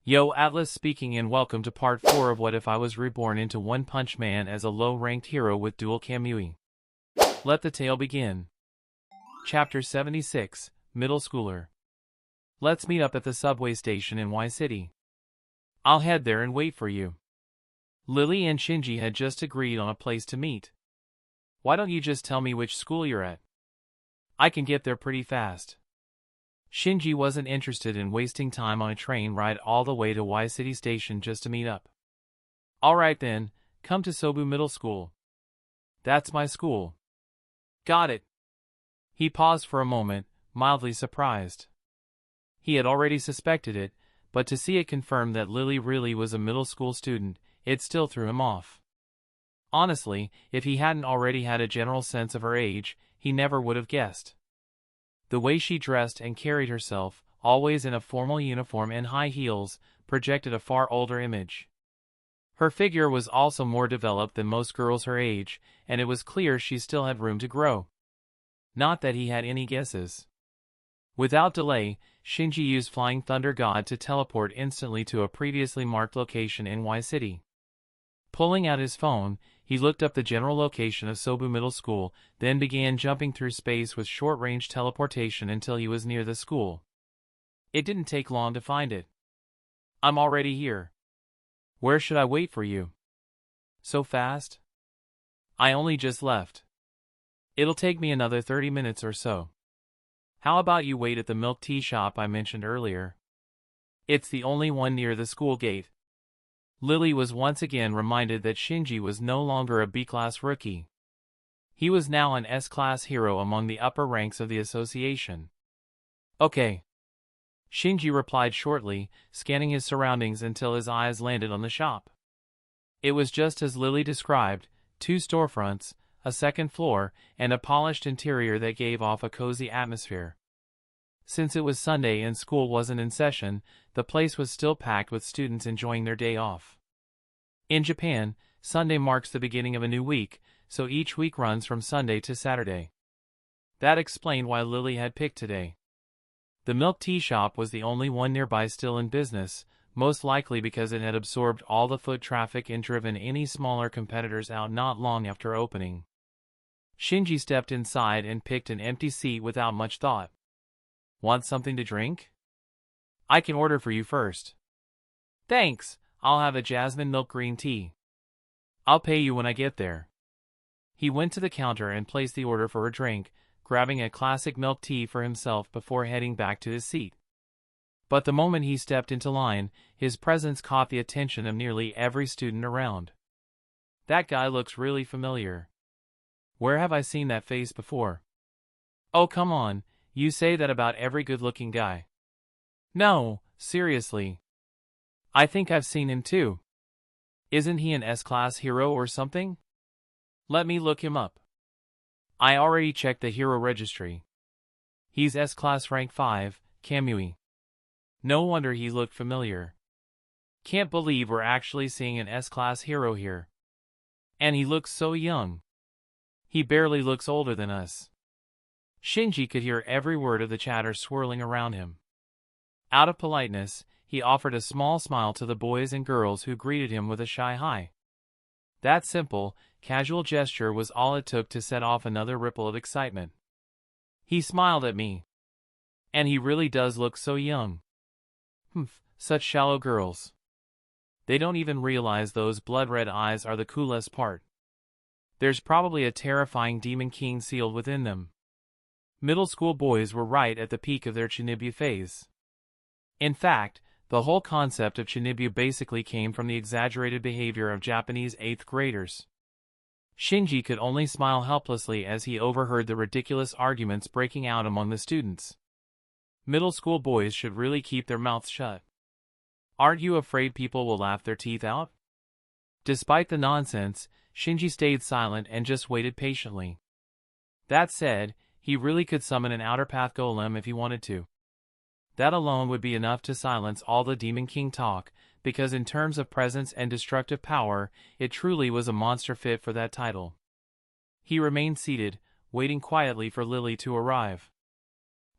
Yo, Atlas speaking, and welcome to part 4 of What If I Was Reborn into One Punch Man as a low-ranked hero with dual Kamui. Let the tale begin. Chapter 76, Middle Schooler. Let's meet up at the subway station in Y City. I'll head there and wait for you. Lily and Shinji had just agreed on a place to meet. Why don't you just tell me which school you're at? I can get there pretty fast. Shinji wasn't interested in wasting time on a train ride all the way to Y City Station just to meet up. Alright then, come to Sobu Middle School. That's my school. Got it. He paused for a moment, mildly surprised. He had already suspected it, but to see it confirmed that Lily really was a middle school student, it still threw him off. Honestly, if he hadn't already had a general sense of her age, he never would have guessed. The way she dressed and carried herself, always in a formal uniform and high heels, projected a far older image. Her figure was also more developed than most girls her age, and it was clear she still had room to grow. Not that he had any guesses. Without delay, Shinji used Flying Thunder God to teleport instantly to a previously marked location in Y City. Pulling out his phone, he looked up the general location of Sobu Middle School, then began jumping through space with short-range teleportation until he was near the school. It didn't take long to find it. I'm already here. Where should I wait for you? So fast? I only just left. It'll take me another 30 minutes or so. How about you wait at the milk tea shop I mentioned earlier? It's the only one near the school gate. Lily was once again reminded that Shinji was no longer a B-class rookie. He was now an S-class hero among the upper ranks of the association. Okay. Shinji replied shortly, scanning his surroundings until his eyes landed on the shop. It was just as Lily described, 2 storefronts, a second floor, and a polished interior that gave off a cozy atmosphere. Since it was Sunday and school wasn't in session, the place was still packed with students enjoying their day off. In Japan, Sunday marks the beginning of a new week, so each week runs from Sunday to Saturday. That explained why Lily had picked today. The milk tea shop was the only one nearby still in business, most likely because it had absorbed all the foot traffic and driven any smaller competitors out not long after opening. Shinji stepped inside and picked an empty seat without much thought. Want something to drink? I can order for you first. Thanks, I'll have a jasmine milk green tea. I'll pay you when I get there. He went to the counter and placed the order for a drink, grabbing a classic milk tea for himself before heading back to his seat. But the moment he stepped into line, his presence caught the attention of nearly every student around. That guy looks really familiar. Where have I seen that face before? Oh, come on. You say that about every good-looking guy. No, seriously. I think I've seen him too. Isn't he an S-class hero or something? Let me look him up. I already checked the hero registry. He's S-class rank 5, Kamui. No wonder he looked familiar. Can't believe we're actually seeing an S-class hero here. And he looks so young. He barely looks older than us. Shinji could hear every word of the chatter swirling around him. Out of politeness, he offered a small smile to the boys and girls who greeted him with a shy hi. That simple, casual gesture was all it took to set off another ripple of excitement. He smiled at me. And he really does look so young. Such shallow girls. They don't even realize those blood-red eyes are the coolest part. There's probably a terrifying demon king sealed within them. Middle school boys were right at the peak of their Chinibyu phase. In fact, the whole concept of Chinibyu basically came from the exaggerated behavior of Japanese 8th graders. Shinji could only smile helplessly as he overheard the ridiculous arguments breaking out among the students. Middle school boys should really keep their mouths shut. Aren't you afraid people will laugh their teeth out? Despite the nonsense, Shinji stayed silent and just waited patiently. That said, he really could summon an Outer Path Golem if he wanted to. That alone would be enough to silence all the Demon King talk, because in terms of presence and destructive power, it truly was a monster fit for that title. He remained seated, waiting quietly for Lily to arrive.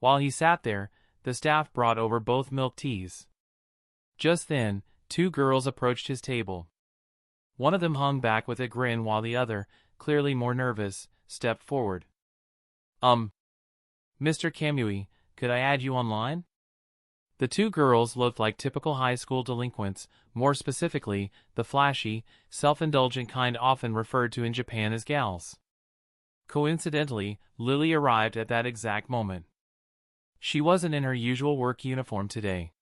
While he sat there, the staff brought over both milk teas. Just then, two girls approached his table. One of them hung back with a grin while the other, clearly more nervous, stepped forward. Mr. Kamui, could I add you online? The two girls looked like typical high school delinquents, more specifically, the flashy, self-indulgent kind often referred to in Japan as gals. Coincidentally, Lily arrived at that exact moment. She wasn't in her usual work uniform today.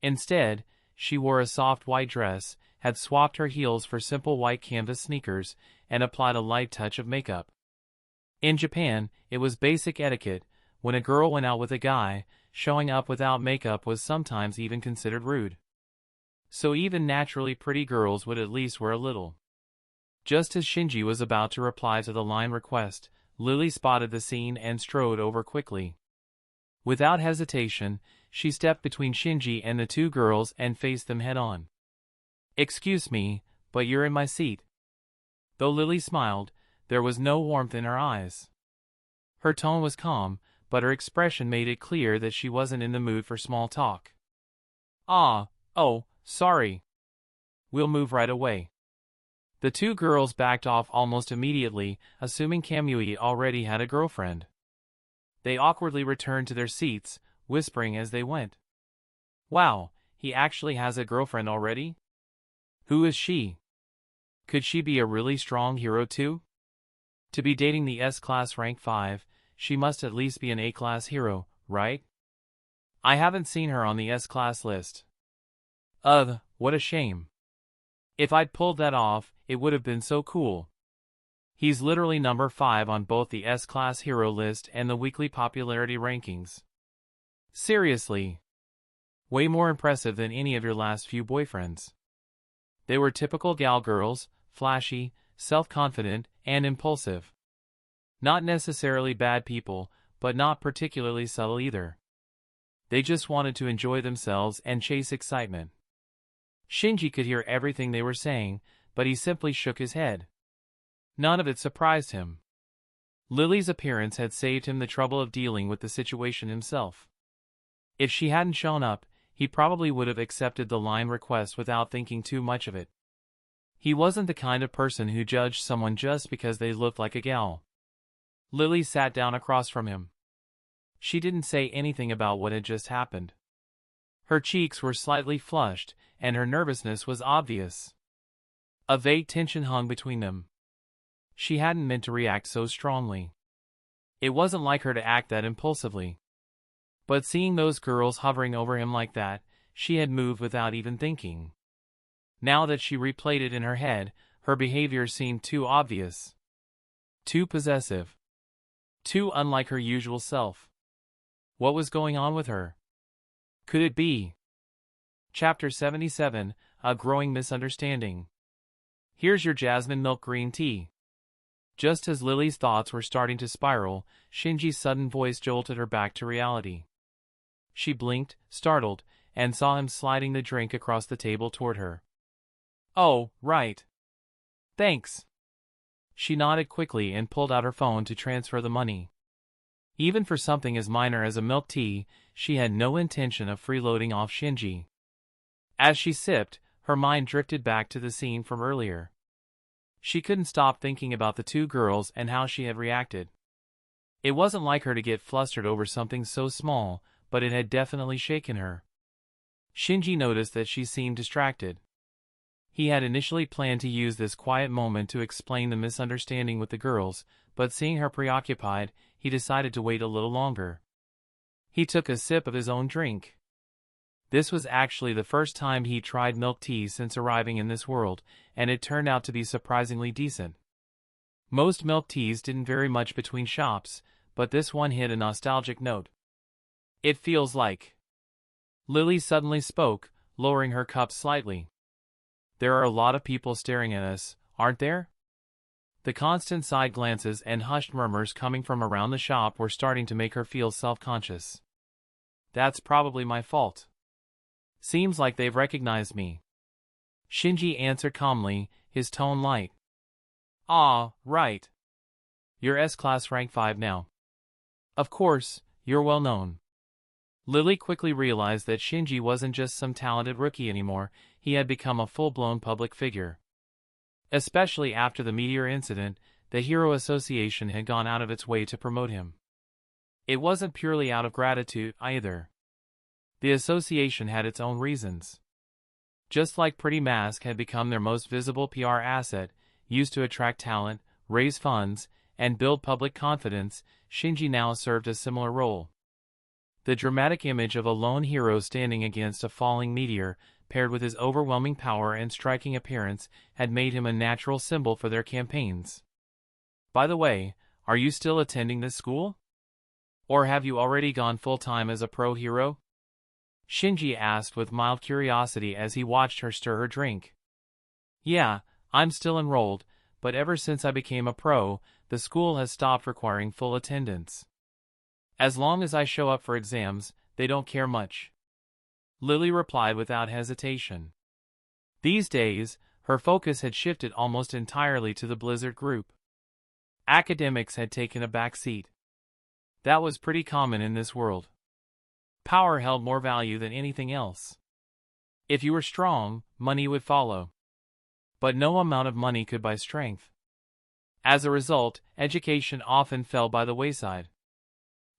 Instead, she wore a soft white dress, had swapped her heels for simple white canvas sneakers, and applied a light touch of makeup. In Japan, it was basic etiquette. When a girl went out with a guy, showing up without makeup was sometimes even considered rude. So even naturally pretty girls would at least wear a little. Just as Shinji was about to reply to the line request, Lily spotted the scene and strode over quickly. Without hesitation, she stepped between Shinji and the two girls and faced them head-on. "Excuse me, but you're in my seat." Though Lily smiled, there was no warmth in her eyes. Her tone was calm, but her expression made it clear that she wasn't in the mood for small talk. Sorry. We'll move right away." The two girls backed off almost immediately, assuming Kamui already had a girlfriend. They awkwardly returned to their seats, whispering as they went. "Wow, he actually has a girlfriend already? Who is she? Could she be a really strong hero too? To be dating the S-Class rank 5, she must at least be an A-Class hero, right? I haven't seen her on the S-Class list. What a shame. If I'd pulled that off, it would have been so cool. He's literally number 5 on both the S-Class hero list and the weekly popularity rankings. Seriously. Way more impressive than any of your last few boyfriends." They were typical gal girls, flashy, self-confident, and impulsive. Not necessarily bad people, but not particularly subtle either. They just wanted to enjoy themselves and chase excitement. Shinji could hear everything they were saying, but he simply shook his head. None of it surprised him. Lily's appearance had saved him the trouble of dealing with the situation himself. If she hadn't shown up, he probably would have accepted the line request without thinking too much of it. He wasn't the kind of person who judged someone just because they looked like a gal. Lily sat down across from him. She didn't say anything about what had just happened. Her cheeks were slightly flushed, and her nervousness was obvious. A vague tension hung between them. She hadn't meant to react so strongly. It wasn't like her to act that impulsively. But seeing those girls hovering over him like that, she had moved without even thinking. Now that she replayed it in her head, her behavior seemed too obvious. Too possessive. Too unlike her usual self. What was going on with her? Could it be? Chapter 77, A Growing Misunderstanding. Here's your jasmine milk green tea. Just as Lily's thoughts were starting to spiral, Shinji's sudden voice jolted her back to reality. She blinked, startled, and saw him sliding the drink across the table toward her. "Oh, right. Thanks." She nodded quickly and pulled out her phone to transfer the money. Even for something as minor as a milk tea, she had no intention of freeloading off Shinji. As she sipped, her mind drifted back to the scene from earlier. She couldn't stop thinking about the two girls and how she had reacted. It wasn't like her to get flustered over something so small, but it had definitely shaken her. Shinji noticed that she seemed distracted. He had initially planned to use this quiet moment to explain the misunderstanding with the girls, but seeing her preoccupied, he decided to wait a little longer. He took a sip of his own drink. This was actually the first time he tried milk tea since arriving in this world, and it turned out to be surprisingly decent. Most milk teas didn't vary much between shops, but this one hit a nostalgic note. "It feels like..." Lily suddenly spoke, lowering her cup slightly. "There are a lot of people staring at us, aren't there?" The constant side glances and hushed murmurs coming from around the shop were starting to make her feel self-conscious. "That's probably my fault. Seems like they've recognized me." Shinji answered calmly, his tone light. "Ah, right. You're S-Class rank 5 now. Of course, you're well known." Lily quickly realized that Shinji wasn't just some talented rookie anymore, he had become a full-blown public figure. Especially after the meteor incident, the Hero Association had gone out of its way to promote him. It wasn't purely out of gratitude, either. The association had its own reasons. Just like Pretty Mask had become their most visible PR asset, used to attract talent, raise funds, and build public confidence, Shinji now served a similar role. The dramatic image of a lone hero standing against a falling meteor, paired with his overwhelming power and striking appearance, had made him a natural symbol for their campaigns. By the way, are you still attending this school? Or have you already gone full-time as a pro hero? Shinji asked with mild curiosity as he watched her stir her drink. Yeah, I'm still enrolled, but ever since I became a pro, the school has stopped requiring full attendance. As long as I show up for exams, they don't care much. Lily replied without hesitation. These days, her focus had shifted almost entirely to the Blizzard group. Academics had taken a back seat. That was pretty common in this world. Power held more value than anything else. If you were strong, money would follow. But no amount of money could buy strength. As a result, education often fell by the wayside.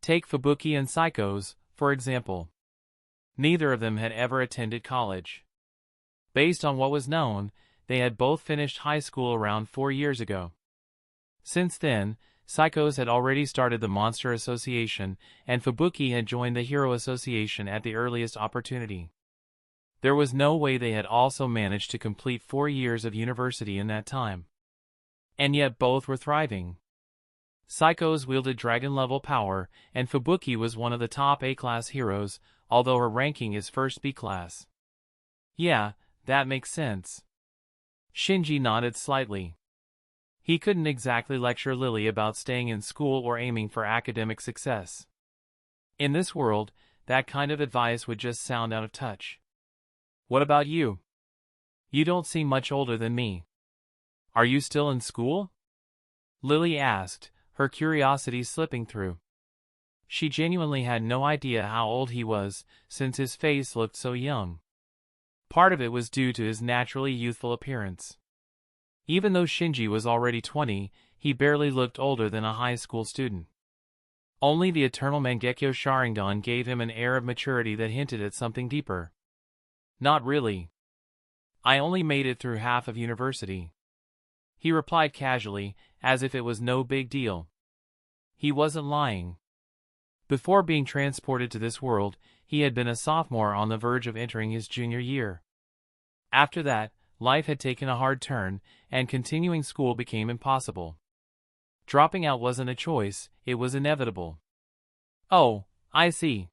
Take Fubuki and Psychos, for example. Neither of them had ever attended college. Based on what was known, they had both finished high school around 4 years ago. Since then, Psychos had already started the Monster Association, and Fubuki had joined the Hero Association at the earliest opportunity. There was no way they had also managed to complete 4 years of university in that time. And yet both were thriving. Psychos wielded dragon-level power, and Fubuki was one of the top A-class heroes, although her ranking is first B-class. Yeah, that makes sense. Shinji nodded slightly. He couldn't exactly lecture Lily about staying in school or aiming for academic success. In this world, that kind of advice would just sound out of touch. What about you? You don't seem much older than me. Are you still in school? Lily asked, her curiosity slipping through. She genuinely had no idea how old he was, since his face looked so young. Part of it was due to his naturally youthful appearance. Even though Shinji was already 20, he barely looked older than a high school student. Only the eternal Mangekyo Sharingan gave him an air of maturity that hinted at something deeper. Not really. I only made it through half of university. He replied casually, as if it was no big deal. He wasn't lying. Before being transported to this world, he had been a sophomore on the verge of entering his junior year. After that, life had taken a hard turn, and continuing school became impossible. Dropping out wasn't a choice, it was inevitable. Oh, I see.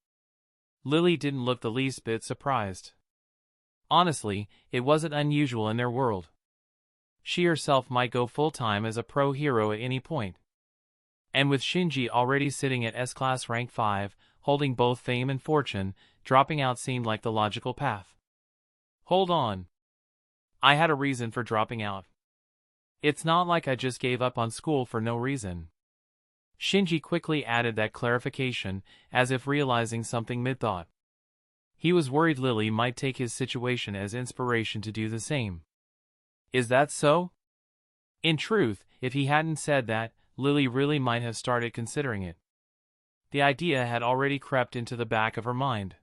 Lily didn't look the least bit surprised. Honestly, it wasn't unusual in their world. She herself might go full-time as a pro hero at any point. And with Shinji already sitting at S-Class rank 5, holding both fame and fortune, dropping out seemed like the logical path. Hold on. I had a reason for dropping out. It's not like I just gave up on school for no reason. Shinji quickly added that clarification, as if realizing something mid-thought. He was worried Lily might take his situation as inspiration to do the same. Is that so? In truth, if he hadn't said that, Lily really might have started considering it. The idea had already crept into the back of her mind.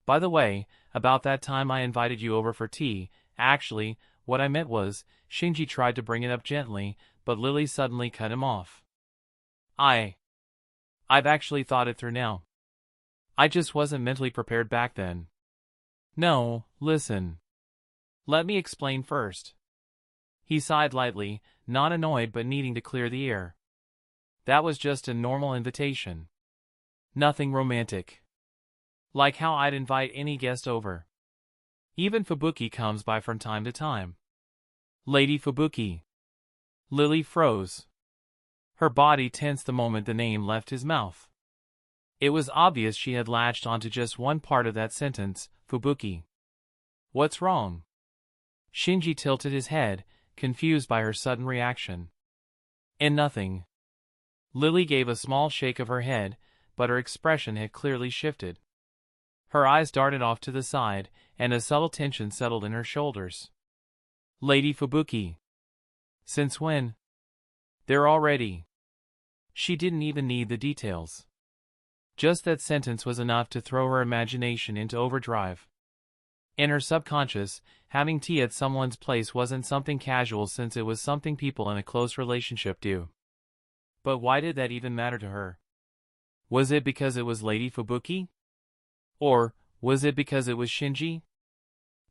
By the way, about that time I invited you over for tea, actually, what I meant was, Shinji tried to bring it up gently, but Lily suddenly cut him off. I've actually thought it through now. I just wasn't mentally prepared back then. No, listen. Let me explain first. He sighed lightly, not annoyed but needing to clear the air. That was just a normal invitation. Nothing romantic. Like how I'd invite any guest over. Even Fubuki comes by from time to time. Lady Fubuki. Lily froze. Her body tensed the moment the name left his mouth. It was obvious she had latched onto just one part of that sentence, Fubuki. What's wrong? Shinji tilted his head, confused by her sudden reaction. And nothing. Lily gave a small shake of her head, but her expression had clearly shifted. Her eyes darted off to the side, and a subtle tension settled in her shoulders. Lady Fubuki. Since when? There already. She didn't even need the details. Just that sentence was enough to throw her imagination into overdrive. In her subconscious, having tea at someone's place wasn't something casual since it was something people in a close relationship do. But why did that even matter to her? Was it because it was Lady Fubuki? Or was it because it was Shinji?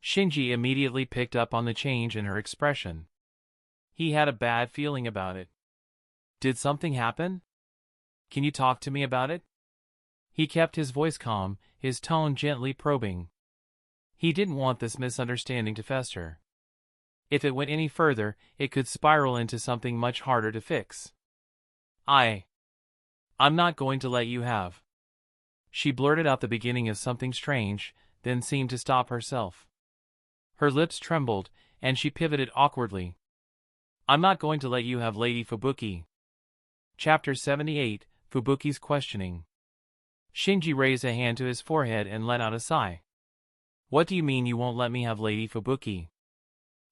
Shinji immediately picked up on the change in her expression. He had a bad feeling about it. Did something happen? Can you talk to me about it? He kept his voice calm, his tone gently probing. He didn't want this misunderstanding to fester. If it went any further, it could spiral into something much harder to fix. I'm not going to let you have. She blurted out the beginning of something strange, then seemed to stop herself. Her lips trembled, and she pivoted awkwardly. I'm not going to let you have Lady Fubuki. Chapter 78, Fubuki's Questioning. Shinji raised a hand to his forehead and let out a sigh. What do you mean you won't let me have Lady Fubuki?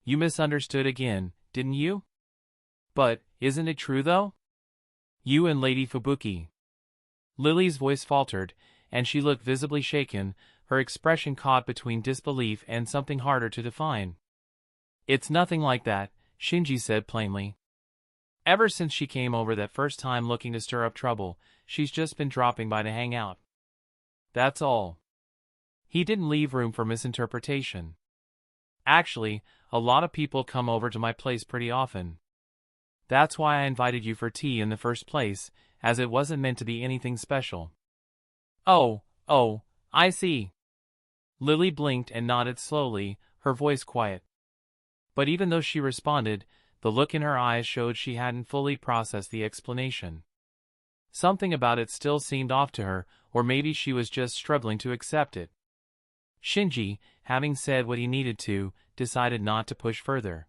You misunderstood again, didn't you? But, isn't it true though? You and Lady Fubuki. Lily's voice faltered, and she looked visibly shaken, her expression caught between disbelief and something harder to define. It's nothing like that, Shinji said plainly. Ever since she came over that first time looking to stir up trouble, she's just been dropping by to hang out. That's all. He didn't leave room for misinterpretation. Actually, a lot of people come over to my place pretty often. That's why I invited you for tea in the first place, as it wasn't meant to be anything special. Oh, I see. Lily blinked and nodded slowly, her voice quiet. But even though she responded, the look in her eyes showed she hadn't fully processed the explanation. Something about it still seemed off to her, or maybe she was just struggling to accept it. Shinji, having said what he needed to, decided not to push further.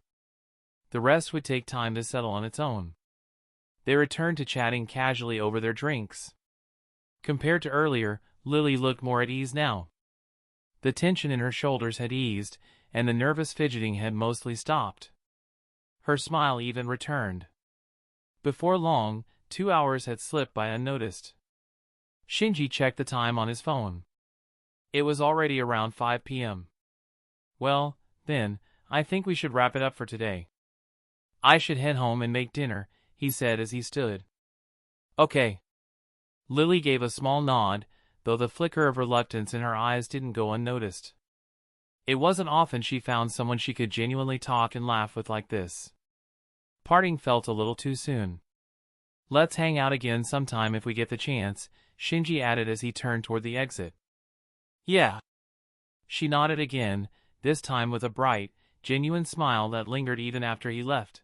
The rest would take time to settle on its own. They returned to chatting casually over their drinks. Compared to earlier, Lily looked more at ease now. The tension in her shoulders had eased, and the nervous fidgeting had mostly stopped. Her smile even returned. Before long, 2 hours had slipped by unnoticed. Shinji checked the time on his phone. It was already around 5 p.m. Well, then, I think we should wrap it up for today. I should head home and make dinner, he said as he stood. Okay. Lily gave a small nod, though the flicker of reluctance in her eyes didn't go unnoticed. It wasn't often she found someone she could genuinely talk and laugh with like this. Parting felt a little too soon. Let's hang out again sometime if we get the chance, Shinji added as he turned toward the exit. Yeah. She nodded again, this time with a bright, genuine smile that lingered even after he left.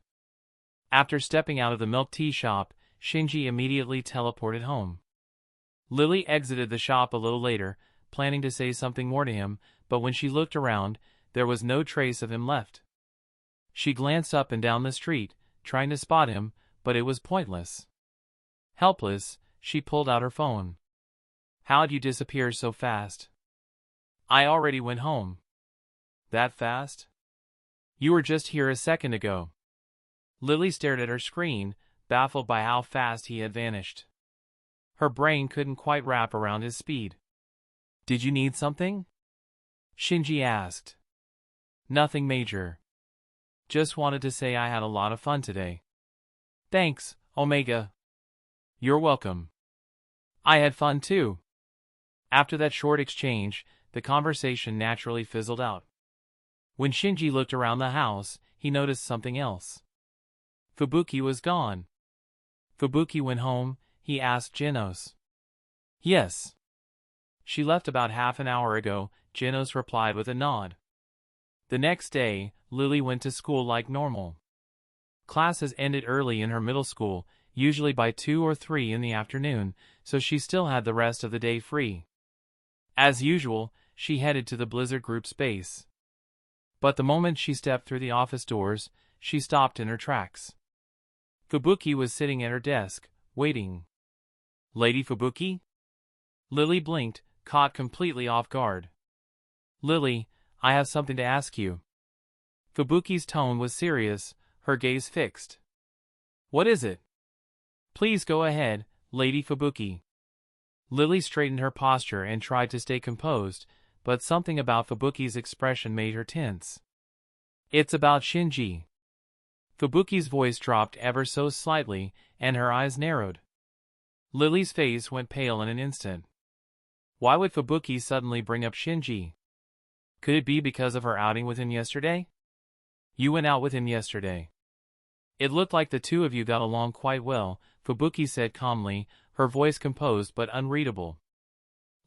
After stepping out of the milk tea shop, Shinji immediately teleported home. Lily exited the shop a little later, planning to say something more to him, but when she looked around, there was no trace of him left. She glanced up and down the street, trying to spot him, but it was pointless. Helpless, she pulled out her phone. How'd you disappear so fast? I already went home. That fast? You were just here a second ago. Lily stared at her screen, baffled by how fast he had vanished. Her brain couldn't quite wrap around his speed. Did you need something? Shinji asked. Nothing major. Just wanted to say I had a lot of fun today. Thanks, Omega. You're welcome. I had fun too. After that short exchange, the conversation naturally fizzled out. When Shinji looked around the house, he noticed something else. Fubuki was gone. Fubuki went home, he asked Genos. Yes. She left about half an hour ago, Genos replied with a nod. The next day, Lily went to school like normal. Classes ended early in her middle school, usually by 2 or 3 in the afternoon, so she still had the rest of the day free. As usual, she headed to the Blizzard Group's base. But the moment she stepped through the office doors, she stopped in her tracks. Fubuki was sitting at her desk, waiting. Lady Fubuki? Lily blinked, caught completely off guard. Lily, I have something to ask you. Fubuki's tone was serious, her gaze fixed. What is it? Please go ahead, Lady Fubuki. Lily straightened her posture and tried to stay composed, but something about Fubuki's expression made her tense. It's about Shinji. Fubuki's voice dropped ever so slightly, and her eyes narrowed. Lily's face went pale in an instant. Why would Fubuki suddenly bring up Shinji? Could it be because of her outing with him yesterday? You went out with him yesterday. It looked like the two of you got along quite well, Fubuki said calmly, her voice composed but unreadable.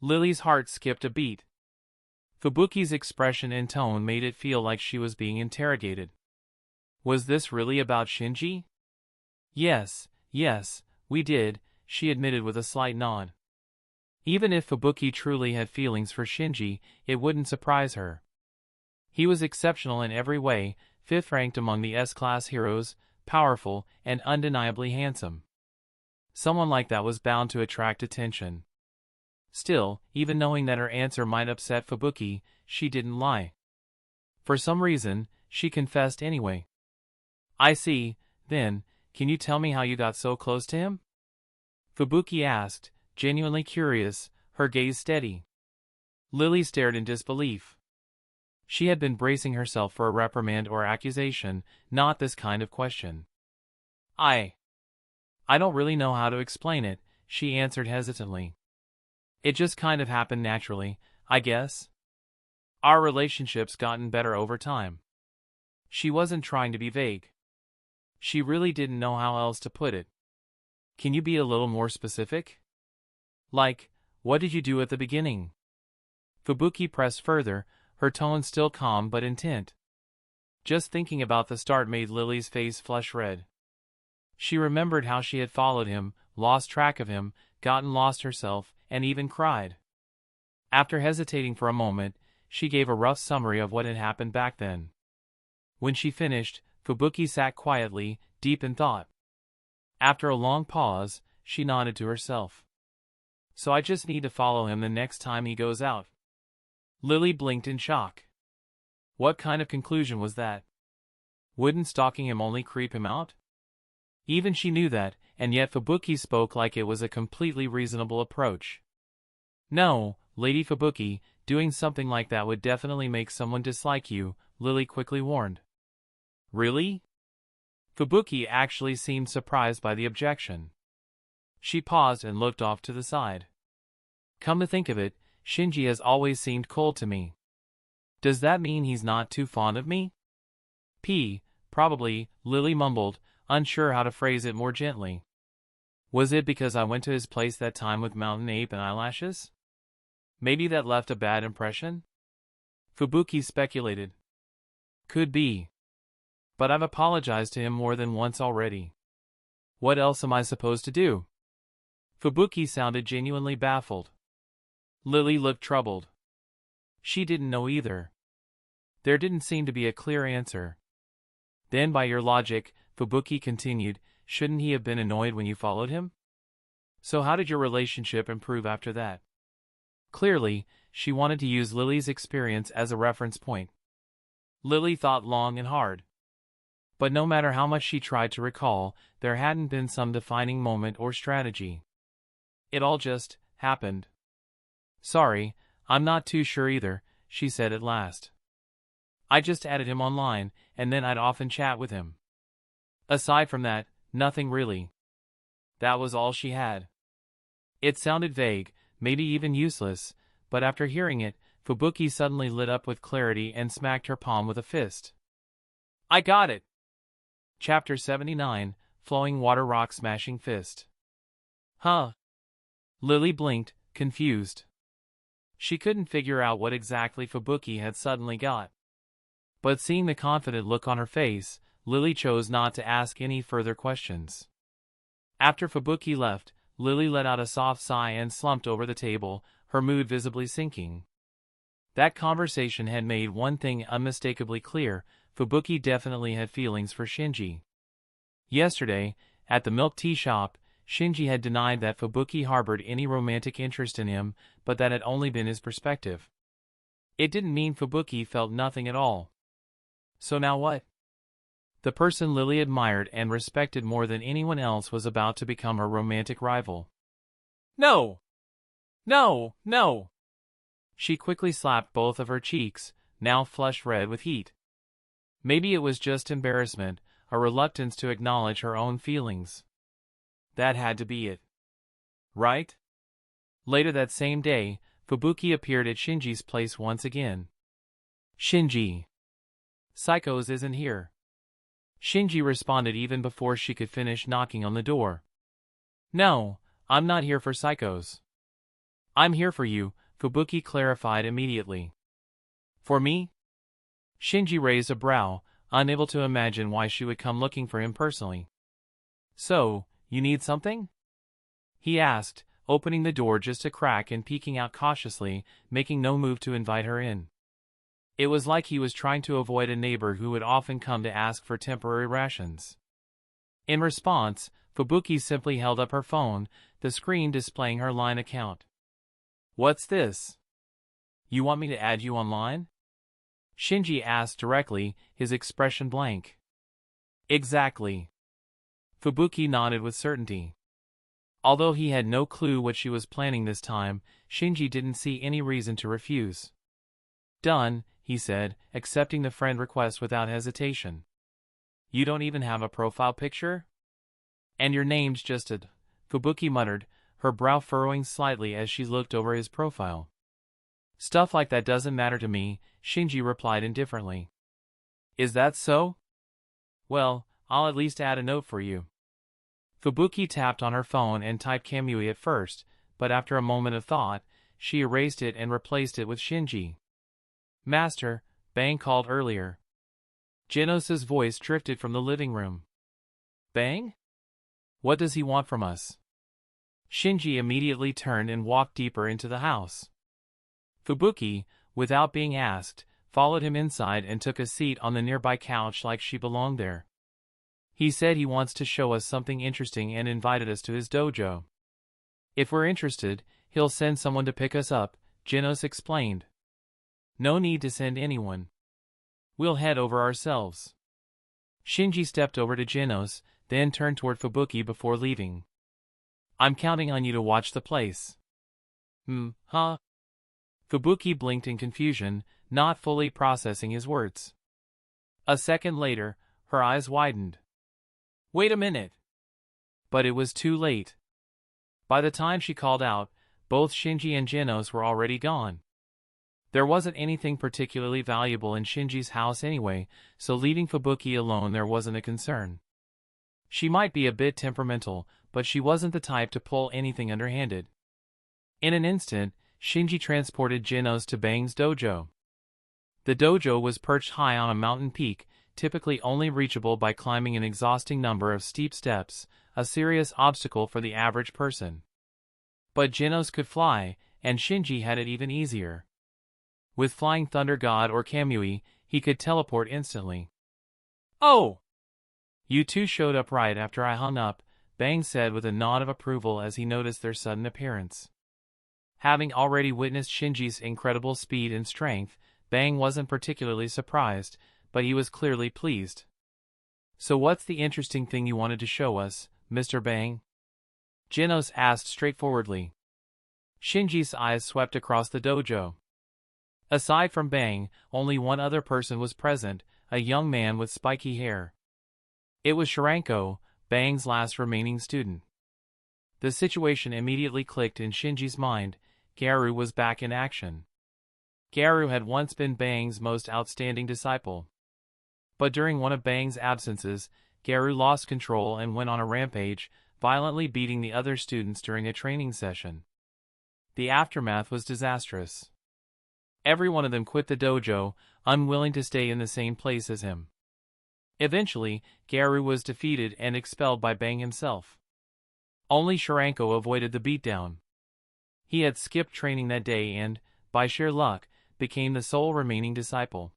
Lily's heart skipped a beat. Fubuki's expression and tone made it feel like she was being interrogated. Was this really about Shinji? Yes, we did, she admitted with a slight nod. Even if Fubuki truly had feelings for Shinji, it wouldn't surprise her. He was exceptional in every way, fifth-ranked among the S-class heroes, powerful, and undeniably handsome. Someone like that was bound to attract attention. Still, even knowing that her answer might upset Fubuki, she didn't lie. For some reason, she confessed anyway. I see, then, can you tell me how you got so close to him? Fubuki asked, genuinely curious, her gaze steady. Lily stared in disbelief. She had been bracing herself for a reprimand or accusation, not this kind of question. I don't really know how to explain it, she answered hesitantly. It just kind of happened naturally, I guess. Our relationship's gotten better over time. She wasn't trying to be vague. She really didn't know how else to put it. Can you be a little more specific? Like, what did you do at the beginning? Fubuki pressed further, her tone still calm but intent. Just thinking about the start made Lily's face flush red. She remembered how she had followed him, lost track of him, gotten lost herself, and even cried. After hesitating for a moment, she gave a rough summary of what had happened back then. When she finished, Fubuki sat quietly, deep in thought. After a long pause, she nodded to herself. So I just need to follow him the next time he goes out. Lily blinked in shock. What kind of conclusion was that? Wouldn't stalking him only creep him out? Even she knew that, and yet Fubuki spoke like it was a completely reasonable approach. No, Lady Fubuki, doing something like that would definitely make someone dislike you, Lily quickly warned. Really? Fubuki actually seemed surprised by the objection. She paused and looked off to the side. Come to think of it, Shinji has always seemed cold to me. Does that mean he's not too fond of me? Probably, Lily mumbled, unsure how to phrase it more gently. Was it because I went to his place that time with Mountain Ape and eyelashes? Maybe that left a bad impression? Fubuki speculated. Could be. But I've apologized to him more than once already. What else am I supposed to do? Fubuki sounded genuinely baffled. Lily looked troubled. She didn't know either. There didn't seem to be a clear answer. Then by your logic, Fubuki continued, shouldn't he have been annoyed when you followed him? So how did your relationship improve after that? Clearly, she wanted to use Lily's experience as a reference point. Lily thought long and hard. But no matter how much she tried to recall, there hadn't been some defining moment or strategy. It all just happened. Sorry, I'm not too sure either, she said at last. I just added him online, and then I'd often chat with him. Aside from that, nothing really. That was all she had. It sounded vague, maybe even useless, but after hearing it, Fubuki suddenly lit up with clarity and smacked her palm with a fist. I got it! Chapter 79, Flowing Water Rock Smashing Fist. Huh? Lily blinked, confused. She couldn't figure out what exactly Fubuki had suddenly got. But seeing the confident look on her face, Lily chose not to ask any further questions. After Fubuki left, Lily let out a soft sigh and slumped over the table, her mood visibly sinking. That conversation had made one thing unmistakably clear: Fubuki definitely had feelings for Shinji. Yesterday, at the milk tea shop, Shinji had denied that Fubuki harbored any romantic interest in him, but that had only been his perspective. It didn't mean Fubuki felt nothing at all. So now what? The person Lily admired and respected more than anyone else was about to become her romantic rival. No! No, no! She quickly slapped both of her cheeks, now flushed red with heat. Maybe it was just embarrassment, a reluctance to acknowledge her own feelings. That had to be it. Right? Later that same day, Fubuki appeared at Shinji's place once again. Shinji. Psychos isn't here. Shinji responded even before she could finish knocking on the door. No, I'm not here for Psychos. I'm here for you, Fubuki clarified immediately. For me? Shinji raised a brow, unable to imagine why she would come looking for him personally. So, you need something? He asked, opening the door just a crack and peeking out cautiously, making no move to invite her in. It was like he was trying to avoid a neighbor who would often come to ask for temporary rations. In response, Fubuki simply held up her phone, the screen displaying her line account. What's this? You want me to add you online? Shinji asked directly, his expression blank. Exactly. Fubuki nodded with certainty. Although he had no clue what she was planning this time, Shinji didn't see any reason to refuse. Done, he said, accepting the friend request without hesitation. You don't even have a profile picture? And your name's just a... Fubuki muttered, her brow furrowing slightly as she looked over his profile. Stuff like that doesn't matter to me, Shinji replied indifferently. Is that so? Well, I'll at least add a note for you. Fubuki tapped on her phone and typed Kamui at first, but after a moment of thought, she erased it and replaced it with Shinji. Master, Bang called earlier. Genos' voice drifted from the living room. Bang? What does he want from us? Shinji immediately turned and walked deeper into the house. Fubuki, without being asked, followed him inside and took a seat on the nearby couch like she belonged there. He said he wants to show us something interesting and invited us to his dojo. If we're interested, he'll send someone to pick us up, Genos explained. No need to send anyone. We'll head over ourselves. Shinji stepped over to Genos, then turned toward Fubuki before leaving. I'm counting on you to watch the place. Huh? Fubuki blinked in confusion, not fully processing his words. A second later, her eyes widened. Wait a minute. But it was too late. By the time she called out, both Shinji and Genos were already gone. There wasn't anything particularly valuable in Shinji's house anyway, so leaving Fubuki alone there wasn't a concern. She might be a bit temperamental, but she wasn't the type to pull anything underhanded. In an instant, Shinji transported Genos to Bang's dojo. The dojo was perched high on a mountain peak, typically only reachable by climbing an exhausting number of steep steps, a serious obstacle for the average person. But Genos could fly, and Shinji had it even easier. With Flying Thunder God or Kamui, he could teleport instantly. Oh! You two showed up right after I hung up, Bang said with a nod of approval as he noticed their sudden appearance. Having already witnessed Shinji's incredible speed and strength, Bang wasn't particularly surprised, but he was clearly pleased. So what's the interesting thing you wanted to show us, Mr. Bang? Genos asked straightforwardly. Shinji's eyes swept across the dojo. Aside from Bang, only one other person was present, a young man with spiky hair. It was Sharingan, Bang's last remaining student. The situation immediately clicked in Shinji's mind. Garu was back in action. Garu had once been Bang's most outstanding disciple. But during one of Bang's absences, Garu lost control and went on a rampage, violently beating the other students during a training session. The aftermath was disastrous. Every one of them quit the dojo, unwilling to stay in the same place as him. Eventually, Garu was defeated and expelled by Bang himself. Only Sharingan avoided the beatdown. He had skipped training that day and, by sheer luck, became the sole remaining disciple.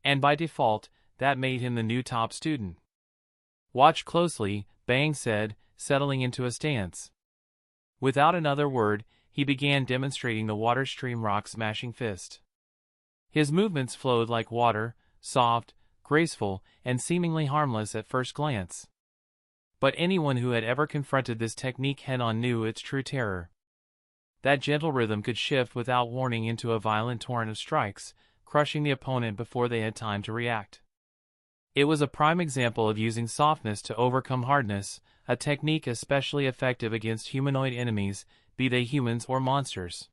And by default, that made him the new top student. Watch closely, Bang said, settling into a stance. Without another word, he began demonstrating the water stream rock smashing fist. His movements flowed like water, soft, graceful, and seemingly harmless at first glance. But anyone who had ever confronted this technique head-on knew its true terror. That gentle rhythm could shift without warning into a violent torrent of strikes, crushing the opponent before they had time to react. It was a prime example of using softness to overcome hardness, a technique especially effective against humanoid enemies, be they humans or monsters.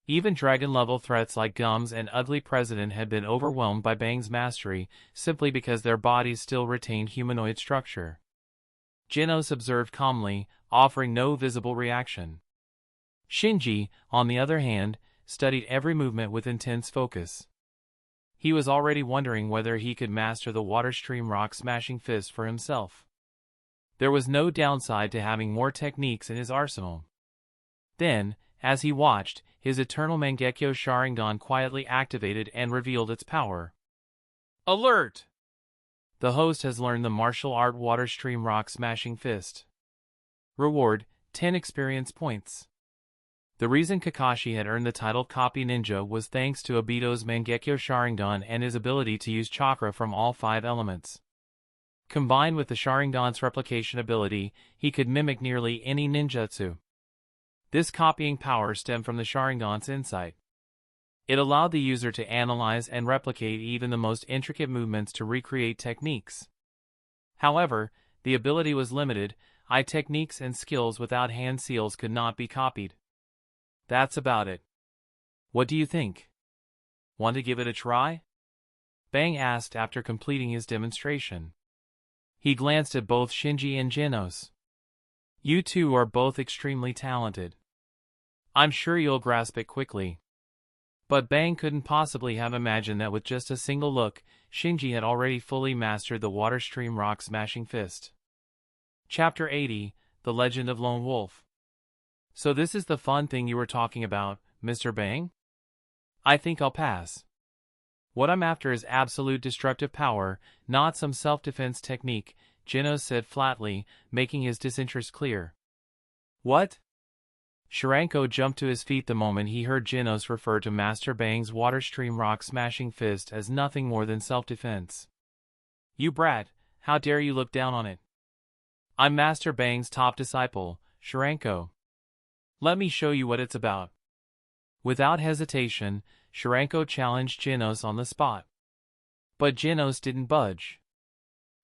Even dragon-level threats like Gums and Ugly President had been overwhelmed by Bang's mastery, simply because their bodies still retained humanoid structure. Genos observed calmly, offering no visible reaction. Shinji, on the other hand, studied every movement with intense focus. He was already wondering whether he could master the water stream rock smashing fist for himself. There was no downside to having more techniques in his arsenal. Then, as he watched, his eternal Mangekyo Sharingan quietly activated and revealed its power. Alert! The host has learned the martial art water stream rock smashing fist. Reward, 10 experience points. The reason Kakashi had earned the title Copy Ninja was thanks to Obito's Mangekyo Sharingan and his ability to use chakra from all 5 elements. Combined with the Sharingan's replication ability, he could mimic nearly any ninjutsu. This copying power stemmed from the Sharingan's insight. It allowed the user to analyze and replicate even the most intricate movements to recreate techniques. However, the ability was limited. Eye techniques and skills without hand seals could not be copied. That's about it. What do you think? Want to give it a try? Bang asked after completing his demonstration. He glanced at both Shinji and Genos. You two are both extremely talented. I'm sure you'll grasp it quickly. But Bang couldn't possibly have imagined that with just a single look, Shinji had already fully mastered the water stream rock smashing fist. Chapter 80, The Legend of Lone Wolf. So this is the fun thing you were talking about, Mr. Bang? I think I'll pass. What I'm after is absolute destructive power, not some self-defense technique, Genos said flatly, making his disinterest clear. What? Shiranko jumped to his feet the moment he heard Genos refer to Master Bang's water stream rock smashing fist as nothing more than self-defense. You brat, how dare you look down on it? I'm Master Bang's top disciple, Shiranko. Let me show you what it's about. Without hesitation, Shiranko challenged Genos on the spot. But Genos didn't budge.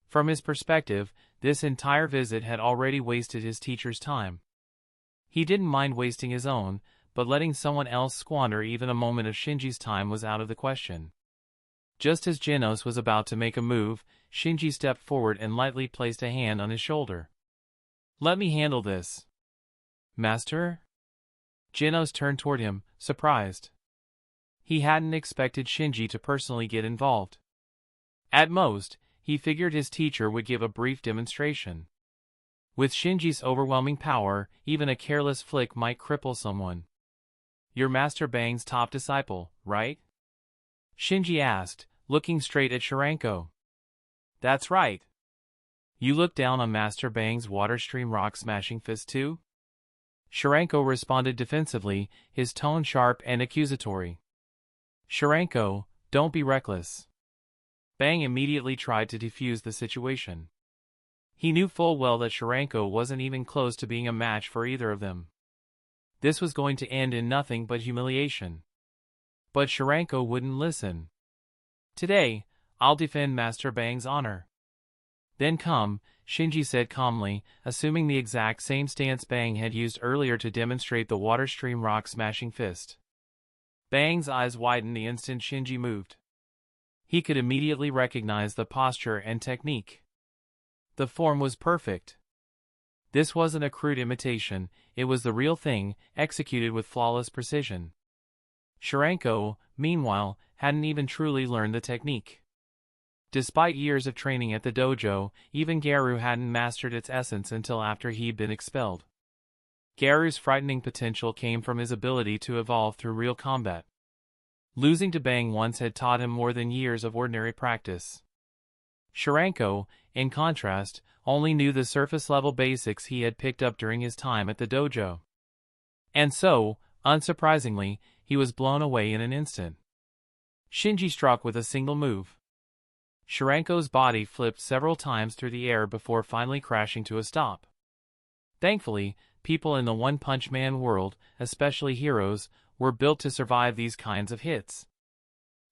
From his perspective, this entire visit had already wasted his teacher's time. He didn't mind wasting his own, but letting someone else squander even a moment of Shinji's time was out of the question. Just as Genos was about to make a move, Shinji stepped forward and lightly placed a hand on his shoulder. Let me handle this. Master? Genos turned toward him, surprised. He hadn't expected Shinji to personally get involved. At most, he figured his teacher would give a brief demonstration. With Shinji's overwhelming power, even a careless flick might cripple someone. You're Master Bang's top disciple, right? Shinji asked, looking straight at Shiranko. That's right. You look down on Master Bang's water stream rock smashing fist too? Shiranko responded defensively, his tone sharp and accusatory. Shiranko, don't be reckless. Bang immediately tried to defuse the situation. He knew full well that Shiranko wasn't even close to being a match for either of them. This was going to end in nothing but humiliation. But Shiranko wouldn't listen. Today, I'll defend Master Bang's honor. Then come, Shinji said calmly, assuming the exact same stance Bang had used earlier to demonstrate the water stream rock smashing fist. Bang's eyes widened the instant Shinji moved. He could immediately recognize the posture and technique. The form was perfect. This wasn't a crude imitation, it was the real thing, executed with flawless precision. Shiranko, meanwhile, hadn't even truly learned the technique. Despite years of training at the dojo, even Garu hadn't mastered its essence until after he'd been expelled. Garu's frightening potential came from his ability to evolve through real combat. Losing to Bang once had taught him more than years of ordinary practice. Sharingan, in contrast, only knew the surface-level basics he had picked up during his time at the dojo. And so, unsurprisingly, he was blown away in an instant. Shinji struck with a single move. Sharingan's body flipped several times through the air before finally crashing to a stop. Thankfully, people in the One Punch Man world, especially heroes, were built to survive these kinds of hits.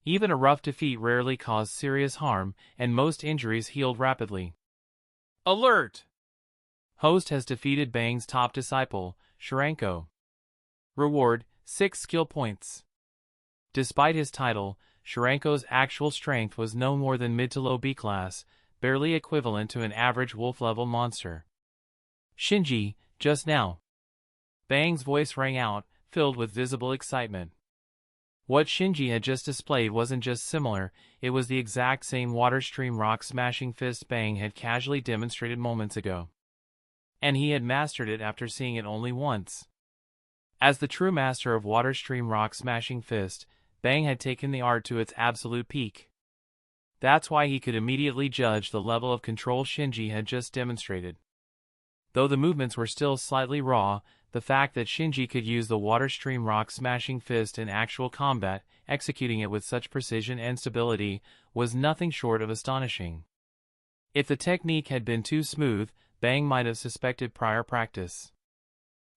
Even a rough defeat rarely caused serious harm, and most injuries healed rapidly. Alert! Host has defeated Bang's top disciple, Sharingan. Reward, 6 skill points. Despite his title, Sharingan's actual strength was no more than mid to low B class, barely equivalent to an average wolf-level monster. Shinji, just now. Bang's voice rang out, filled with visible excitement. What Shinji had just displayed wasn't just similar, it was the exact same water stream rock smashing fist Bang had casually demonstrated moments ago. And he had mastered it after seeing it only once. As the true master of water stream rock smashing fist, Bang had taken the art to its absolute peak. That's why he could immediately judge the level of control Shinji had just demonstrated. Though the movements were still slightly raw, the fact that Shinji could use the water stream rock smashing fist in actual combat, executing it with such precision and stability, was nothing short of astonishing. If the technique had been too smooth, Bang might have suspected prior practice.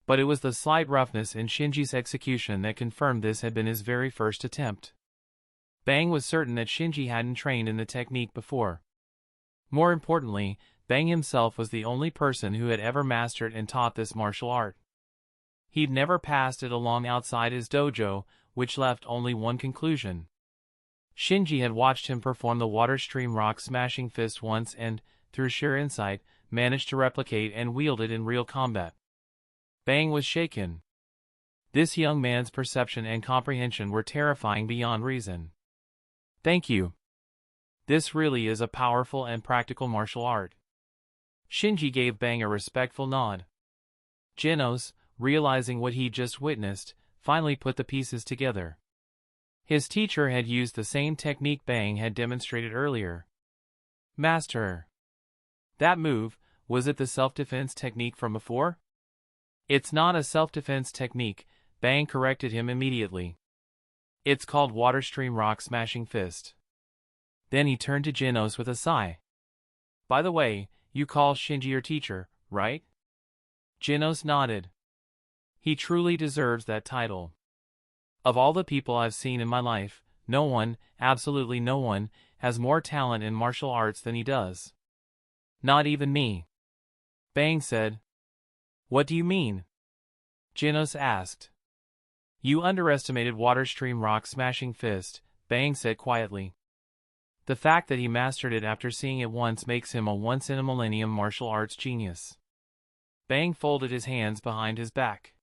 But it was the slight roughness in Shinji's execution that confirmed this had been his very first attempt. Bang was certain that Shinji hadn't trained in the technique before. More importantly, Bang himself was the only person who had ever mastered and taught this martial art. He'd never passed it along outside his dojo, which left only one conclusion. Shinji had watched him perform the water stream rock smashing fist once and, through sheer insight, managed to replicate and wield it in real combat. Bang was shaken. This young man's perception and comprehension were terrifying beyond reason. Thank you. This really is a powerful and practical martial art. Shinji gave Bang a respectful nod. Genos, realizing what he'd just witnessed, finally put the pieces together. His teacher had used the same technique Bang had demonstrated earlier. Master. That move, was it the self-defense technique from before? It's not a self-defense technique, Bang corrected him immediately. It's called water stream rock smashing fist. Then he turned to Genos with a sigh. By the way, you call Shinji your teacher, right? Genos nodded. He truly deserves that title. Of all the people I've seen in my life, no one, absolutely no one, has more talent in martial arts than he does. Not even me. Bang said. What do you mean? Genos asked. You underestimated water stream rock smashing fist, Bang said quietly. The fact that he mastered it after seeing it once makes him a once-in-a-millennium martial arts genius. Bang folded his hands behind his back.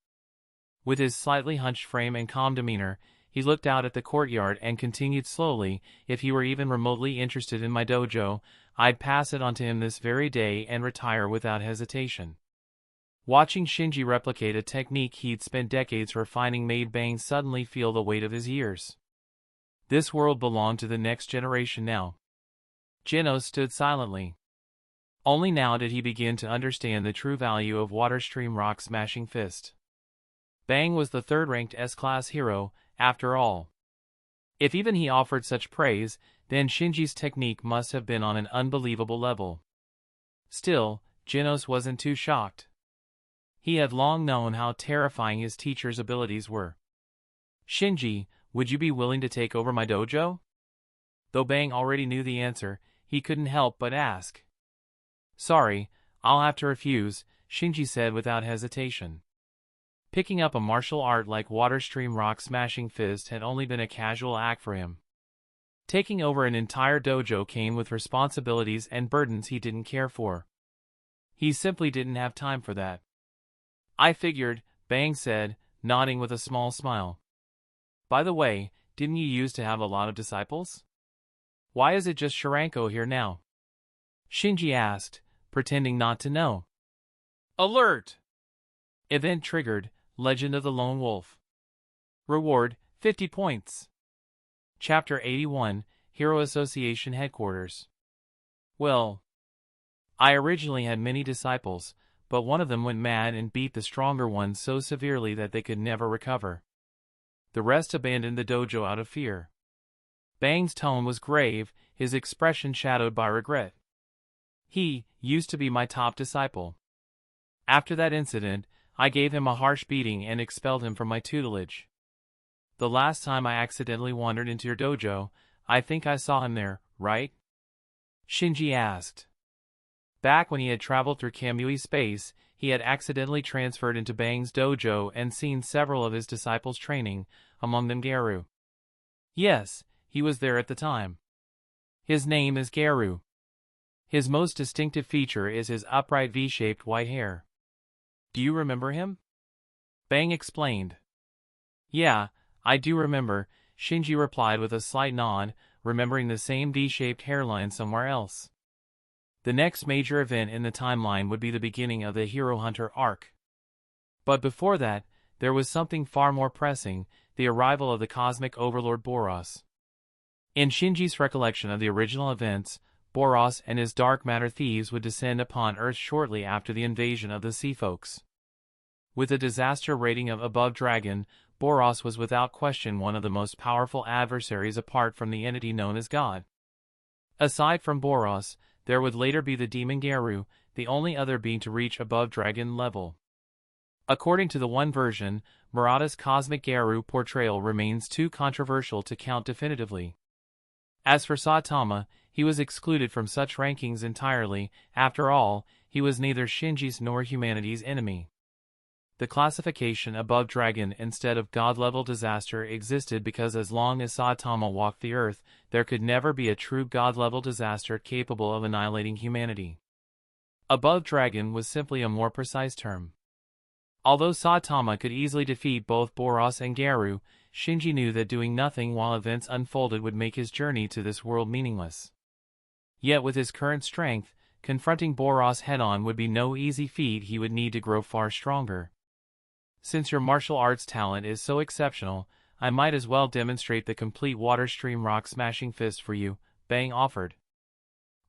With his slightly hunched frame and calm demeanor, he looked out at the courtyard and continued slowly, if he were even remotely interested in my dojo, I'd pass it on to him this very day and retire without hesitation. Watching Shinji replicate a technique he'd spent decades refining made Bang suddenly feel the weight of his years. This world belonged to the next generation now. Genos stood silently. Only now did he begin to understand the true value of water stream rock smashing fist. Bang was the third-ranked S-class hero, after all. If even he offered such praise, then Shinji's technique must have been on an unbelievable level. Still, Genos wasn't too shocked. He had long known how terrifying his teacher's abilities were. Shinji, would you be willing to take over my dojo? Though Bang already knew the answer, he couldn't help but ask. Sorry, I'll have to refuse, Shinji said without hesitation. Picking up a martial art like water stream rock smashing fist had only been a casual act for him. Taking over an entire dojo came with responsibilities and burdens he didn't care for. He simply didn't have time for that. I figured, Bang said, nodding with a small smile. By the way, didn't you used to have a lot of disciples? Why is it just Sharingan here now? Shinji asked, pretending not to know. Alert! Event triggered, Legend of the Lone Wolf. Reward, 50 points. Chapter 81, Hero Association Headquarters. Well, I originally had many disciples, but one of them went mad and beat the stronger ones so severely that they could never recover. The rest abandoned the dojo out of fear. Bang's tone was grave, his expression shadowed by regret. He used to be my top disciple. After that incident, I gave him a harsh beating and expelled him from my tutelage. The last time I accidentally wandered into your dojo, I think I saw him there, right? Shinji asked. Back when he had traveled through Kamui space, he had accidentally transferred into Bang's dojo and seen several of his disciples training, among them Garu. Yes, he was there at the time. His name is Garu. His most distinctive feature is his upright V-shaped white hair. Do you remember him? Bang explained. Yeah, I do remember, Shinji replied with a slight nod, remembering the same V-shaped hairline somewhere else. The next major event in the timeline would be the beginning of the Hero Hunter arc. But before that, there was something far more pressing, the arrival of the cosmic overlord Boros. In Shinji's recollection of the original events, Boros and his dark matter thieves would descend upon Earth shortly after the invasion of the Sea Folks. With a disaster rating of above Dragon, Boros was without question one of the most powerful adversaries apart from the entity known as God. Aside from Boros, there would later be the demon Garu, the only other being to reach above Dragon level. According to the one version, Murata's cosmic Garu portrayal remains too controversial to count definitively. As for Saitama, he was excluded from such rankings entirely. After all, he was neither Shinji's nor humanity's enemy. The classification above Dragon instead of God-level disaster existed because as long as Saitama walked the earth, there could never be a true God-level disaster capable of annihilating humanity. Above Dragon was simply a more precise term. Although Saitama could easily defeat both Boros and Garu, Shinji knew that doing nothing while events unfolded would make his journey to this world meaningless. Yet with his current strength, confronting Boros head-on would be no easy feat. He would need to grow far stronger. Since your martial arts talent is so exceptional, I might as well demonstrate the complete water stream rock smashing fist for you, Bang offered.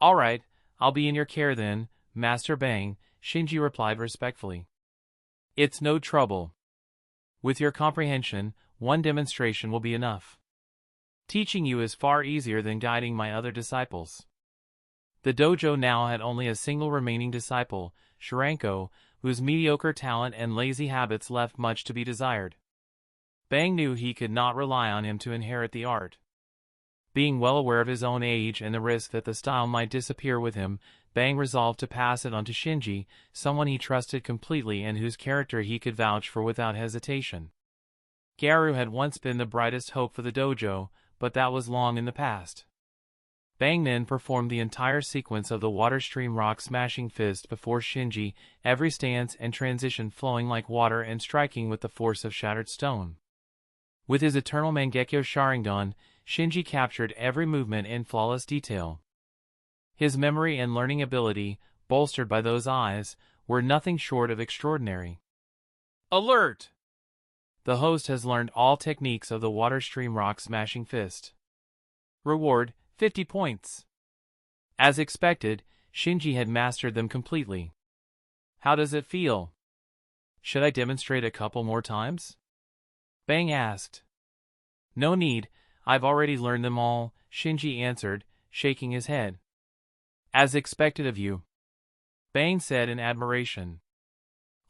Alright, I'll be in your care then, Master Bang, Shinji replied respectfully. It's no trouble. With your comprehension, one demonstration will be enough. Teaching you is far easier than guiding my other disciples. The dojo now had only a single remaining disciple, Sharingan, whose mediocre talent and lazy habits left much to be desired. Bang knew he could not rely on him to inherit the art. Being well aware of his own age and the risk that the style might disappear with him, Bang resolved to pass it on to Shinji, someone he trusted completely and whose character he could vouch for without hesitation. Garu had once been the brightest hope for the dojo, but that was long in the past. Bang then performed the entire sequence of the water stream rock smashing fist before Shinji, every stance and transition flowing like water and striking with the force of shattered stone. With his eternal Mangekyo Sharingan, Shinji captured every movement in flawless detail. His memory and learning ability, bolstered by those eyes, were nothing short of extraordinary. Alert! The host has learned all techniques of the water stream rock smashing fist. Reward, 50 points. As expected, Shinji had mastered them completely. How does it feel? Should I demonstrate a couple more times? Bang asked. No need, I've already learned them all, Shinji answered, shaking his head. As expected of you, Bang said in admiration.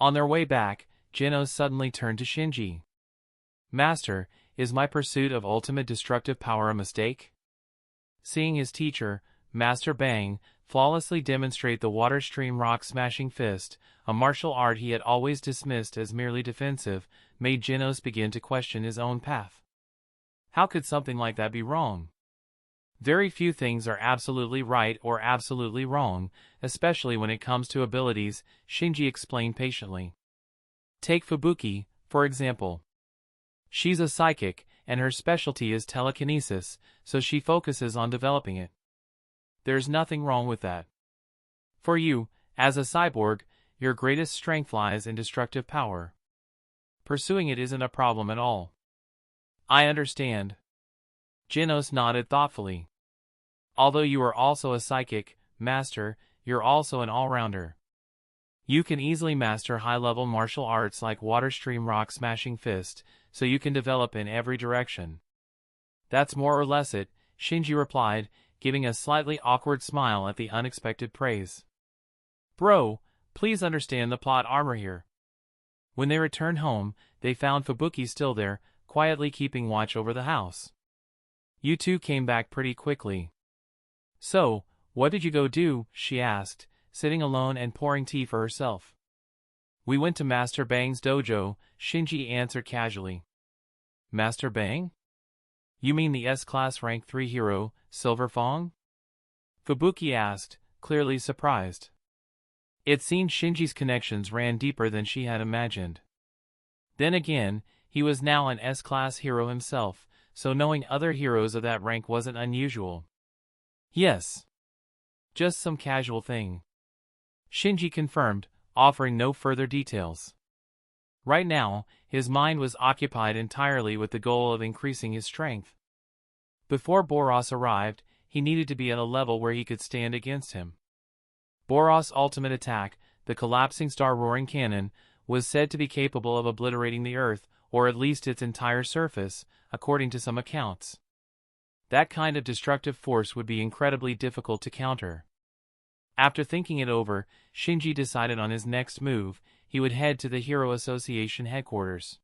On their way back, Genos suddenly turned to Shinji. Master, is my pursuit of ultimate destructive power a mistake? Seeing his teacher, Master Bang, flawlessly demonstrate the water stream rock smashing fist, a martial art he had always dismissed as merely defensive, made Genos begin to question his own path. How could something like that be wrong? Very few things are absolutely right or absolutely wrong, especially when it comes to abilities, Shinji explained patiently. Take Fubuki, for example. She's a psychic, and her specialty is telekinesis, so she focuses on developing it. There's nothing wrong with that. For you, as a cyborg, your greatest strength lies in destructive power. Pursuing it isn't a problem at all. I understand. Genos nodded thoughtfully. Although you are also a psychic, Master, you're also an all-rounder. You can easily master high-level martial arts like Water Stream Rock Smashing Fist, so you can develop in every direction. That's more or less it, Shinji replied, giving a slightly awkward smile at the unexpected praise. Bro, please understand the plot armor here. When they returned home, they found Fubuki still there, quietly keeping watch over the house. You two came back pretty quickly. So, what did you go do? She asked, sitting alone and pouring tea for herself. We went to Master Bang's dojo, Shinji answered casually. Master Bang? You mean the S-Class Rank 3 hero, Silver Fong? Fubuki asked, clearly surprised. It seemed Shinji's connections ran deeper than she had imagined. Then again, he was now an S-Class hero himself, so knowing other heroes of that rank wasn't unusual. Yes. Just some casual thing. Shinji confirmed, offering no further details. Right now, his mind was occupied entirely with the goal of increasing his strength. Before Boros arrived, he needed to be at a level where he could stand against him. Boros' ultimate attack, the collapsing star roaring cannon, was said to be capable of obliterating the Earth, or at least its entire surface, according to some accounts. That kind of destructive force would be incredibly difficult to counter. After thinking it over, Shinji decided on his next move. He would head to the Hero Association headquarters.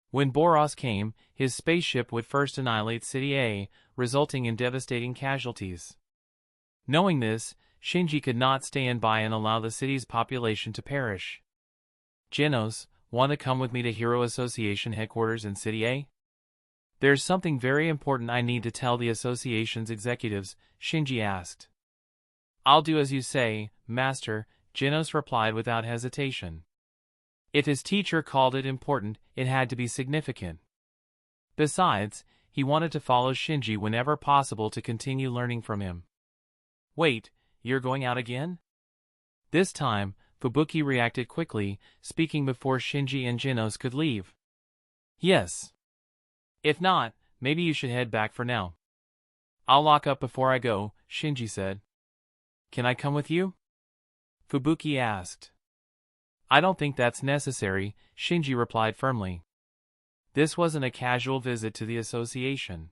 When Boros came, his spaceship would first annihilate City A, resulting in devastating casualties. Knowing this, Shinji could not stand by and allow the city's population to perish. Genos, want to come with me to Hero Association headquarters in City A? There's something very important I need to tell the association's executives, Shinji asked. I'll do as you say, Master, Genos replied without hesitation. If his teacher called it important, it had to be significant. Besides, he wanted to follow Shinji whenever possible to continue learning from him. Wait, you're going out again? This time, Fubuki reacted quickly, speaking before Shinji and Genos could leave. Yes. If not, maybe you should head back for now. I'll lock up before I go, Shinji said. Can I come with you? Fubuki asked. I don't think that's necessary, Shinji replied firmly. This wasn't a casual visit to the association.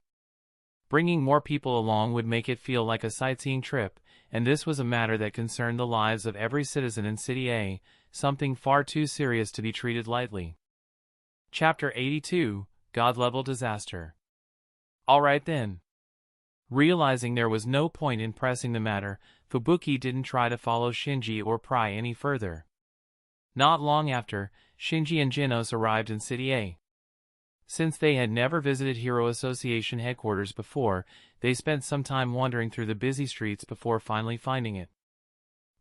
Bringing more people along would make it feel like a sightseeing trip, and this was a matter that concerned the lives of every citizen in City A, something far too serious to be treated lightly. Chapter 82, God-Level Disaster. Alright then. Realizing there was no point in pressing the matter, Fubuki didn't try to follow Shinji or pry any further. Not long after, Shinji and Genos arrived in City A. Since they had never visited Hero Association headquarters before, they spent some time wandering through the busy streets before finally finding it.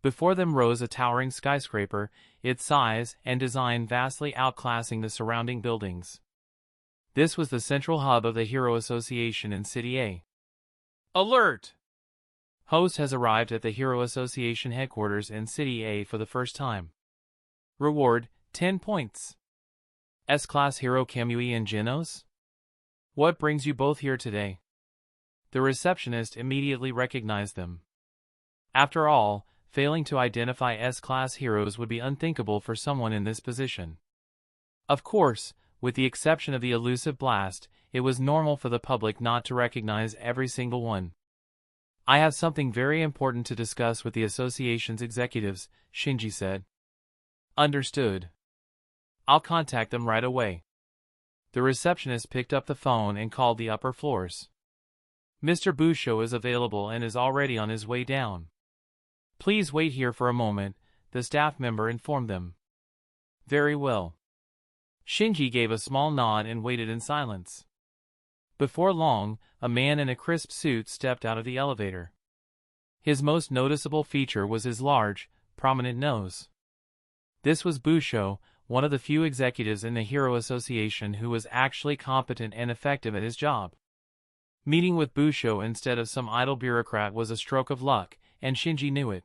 Before them rose a towering skyscraper, its size and design vastly outclassing the surrounding buildings. This was the central hub of the Hero Association in City A. Alert! Host has arrived at the Hero Association headquarters in City A for the first time. Reward, 10 points. S-Class hero Kamui and Genos? What brings you both here today? The receptionist immediately recognized them. After all, failing to identify S-Class heroes would be unthinkable for someone in this position. Of course, with the exception of the elusive Blast, it was normal for the public not to recognize every single one. I have something very important to discuss with the association's executives, Shinji said. Understood. I'll contact them right away. The receptionist picked up the phone and called the upper floors. Mr. Busho is available and is already on his way down. Please wait here for a moment, the staff member informed them. Very well. Shinji gave a small nod and waited in silence. Before long, a man in a crisp suit stepped out of the elevator. His most noticeable feature was his large, prominent nose. This was Busho, one of the few executives in the Hero Association who was actually competent and effective at his job. Meeting with Busho instead of some idle bureaucrat was a stroke of luck, and Shinji knew it.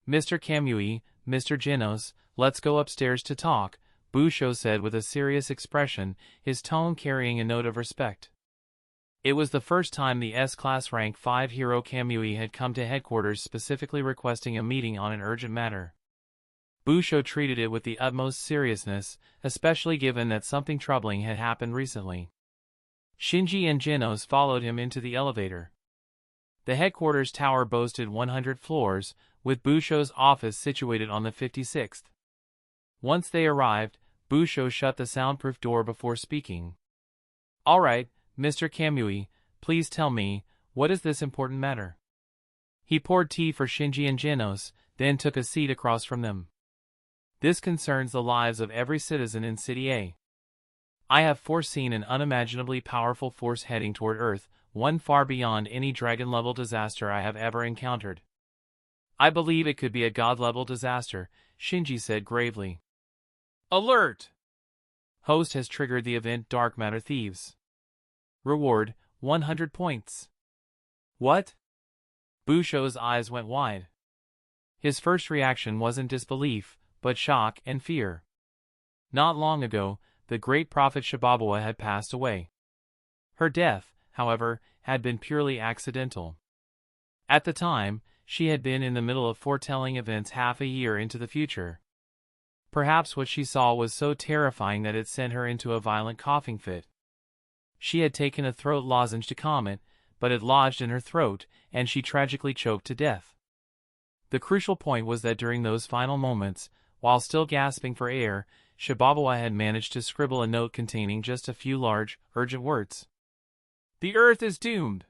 Mr. Kamui, Mr. Genos, let's go upstairs to talk, Busho said with a serious expression, his tone carrying a note of respect. It was the first time the S-Class Rank 5 hero Kamui had come to headquarters specifically requesting a meeting on an urgent matter. Busho treated it with the utmost seriousness, especially given that something troubling had happened recently. Shinji and Genos followed him into the elevator. The headquarters tower boasted 100 floors, with Busho's office situated on the 56th. Once they arrived, Busho shut the soundproof door before speaking. "All right, Mr. Kamui, please tell me, what is this important matter?" He poured tea for Shinji and Genos, then took a seat across from them. "This concerns the lives of every citizen in City A. I have foreseen an unimaginably powerful force heading toward Earth, one far beyond any dragon-level disaster I have ever encountered. I believe it could be a god-level disaster," Shinji said gravely. "Alert! Host has triggered the event Dark Matter Thieves. Reward, 100 points. "What?" Busho's eyes went wide. His first reaction wasn't disbelief, but shock and fear. Not long ago, the great prophet Shibabawa had passed away. Her death, however, had been purely accidental. At the time, she had been in the middle of foretelling events half a year into the future. Perhaps what she saw was so terrifying that it sent her into a violent coughing fit. She had taken a throat lozenge to calm it, but it lodged in her throat, and she tragically choked to death. The crucial point was that during those final moments, while still gasping for air, Shibabawa had managed to scribble a note containing just a few large, urgent words. "The Earth is doomed."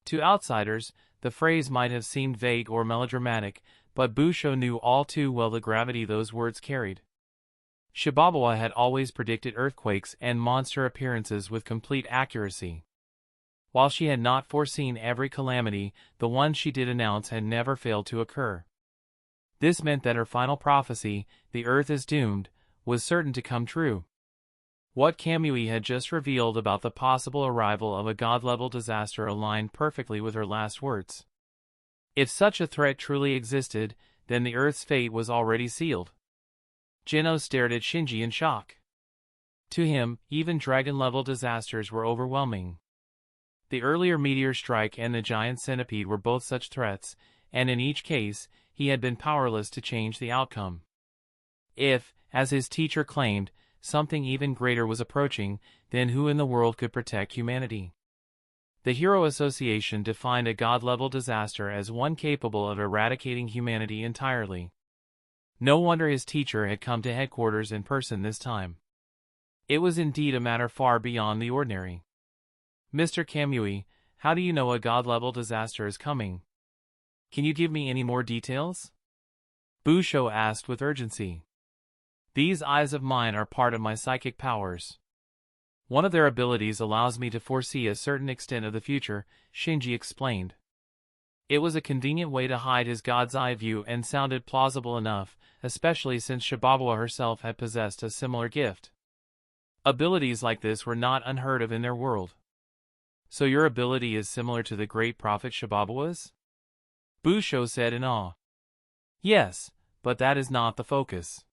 To outsiders, the phrase might have seemed vague or melodramatic, but Busho knew all too well the gravity those words carried. Shibabawa had always predicted earthquakes and monster appearances with complete accuracy. While she had not foreseen every calamity, the ones she did announce had never failed to occur. This meant that her final prophecy, "The Earth is doomed," was certain to come true. What Kamui had just revealed about the possible arrival of a god-level disaster aligned perfectly with her last words. If such a threat truly existed, then the Earth's fate was already sealed. Genos stared at Shinji in shock. To him, even dragon-level disasters were overwhelming. The earlier meteor strike and the giant centipede were both such threats, and in each case, he had been powerless to change the outcome. If, as his teacher claimed, something even greater was approaching, then who in the world could protect humanity? The Hero Association defined a god-level disaster as one capable of eradicating humanity entirely. No wonder his teacher had come to headquarters in person this time. It was indeed a matter far beyond the ordinary. "Mr. Kamui, how do you know a god-level disaster is coming? Can you give me any more details?" Busho asked with urgency. "These eyes of mine are part of my psychic powers. One of their abilities allows me to foresee a certain extent of the future," Shinji explained. It was a convenient way to hide his god's eye view and sounded plausible enough, especially since Shibabawa herself had possessed a similar gift. Abilities like this were not unheard of in their world. "So your ability is similar to the great prophet Shibabawa's?" Busho said in awe. "Yes, but that is not the focus.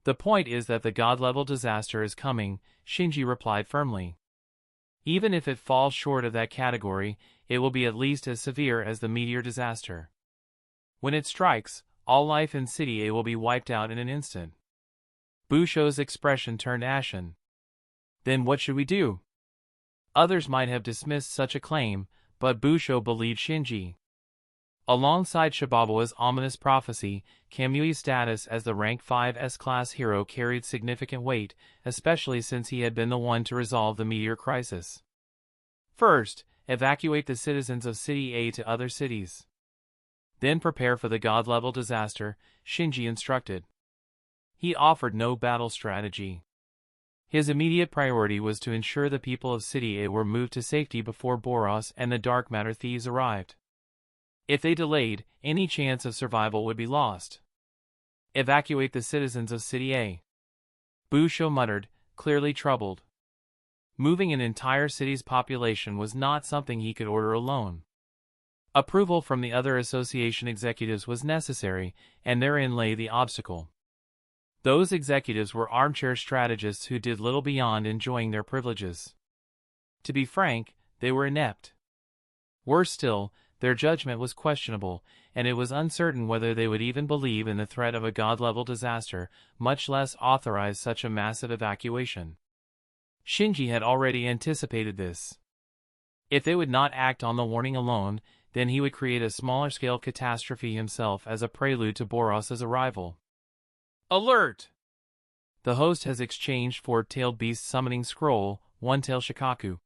The point is that the god-level disaster is coming," Shinji replied firmly. "Even if it falls short of that category, it will be at least as severe as the meteor disaster. When it strikes, all life in City A will be wiped out in an instant." Busho's expression turned ashen. "Then what should we do?" Others might have dismissed such a claim, but Busho believed Shinji. Alongside Shibabawa's ominous prophecy, Kamui's status as the rank 5 S-class hero carried significant weight, especially since he had been the one to resolve the meteor crisis. "First, evacuate the citizens of City A to other cities. Then prepare for the god-level disaster," Shinji instructed. He offered no battle strategy. His immediate priority was to ensure the people of City A were moved to safety before Boros and the dark matter thieves arrived. If they delayed, any chance of survival would be lost. "Evacuate the citizens of City A." Busho muttered, clearly troubled. Moving an entire city's population was not something he could order alone. Approval from the other association executives was necessary, and therein lay the obstacle. Those executives were armchair strategists who did little beyond enjoying their privileges. To be frank, they were inept. Worse still, their judgment was questionable, and it was uncertain whether they would even believe in the threat of a god-level disaster, much less authorize such a massive evacuation. Shinji had already anticipated this. If they would not act on the warning alone, then he would create a smaller-scale catastrophe himself as a prelude to Boros' arrival. Alert! The host has exchanged four-tailed beast summoning scroll, one-tail Shikaku.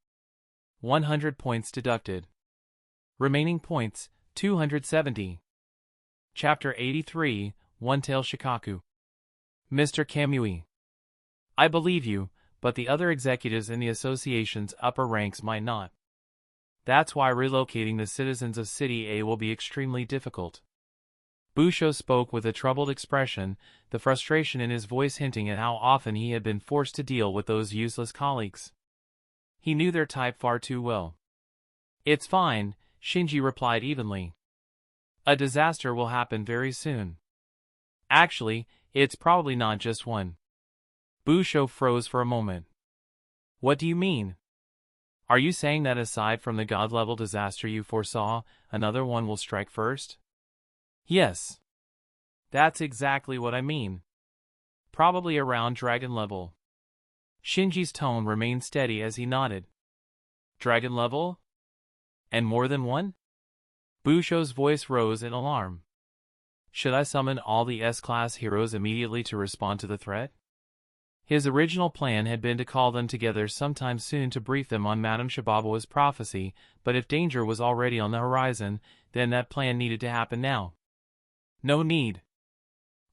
100 points deducted. Remaining points, 270. Chapter 83, One-Tail Shikaku. Mr. Kamui. I believe you, but the other executives in the association's upper ranks might not. That's why relocating the citizens of City A will be extremely difficult. Busho spoke with a troubled expression, the frustration in his voice hinting at how often he had been forced to deal with those useless colleagues. He knew their type far too well. It's fine, Shinji replied evenly. A disaster will happen very soon. Actually, it's probably not just one. Busho froze for a moment. What do you mean? Are you saying that aside from the god-level disaster you foresaw, another one will strike first? Yes. That's exactly what I mean. Probably around dragon level. Shinji's tone remained steady as he nodded. Dragon level? And more than one? Busho's voice rose in alarm. Should I summon all the S-class heroes immediately to respond to the threat? His original plan had been to call them together sometime soon to brief them on Madame Shibabawa's prophecy, but if danger was already on the horizon, then that plan needed to happen now. No need.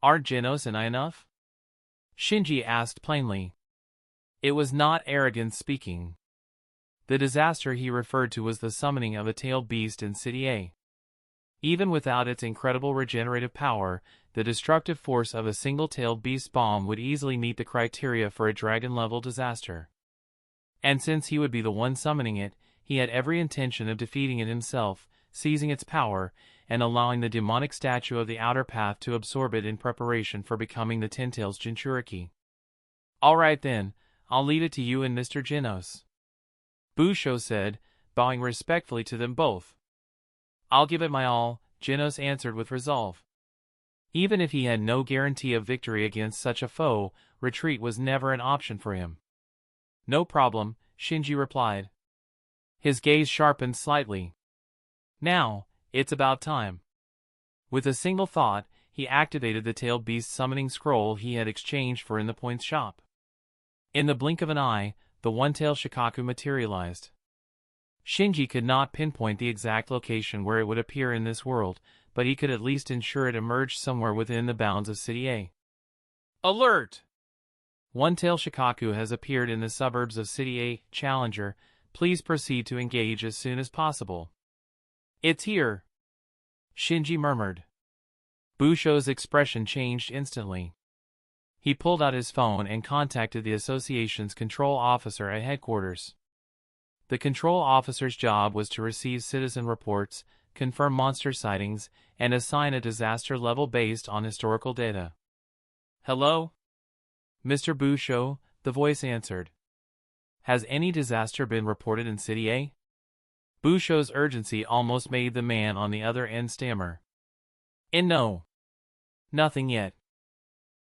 Aren't Genos and I enough? Shinji asked plainly. It was not arrogance speaking. The disaster he referred to was the summoning of a tailed beast in City A. Even without its incredible regenerative power, the destructive force of a single-tailed beast bomb would easily meet the criteria for a dragon-level disaster. And since he would be the one summoning it, he had every intention of defeating it himself, seizing its power, and allowing the demonic statue of the Outer Path to absorb it in preparation for becoming the Ten-Tails Jinchuriki. Alright then, I'll leave it to you and Mr. Genos. Busho said, bowing respectfully to them both. I'll give it my all, Genos answered with resolve. Even if he had no guarantee of victory against such a foe, retreat was never an option for him. No problem, Shinji replied. His gaze sharpened slightly. Now, it's about time. With a single thought, he activated the tailed beast summoning scroll he had exchanged for in the points shop. In the blink of an eye, the one-tail Shikaku materialized. Shinji could not pinpoint the exact location where it would appear in this world, but he could at least ensure it emerged somewhere within the bounds of City A. Alert! One-tail Shikaku has appeared in the suburbs of City A. Challenger, please proceed to engage as soon as possible. It's here, Shinji murmured. Busho's expression changed instantly. He pulled out his phone and contacted the association's control officer at headquarters. The control officer's job was to receive citizen reports, confirm monster sightings, and assign a disaster level based on historical data. Hello? Mr. Busho, the voice answered. Has any disaster been reported in City A? Busho's urgency almost made the man on the other end stammer. No. Nothing yet.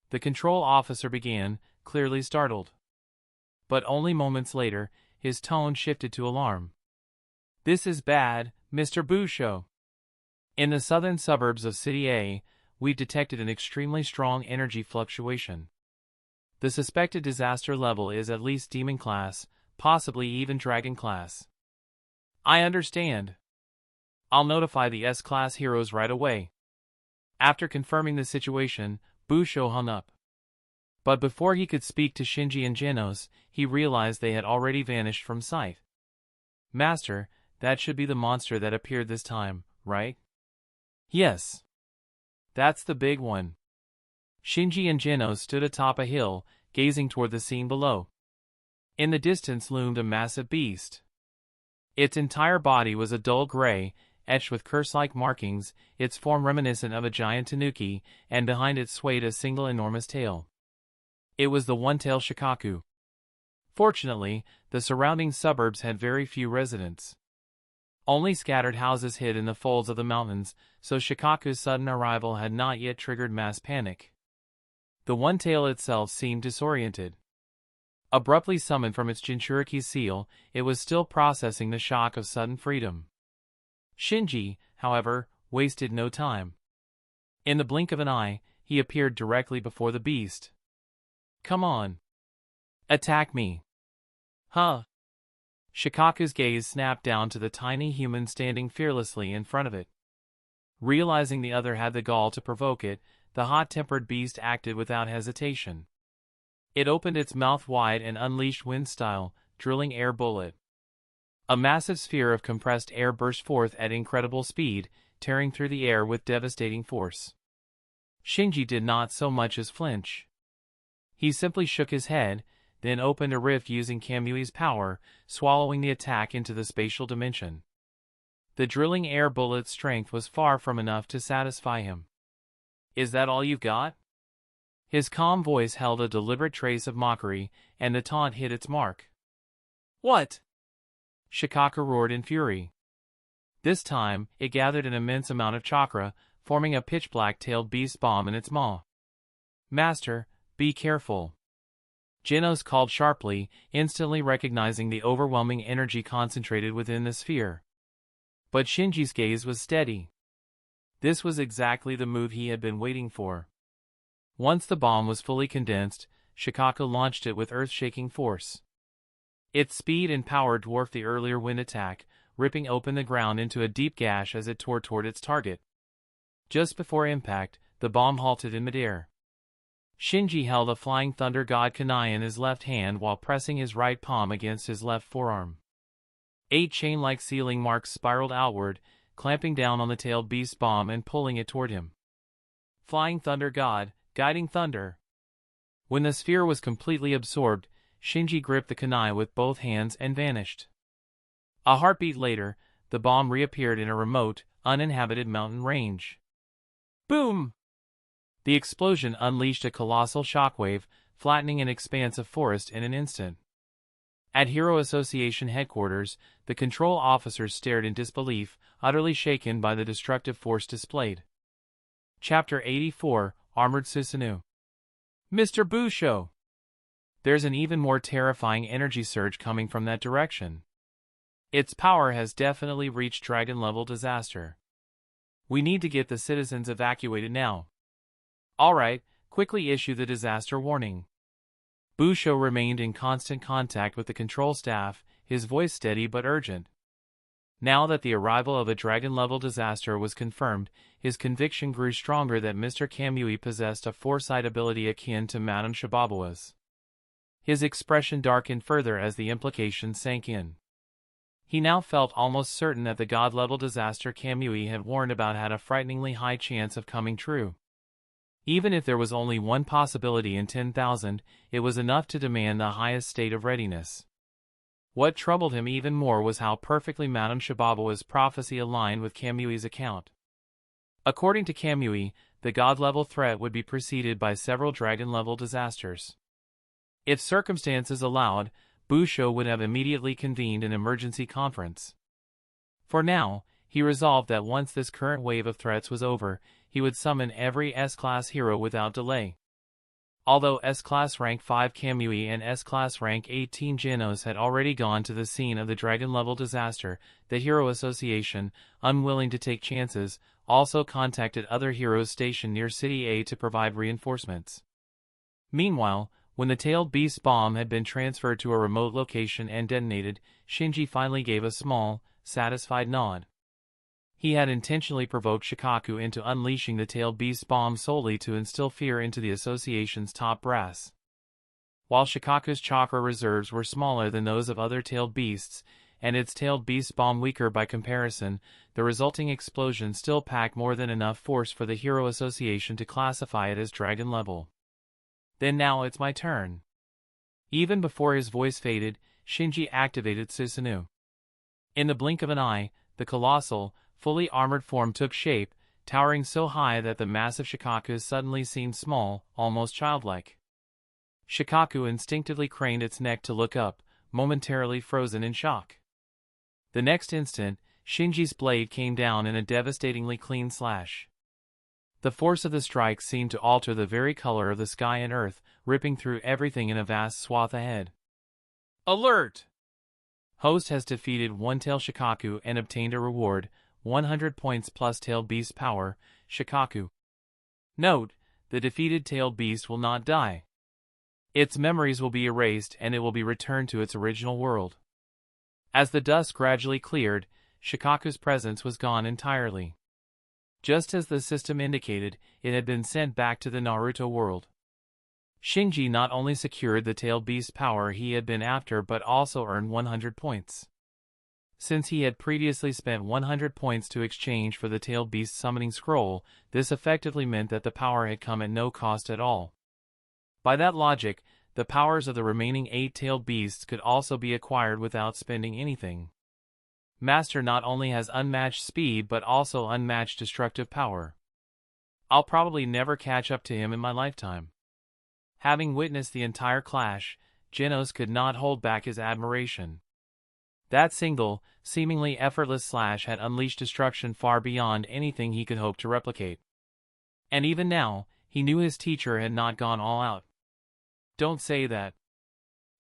The control officer began, clearly startled. But only moments later, his tone shifted to alarm. This is bad, Mr. Busho. In the southern suburbs of City A, we've detected an extremely strong energy fluctuation. The suspected disaster level is at least Demon class, possibly even Dragon class. I understand. I'll notify the S-class heroes right away. After confirming the situation, Busho hung up. But before he could speak to Shinji and Genos, he realized they had already vanished from sight. Master, that should be the monster that appeared this time, right? Yes. That's the big one. Shinji and Genos stood atop a hill, gazing toward the scene below. In the distance loomed a massive beast. Its entire body was a dull gray, etched with curse-like markings, its form reminiscent of a giant tanuki, and behind it swayed a single enormous tail. It was the one-tail Shikaku. Fortunately, the surrounding suburbs had very few residents. Only scattered houses hid in the folds of the mountains, so Shikaku's sudden arrival had not yet triggered mass panic. The One Tail itself seemed disoriented. Abruptly summoned from its Jinchuriki seal, it was still processing the shock of sudden freedom. Shinji, however, wasted no time. In the blink of an eye, he appeared directly before the beast. "Come on. Attack me." "Huh?" Shikaku's gaze snapped down to the tiny human standing fearlessly in front of it. Realizing the other had the gall to provoke it, the hot-tempered beast acted without hesitation. It opened its mouth wide and unleashed wind-style, drilling air bullet. A massive sphere of compressed air burst forth at incredible speed, tearing through the air with devastating force. Shinji did not so much as flinch. He simply shook his head, then opened a rift using Kamui's power, swallowing the attack into the spatial dimension. The drilling air bullet's strength was far from enough to satisfy him. "Is that all you've got?" His calm voice held a deliberate trace of mockery, and the taunt hit its mark. "What?" Shikaku roared in fury. This time, it gathered an immense amount of chakra, forming a pitch-black-tailed beast bomb in its maw. "Master, be careful." Genos called sharply, instantly recognizing the overwhelming energy concentrated within the sphere. But Shinji's gaze was steady. This was exactly the move he had been waiting for. Once the bomb was fully condensed, Shikaku launched it with earth-shaking force. Its speed and power dwarfed the earlier wind attack, ripping open the ground into a deep gash as it tore toward its target. Just before impact, the bomb halted in midair. Shinji held a flying thunder god kunai in his left hand while pressing his right palm against his left forearm. 8 chain-like sealing marks spiraled outward, clamping down on the tailed beast bomb and pulling it toward him. Flying thunder god, guiding thunder. When the sphere was completely absorbed, Shinji gripped the kunai with both hands and vanished. A heartbeat later, the bomb reappeared in a remote, uninhabited mountain range. Boom! The explosion unleashed a colossal shockwave, flattening an expanse of forest in an instant. At Hero Association headquarters, the control officers stared in disbelief, utterly shaken by the destructive force displayed. Chapter 84, Armored Susanoo. "Mr. Busho!" There's an even more terrifying energy surge coming from that direction. Its power has definitely reached dragon-level disaster. We need to get the citizens evacuated now. Alright, quickly issue the disaster warning. Busho remained in constant contact with the control staff, his voice steady but urgent. Now that the arrival of a dragon-level disaster was confirmed, his conviction grew stronger that Mr. Kamui possessed a foresight ability akin to Madame Shibabawa's. His expression darkened further as the implication sank in. He now felt almost certain that the god-level disaster Kamui had warned about had a frighteningly high chance of coming true. Even if there was only one possibility in 10,000, it was enough to demand the highest state of readiness. What troubled him even more was how perfectly Madame Shibabawa's prophecy aligned with Kamui's account. According to Kamui, the god-level threat would be preceded by several dragon-level disasters. If circumstances allowed, Busho would have immediately convened an emergency conference. For now, he resolved that once this current wave of threats was over, he would summon every S-Class hero without delay. Although S-Class Rank 5 Kamui and S-Class Rank 18 Genos had already gone to the scene of the dragon-level disaster, the Hero Association, unwilling to take chances, also contacted other heroes stationed near City A to provide reinforcements. Meanwhile, when the tailed beast bomb had been transferred to a remote location and detonated, Shinji finally gave a small, satisfied nod. He had intentionally provoked Shikaku into unleashing the tailed beast bomb solely to instill fear into the association's top brass. While Shikaku's chakra reserves were smaller than those of other tailed beasts, and its tailed beast bomb weaker by comparison, the resulting explosion still packed more than enough force for the Hero Association to classify it as dragon level. Then now it's my turn. Even before his voice faded, Shinji activated Susanoo. In the blink of an eye, the colossal, fully armored form took shape, towering so high that the massive Shikaku suddenly seemed small, almost childlike. Shikaku instinctively craned its neck to look up, momentarily frozen in shock. The next instant, Shinji's blade came down in a devastatingly clean slash. The force of the strike seemed to alter the very color of the sky and earth, ripping through everything in a vast swath ahead. Alert! Host has defeated one-tail Shikaku and obtained a reward, 100 points plus tailed beast power, Shikaku. Note, the defeated tailed beast will not die. Its memories will be erased and it will be returned to its original world. As the dust gradually cleared, Shikaku's presence was gone entirely. Just as the system indicated, it had been sent back to the Naruto world. Shinji not only secured the tailed beast power he had been after but also earned 100 points. Since he had previously spent 100 points to exchange for the tailed beast summoning scroll, this effectively meant that the power had come at no cost at all. By that logic, the powers of the remaining 8 tailed beasts could also be acquired without spending anything. Master not only has unmatched speed but also unmatched destructive power. I'll probably never catch up to him in my lifetime. Having witnessed the entire clash, Genos could not hold back his admiration. That single, seemingly effortless slash had unleashed destruction far beyond anything he could hope to replicate. And even now, he knew his teacher had not gone all out. Don't say that.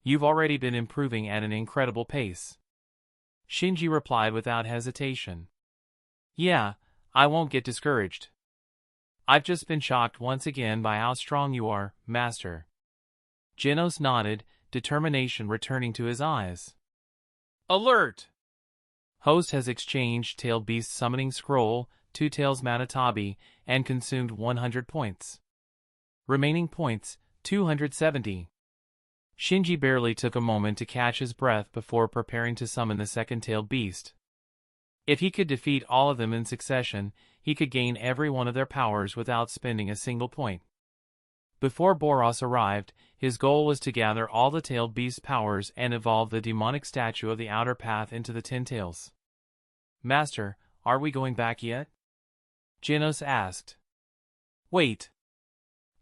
You've already been improving at an incredible pace. Shinji replied without hesitation. Yeah, I won't get discouraged. I've just been shocked once again by how strong you are, Master. Genos nodded, determination returning to his eyes. Alert! Host has exchanged Tailed Beast Summoning Scroll, Two Tails Matatabi, and consumed 100 points. Remaining points, 270. Shinji barely took a moment to catch his breath before preparing to summon the second tailed beast. If he could defeat all of them in succession, he could gain every one of their powers without spending a single point. Before Boros arrived, his goal was to gather all the tailed beast powers and evolve the demonic statue of the outer path into the 10 tails. Master, are we going back yet? Genos asked. Wait.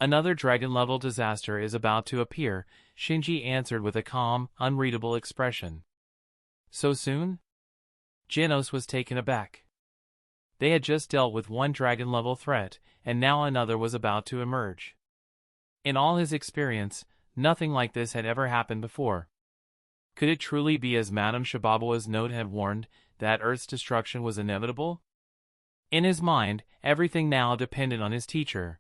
Another dragon-level disaster is about to appear, Shinji answered with a calm, unreadable expression. So soon? Genos was taken aback. They had just dealt with one dragon-level threat, and now another was about to emerge. In all his experience, nothing like this had ever happened before. Could it truly be as Madame Shibabawa's note had warned, that Earth's destruction was inevitable? In his mind, everything now depended on his teacher.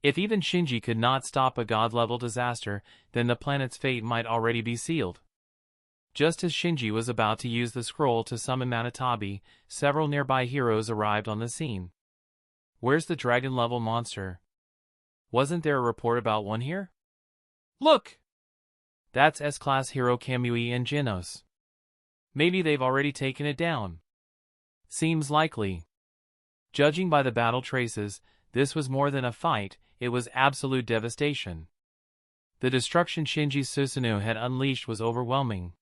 If even Shinji could not stop a god-level disaster, then the planet's fate might already be sealed. Just as Shinji was about to use the scroll to summon Matatabi, several nearby heroes arrived on the scene. Where's the dragon-level monster? Wasn't there a report about one here? Look! That's S-class hero Kamui and Genos. Maybe they've already taken it down. Seems likely. Judging by the battle traces, this was more than a fight, it was absolute devastation. The destruction Shinji's Susanoo had unleashed was overwhelming.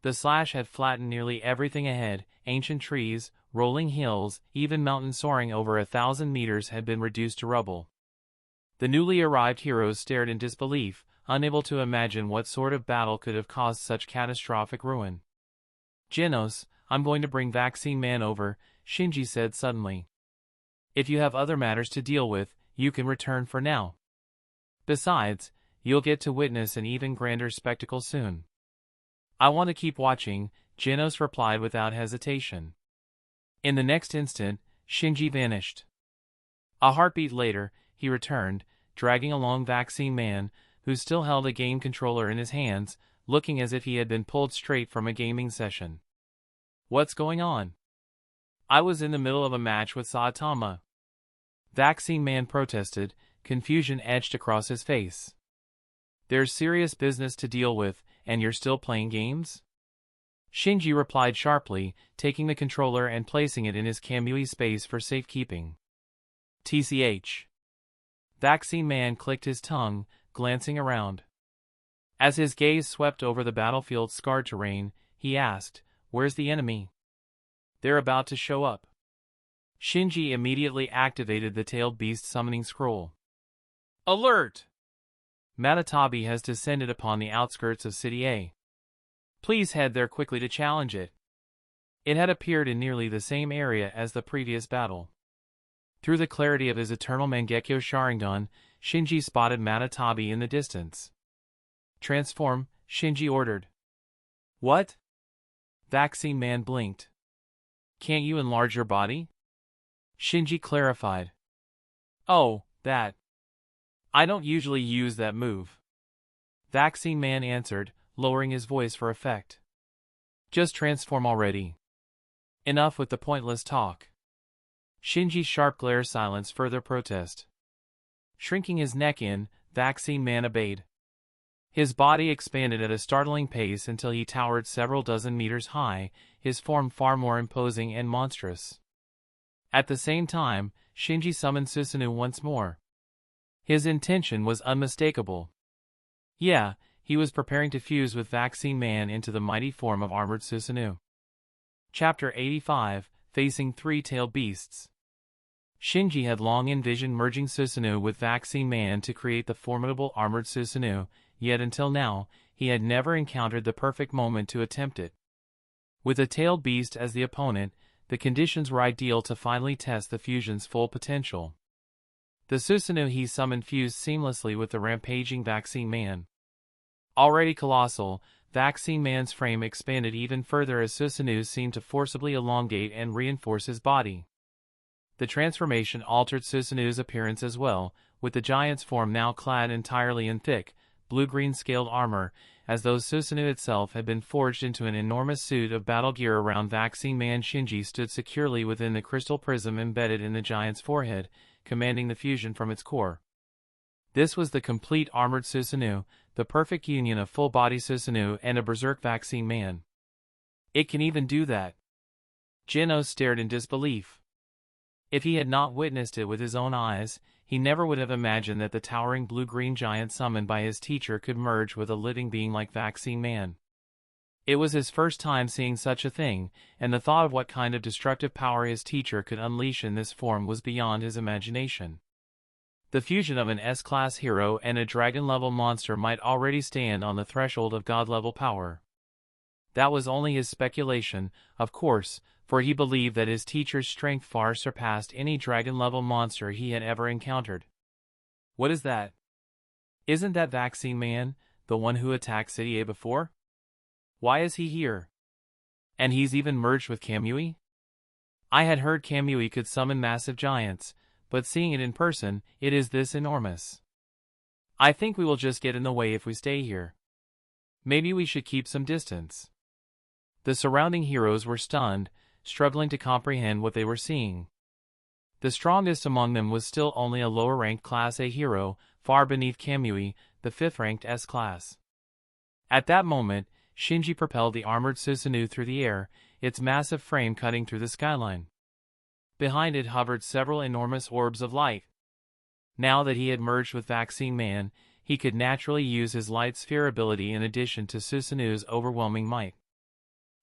The slash had flattened nearly everything ahead, ancient trees, rolling hills, even mountains soaring over 1,000 meters had been reduced to rubble. The newly arrived heroes stared in disbelief, unable to imagine what sort of battle could have caused such catastrophic ruin. Genos, I'm going to bring Vaccine Man over, Shinji said suddenly. If you have other matters to deal with, you can return for now. Besides, you'll get to witness an even grander spectacle soon. I want to keep watching, Genos replied without hesitation. In the next instant, Shinji vanished. A heartbeat later, he returned, dragging along Vaccine Man, who still held a game controller in his hands, looking as if he had been pulled straight from a gaming session. What's going on? I was in the middle of a match with Saitama. Vaccine Man protested, confusion etched across his face. There's serious business to deal with, and you're still playing games? Shinji replied sharply, taking the controller and placing it in his Kamui space for safekeeping. TCH. Vaccine Man clicked his tongue, glancing around. As his gaze swept over the battlefield's scarred terrain, he asked, Where's the enemy? They're about to show up. Shinji immediately activated the tailed beast summoning scroll. Alert! Matatabi has descended upon the outskirts of City A. Please head there quickly to challenge it. It had appeared in nearly the same area as the previous battle. Through the clarity of his eternal Mangekyo Sharingan, Shinji spotted Matatabi in the distance. Transform, Shinji ordered. What? Vaccine Man blinked. Can't you enlarge your body? Shinji clarified. Oh, that. I don't usually use that move. Vaccine Man answered, lowering his voice for effect. Just transform already. Enough with the pointless talk. Shinji's sharp glare silenced further protest. Shrinking his neck in, Vaccine Man obeyed. His body expanded at a startling pace until he towered several dozen meters high, his form far more imposing and monstrous. At the same time, Shinji summoned Susanoo once more. His intention was unmistakable. Yeah, he was preparing to fuse with Vaccine Man into the mighty form of armored Susanoo. Chapter 85, Facing Three-Tailed Beasts. Shinji had long envisioned merging Susanoo with Vaccine Man to create the formidable armored Susanoo, yet until now, he had never encountered the perfect moment to attempt it. With a tailed beast as the opponent, the conditions were ideal to finally test the fusion's full potential. The Susanoo he summoned fused seamlessly with the rampaging Vaccine Man. Already colossal, Vaccine Man's frame expanded even further as Susanoo seemed to forcibly elongate and reinforce his body. The transformation altered Susanoo's appearance as well, with the giant's form now clad entirely in thick, blue-green scaled armor, as though Susanoo itself had been forged into an enormous suit of battle gear around Vaccine Man. Shinji stood securely within the crystal prism embedded in the giant's forehead, commanding the fusion from its core. This was the complete armored Susanoo, the perfect union of full-body Susanoo and a berserk Vaccine Man. It can even do that. Jino stared in disbelief. If he had not witnessed it with his own eyes, he never would have imagined that the towering blue-green giant summoned by his teacher could merge with a living being like Vaccine Man. It was his first time seeing such a thing, and the thought of what kind of destructive power his teacher could unleash in this form was beyond his imagination. The fusion of an S-class hero and a dragon-level monster might already stand on the threshold of god-level power. That was only his speculation, of course, for he believed that his teacher's strength far surpassed any dragon-level monster he had ever encountered. What is that? Isn't that Vaccine Man, the one who attacked City A before? Why is he here? And he's even merged with Kamui? I had heard Kamui could summon massive giants, but seeing it in person, it is this enormous. I think we will just get in the way if we stay here. Maybe we should keep some distance. The surrounding heroes were stunned, struggling to comprehend what they were seeing. The strongest among them was still only a lower-ranked Class A hero, far beneath Kamui, the 5th-ranked S-class. At that moment, Shinji propelled the armored Susanoo through the air, its massive frame cutting through the skyline. Behind it hovered several enormous orbs of light. Now that he had merged with Vaccine Man, he could naturally use his light sphere ability in addition to Susanoo's overwhelming might.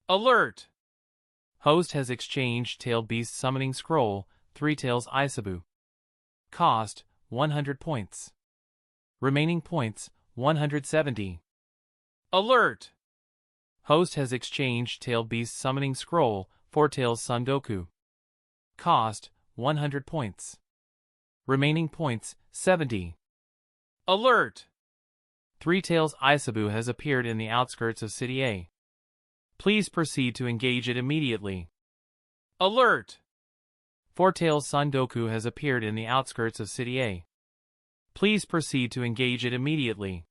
Alert! Host has exchanged Tailed Beast Summoning Scroll, Three Tails Isabu. Cost, 100 points. Remaining points, 170. Alert! Host has exchanged Tailed Beast Summoning Scroll, Four Tails Son Goku. Cost, 100 points. Remaining points, 70. Alert! Three Tails Isabu has appeared in the outskirts of City A. Please proceed to engage it immediately. Alert! Four Tails Son Goku has appeared in the outskirts of City A. Please proceed to engage it immediately.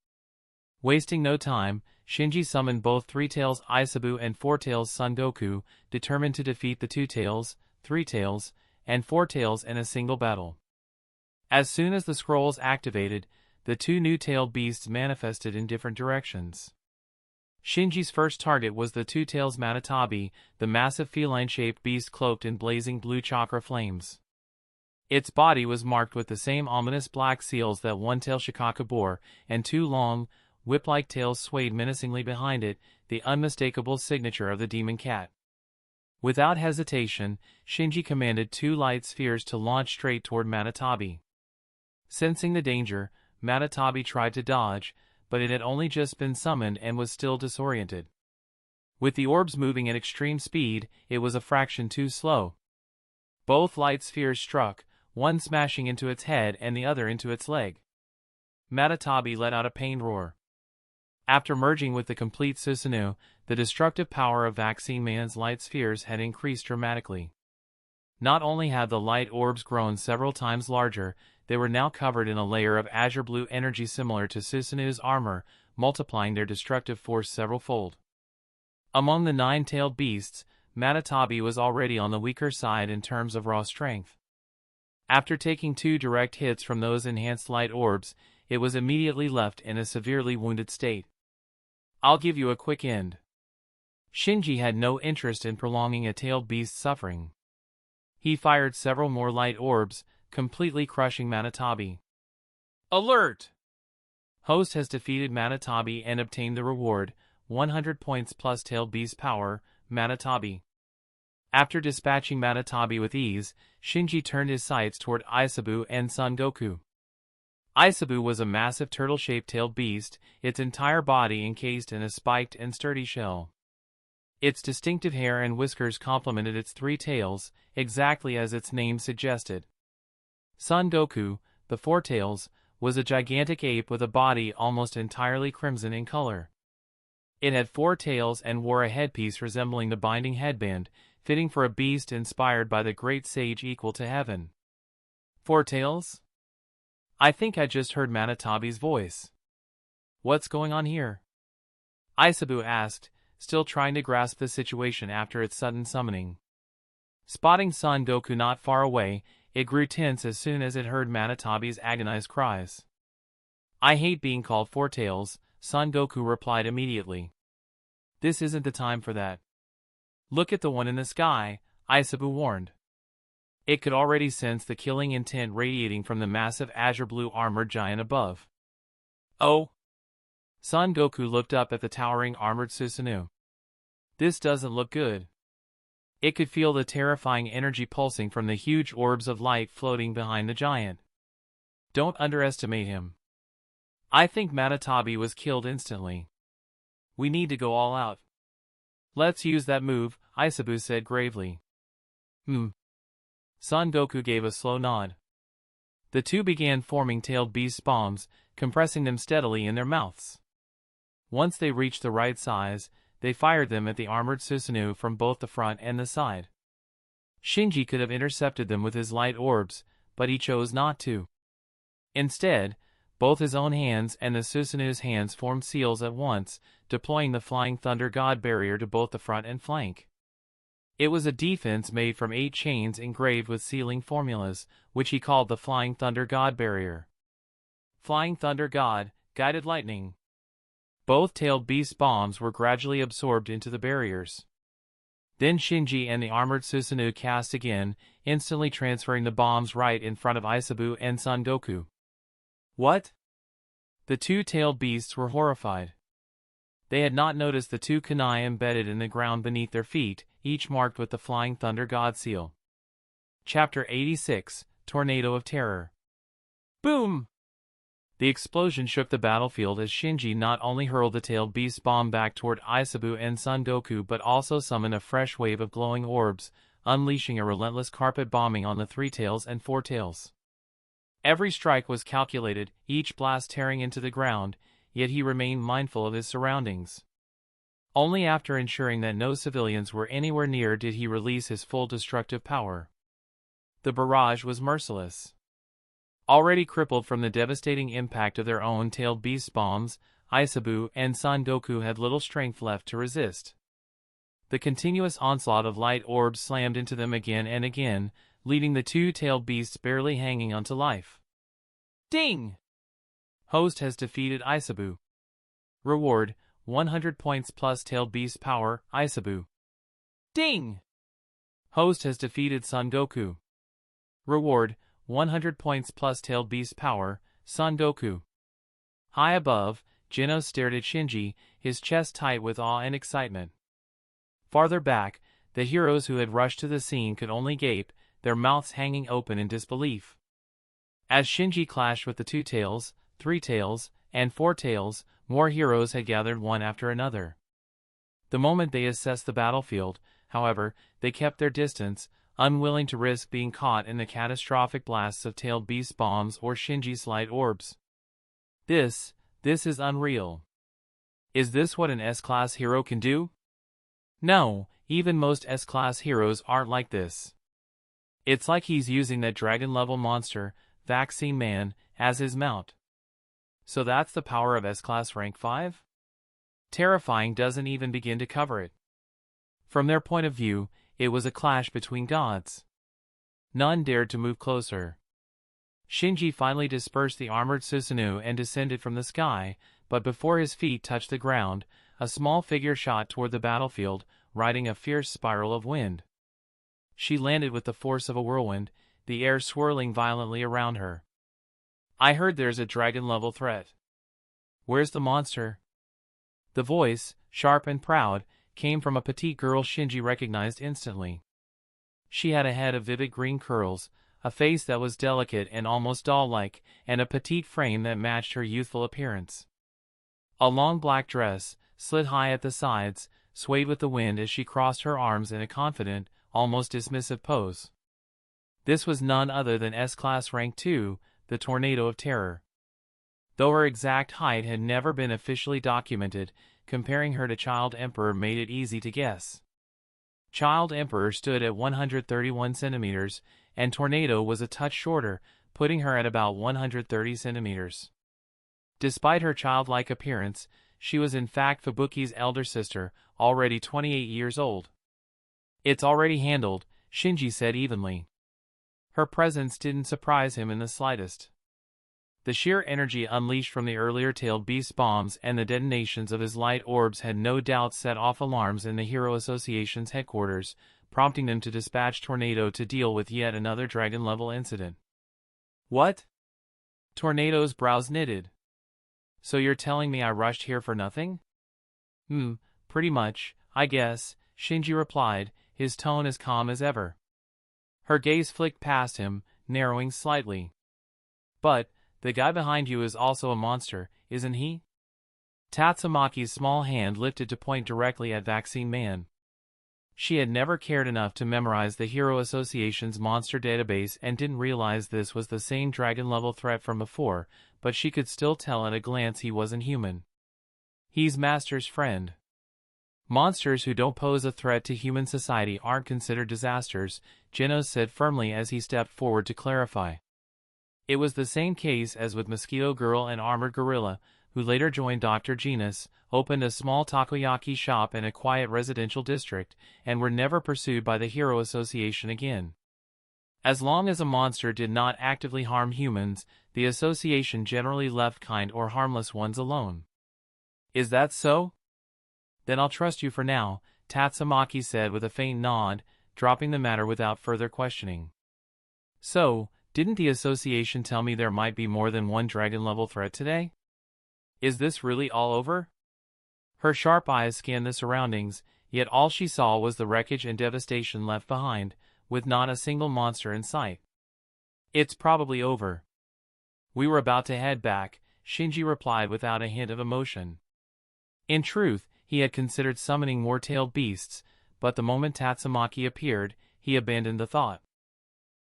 Wasting no time, Shinji summoned both Three Tails Isabu and Four Tails Son Goku, determined to defeat the Two Tails, Three Tails, and Four Tails in a single battle. As soon as the scrolls activated, the two new tailed beasts manifested in different directions. Shinji's first target was the Two Tails Matatabi, the massive feline-shaped beast cloaked in blazing blue chakra flames. Its body was marked with the same ominous black seals that One Tail Shikaku bore, and two long, whip-like tails swayed menacingly behind it, the unmistakable signature of the demon cat. Without hesitation, Shinji commanded two light spheres to launch straight toward Matatabi. Sensing the danger, Matatabi tried to dodge, but it had only just been summoned and was still disoriented. With the orbs moving at extreme speed, it was a fraction too slow. Both light spheres struck, one smashing into its head and the other into its leg. Matatabi let out a pained roar. After merging with the complete Susanoo, the destructive power of Vaccine Man's light spheres had increased dramatically. Not only had the light orbs grown several times larger, they were now covered in a layer of azure blue energy similar to Susanoo's armor, multiplying their destructive force several-fold. Among the nine-tailed beasts, Matatabi was already on the weaker side in terms of raw strength. After taking 2 direct hits from those enhanced light orbs, it was immediately left in a severely wounded state. I'll give you a quick end. Shinji had no interest in prolonging a tailed beast's suffering. He fired several more light orbs, completely crushing Matatabi. Alert! Host has defeated Matatabi and obtained the reward, 100 points plus tailed beast power, Matatabi. After dispatching Matatabi with ease, Shinji turned his sights toward Isabu and Son Goku. Isabu was a massive turtle-shaped tailed beast, its entire body encased in a spiked and sturdy shell. Its distinctive hair and whiskers complemented its 3 tails, exactly as its name suggested. Son Goku, the 4 tails, was a gigantic ape with a body almost entirely crimson in color. It had 4 tails and wore a headpiece resembling the binding headband, fitting for a beast inspired by the great sage equal to heaven. 4 tails? I think I just heard Matatabi's voice. What's going on here? Isabu asked, still trying to grasp the situation after its sudden summoning. Spotting Son Goku not far away, it grew tense as soon as it heard Matatabi's agonized cries. I hate being called 4 tails, Son Goku replied immediately. This isn't the time for that. Look at the one in the sky, Isabu warned. It could already sense the killing intent radiating from the massive azure blue armored giant above. Oh! Son Goku looked up at the towering armored Susanoo. This doesn't look good. It could feel the terrifying energy pulsing from the huge orbs of light floating behind the giant. Don't underestimate him. I think Matatabi was killed instantly. We need to go all out. Let's use that move, Isabu said gravely. Son Goku gave a slow nod. The two began forming tailed beast bombs, compressing them steadily in their mouths. Once they reached the right size, they fired them at the armored Susanoo from both the front and the side. Shinji could have intercepted them with his light orbs, but he chose not to. Instead, both his own hands and the Susanoo's hands formed seals at once, deploying the Flying Thunder God barrier to both the front and flank. It was a defense made from 8 chains engraved with sealing formulas, which he called the Flying Thunder God barrier. Flying Thunder God, guided lightning. Both tailed beast bombs were gradually absorbed into the barriers. Then Shinji and the armored Susanoo cast again, instantly transferring the bombs right in front of Isabu and Son Goku. What? The 2 tailed beasts were horrified. They had not noticed the 2 kunai embedded in the ground beneath their feet, each marked with the Flying Thunder God seal. Chapter 86, Tornado of Terror. Boom! The explosion shook the battlefield as Shinji not only hurled the tailed beast bomb back toward Isabu and Son Goku but also summoned a fresh wave of glowing orbs, unleashing a relentless carpet bombing on the 3 tails and 4 tails. Every strike was calculated, each blast tearing into the ground, yet he remained mindful of his surroundings. Only after ensuring that no civilians were anywhere near did he release his full destructive power. The barrage was merciless. Already crippled from the devastating impact of their own tailed beast bombs, Isabu and Son Goku had little strength left to resist. The continuous onslaught of light orbs slammed into them again and again, leaving the 2 tailed beasts barely hanging onto life. Ding! Host has defeated Isabu. Reward, 100 points plus tailed beast power, Isabu. Ding! Host has defeated Son Goku. Reward, 100 points plus tailed beast power, Son Goku. High above, Genos stared at Shinji, his chest tight with awe and excitement. Farther back, the heroes who had rushed to the scene could only gape, their mouths hanging open in disbelief. As Shinji clashed with the 2 tails, Three Tails, and Four Tails, more heroes had gathered one after another. The moment they assessed the battlefield, however, they kept their distance, unwilling to risk being caught in the catastrophic blasts of tailed beast bombs or Shinji's light orbs. This is unreal. Is this what an S-class hero can do? No, even most S-class heroes aren't like this. It's like he's using that dragon-level monster, Vaccine Man, as his mount. So that's the power of S-class rank 5? Terrifying doesn't even begin to cover it. From their point of view, it was a clash between gods. None dared to move closer. Shinji finally dispersed the armored Susanoo and descended from the sky, but before his feet touched the ground, a small figure shot toward the battlefield, riding a fierce spiral of wind. She landed with the force of a whirlwind, the air swirling violently around her. I heard there's a dragon-level threat. Where's the monster? The voice, sharp and proud, came from a petite girl Shinji recognized instantly. She had a head of vivid green curls, a face that was delicate and almost doll-like, and a petite frame that matched her youthful appearance. A long black dress, slid high at the sides, swayed with the wind as she crossed her arms in a confident, almost dismissive pose. This was none other than S-Class Rank 2, the Tornado of Terror. Though her exact height had never been officially documented, comparing her to Child Emperor made it easy to guess. Child Emperor stood at 131 centimeters, and Tornado was a touch shorter, putting her at about 130 centimeters. Despite her childlike appearance, she was in fact Fubuki's elder sister, already 28 years old. It's already handled, Shinji said evenly. Her presence didn't surprise him in the slightest. The sheer energy unleashed from the earlier tailed beast bombs and the detonations of his light orbs had no doubt set off alarms in the Hero Association's headquarters, prompting them to dispatch Tornado to deal with yet another dragon-level incident. What? Tornado's brows knitted. So you're telling me I rushed here for nothing? Pretty much, I guess, Shinji replied, his tone as calm as ever. Her gaze flicked past him, narrowing slightly. But, the guy behind you is also a monster, isn't he? Tatsumaki's small hand lifted to point directly at Vaccine Man. She had never cared enough to memorize the Hero Association's monster database and didn't realize this was the same dragon-level threat from before, but she could still tell at a glance he wasn't human. He's Master's friend. Monsters who don't pose a threat to human society aren't considered disasters, Genos said firmly as he stepped forward to clarify. It was the same case as with Mosquito Girl and Armored Gorilla, who later joined Dr. Genus, opened a small takoyaki shop in a quiet residential district, and were never pursued by the Hero Association again. As long as a monster did not actively harm humans, the association generally left kind or harmless ones alone. Is that so? Then I'll trust you for now, Tatsumaki said with a faint nod, dropping the matter without further questioning. So, didn't the association tell me there might be more than one dragon-level threat today? Is this really all over? Her sharp eyes scanned the surroundings, yet all she saw was the wreckage and devastation left behind, with not a single monster in sight. It's probably over. We were about to head back, Shinji replied without a hint of emotion. In truth, he had considered summoning more tailed beasts, but the moment Tatsumaki appeared, he abandoned the thought.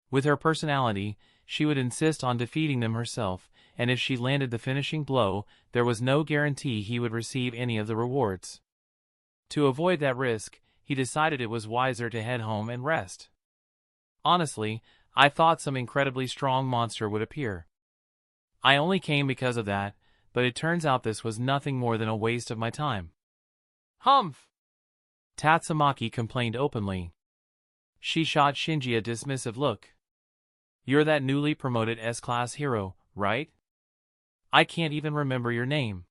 With her personality, she would insist on defeating them herself, and if she landed the finishing blow, there was no guarantee he would receive any of the rewards. To avoid that risk, he decided it was wiser to head home and rest. Honestly, I thought some incredibly strong monster would appear. I only came because of that, but it turns out this was nothing more than a waste of my time. Humph! Tatsumaki complained openly. She shot Shinji a dismissive look. You're that newly promoted S-Class hero, right? I can't even remember your name.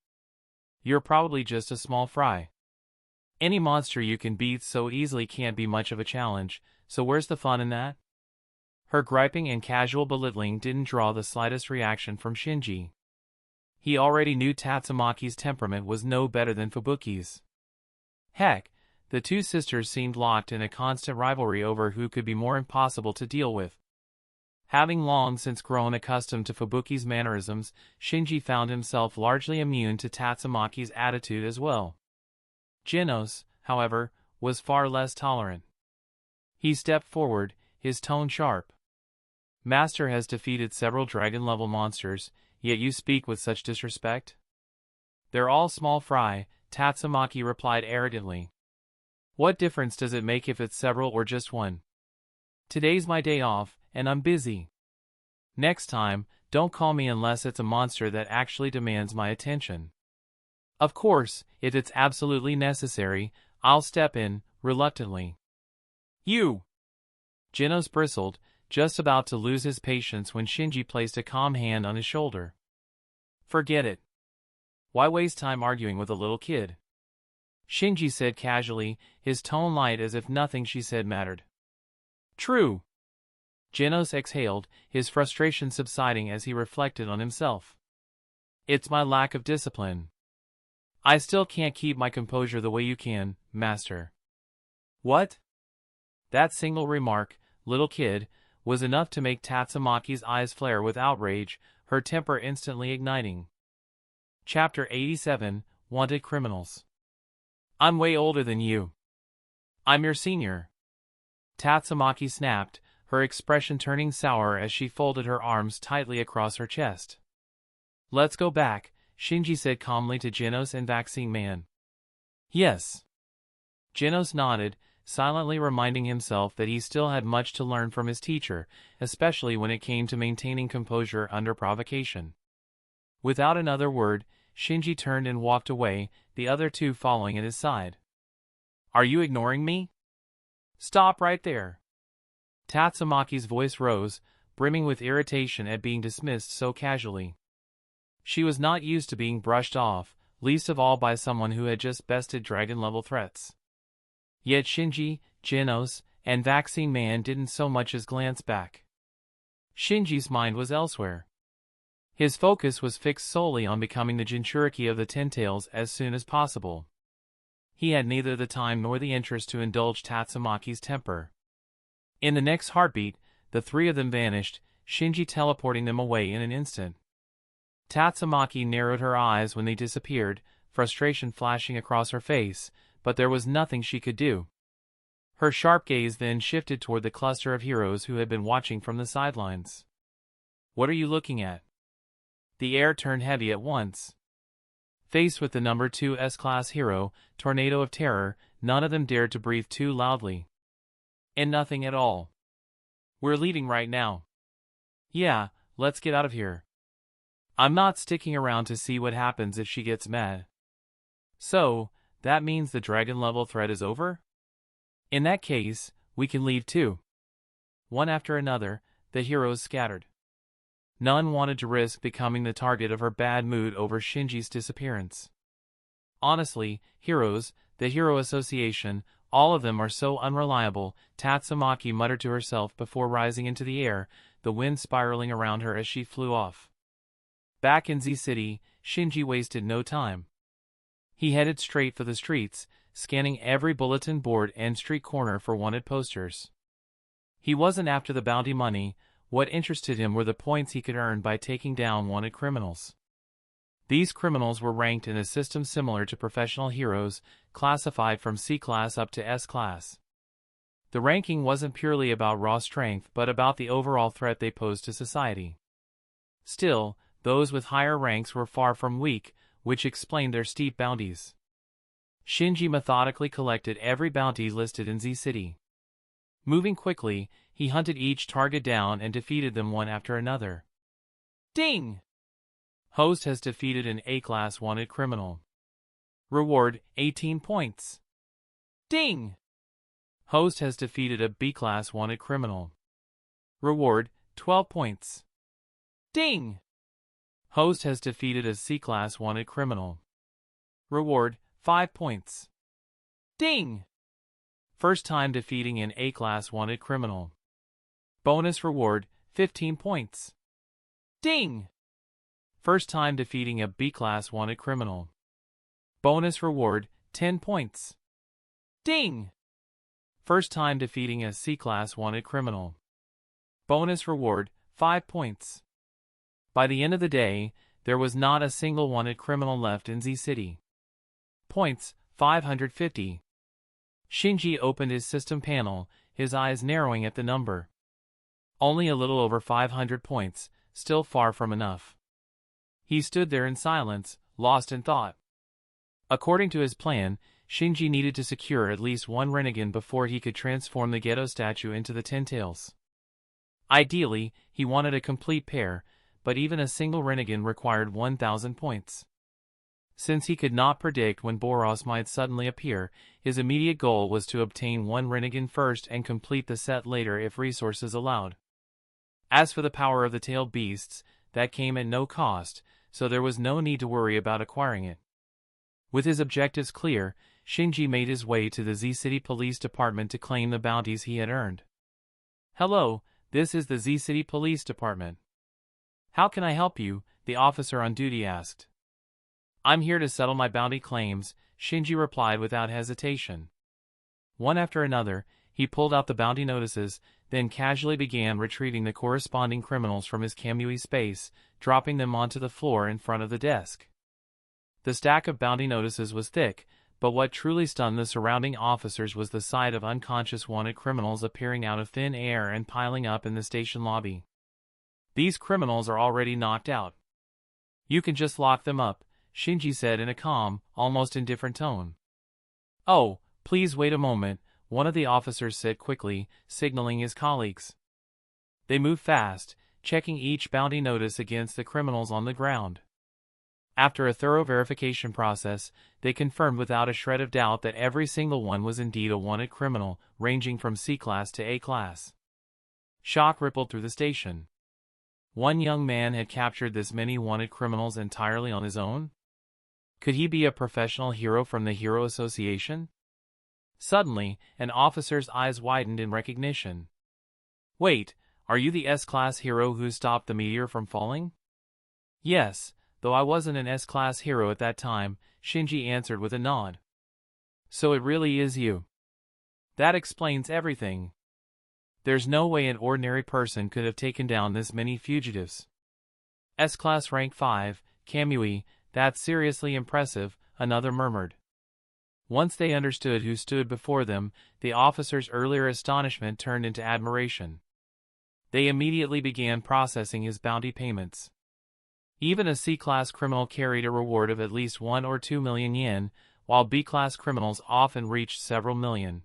You're probably just a small fry. Any monster you can beat so easily can't be much of a challenge, so where's the fun in that? Her griping and casual belittling didn't draw the slightest reaction from Shinji. He already knew Tatsumaki's temperament was no better than Fubuki's. Heck, the two sisters seemed locked in a constant rivalry over who could be more impossible to deal with. Having long since grown accustomed to Fubuki's mannerisms, Shinji found himself largely immune to Tatsumaki's attitude as well. Genos, however, was far less tolerant. He stepped forward, his tone sharp. Master has defeated several dragon-level monsters, yet you speak with such disrespect? They're all small fry, Tatsumaki replied arrogantly. What difference does it make if it's several or just one? Today's my day off, and I'm busy. Next time, don't call me unless it's a monster that actually demands my attention. Of course, if it's absolutely necessary, I'll step in, reluctantly. You! Genos bristled, just about to lose his patience when Shinji placed a calm hand on his shoulder. Forget it. Why waste time arguing with a little kid? Shinji said casually, his tone light as if nothing she said mattered. True. Genos exhaled, his frustration subsiding as he reflected on himself. It's my lack of discipline. I still can't keep my composure the way you can, Master. What? That single remark, little kid, was enough to make Tatsumaki's eyes flare with outrage, her temper instantly igniting. Chapter 87, Wanted Criminals. I'm way older than you. I'm your senior. Tatsumaki snapped, her expression turning sour as she folded her arms tightly across her chest. Let's go back, Shinji said calmly to Genos and Vaccine Man. Yes. Genos nodded, silently reminding himself that he still had much to learn from his teacher, especially when it came to maintaining composure under provocation. Without another word, Shinji turned and walked away, the other two following at his side. Are you ignoring me? Stop right there. Tatsumaki's voice rose, brimming with irritation at being dismissed so casually. She was not used to being brushed off, least of all by someone who had just bested dragon-level threats. Yet Shinji, Genos, and Vaccine Man didn't so much as glance back. Shinji's mind was elsewhere. His focus was fixed solely on becoming the Jinchuriki of the Ten Tails as soon as possible. He had neither the time nor the interest to indulge Tatsumaki's temper. In the next heartbeat, the three of them vanished, Shinji teleporting them away in an instant. Tatsumaki narrowed her eyes when they disappeared, frustration flashing across her face, but there was nothing she could do. Her sharp gaze then shifted toward the cluster of heroes who had been watching from the sidelines. What are you looking at? The air turned heavy at once. Faced with the number 2 S-class hero, Tornado of Terror, none of them dared to breathe too loudly. And nothing at all. We're leaving right now. Yeah, let's get out of here. I'm not sticking around to see what happens if she gets mad. So, that means the dragon-level threat is over? In that case, we can leave too. One after another, the heroes scattered. None wanted to risk becoming the target of her bad mood over Shinji's disappearance. Honestly, heroes, the Hero Association, all of them are so unreliable, Tatsumaki muttered to herself before rising into the air, the wind spiraling around her as she flew off. Back in Z City, Shinji wasted no time. He headed straight for the streets, scanning every bulletin board and street corner for wanted posters. He wasn't after the bounty money. What interested him were the points he could earn by taking down wanted criminals. These criminals were ranked in a system similar to professional heroes, classified from C-class up to S-class. The ranking wasn't purely about raw strength but about the overall threat they posed to society. Still, those with higher ranks were far from weak, which explained their steep bounties. Shinji methodically collected every bounty listed in Z City. Moving quickly, he hunted each target down and defeated them one after another. Ding! Host has defeated an A-class wanted criminal. Reward, 18 points. Ding! Host has defeated a B-class wanted criminal. Reward, 12 points. Ding! Host has defeated a C-class wanted criminal. Reward, 5 points. Ding! First time defeating an A-class wanted criminal. Bonus reward, 15 points. Ding! First time defeating a B-class wanted criminal. Bonus reward, 10 points. Ding! First time defeating a C-class wanted criminal. Bonus reward, 5 points. By the end of the day, there was not a single wanted criminal left in Z City. Points, 550. Shinji opened his system panel, his eyes narrowing at the number. Only a little over 500 points, still far from enough. He stood there in silence, lost in thought. According to his plan, Shinji needed to secure at least one Rinnegan before he could transform the Ghetto statue into the Ten Tails. Ideally, he wanted a complete pair, but even a single Rinnegan required 1,000 points. Since he could not predict when Boros might suddenly appear, his immediate goal was to obtain one Rinnegan first and complete the set later if resources allowed. As for the power of the tailed beasts, that came at no cost, so there was no need to worry about acquiring it. With his objectives clear, Shinji made his way to the Z City Police Department to claim the bounties he had earned. "Hello, this is the Z City Police Department. How can I help you?" the officer on duty asked. "I'm here to settle my bounty claims," Shinji replied without hesitation. One after another, he pulled out the bounty notices, then casually began retrieving the corresponding criminals from his Kamui space, dropping them onto the floor in front of the desk. The stack of bounty notices was thick, but what truly stunned the surrounding officers was the sight of unconscious wanted criminals appearing out of thin air and piling up in the station lobby. "These criminals are already knocked out. You can just lock them up," Shinji said in a calm, almost indifferent tone. "Oh, please wait a moment," one of the officers said quickly, signaling his colleagues. They moved fast, checking each bounty notice against the criminals on the ground. After a thorough verification process, they confirmed without a shred of doubt that every single one was indeed a wanted criminal, ranging from C-class to A-class. Shock rippled through the station. One young man had captured this many wanted criminals entirely on his own? Could he be a professional hero from the Hero Association? Suddenly, an officer's eyes widened in recognition. "Wait, are you the S-class hero who stopped the meteor from falling?" "Yes, though I wasn't an S-class hero at that time," Shinji answered with a nod. "So it really is you. That explains everything. There's no way an ordinary person could have taken down this many fugitives." "S-class rank 5, Kamui, that's seriously impressive," another murmured. Once they understood who stood before them, the officer's earlier astonishment turned into admiration. They immediately began processing his bounty payments. Even a C-class criminal carried a reward of at least 1 or 2 million yen, while B-class criminals often reached several million.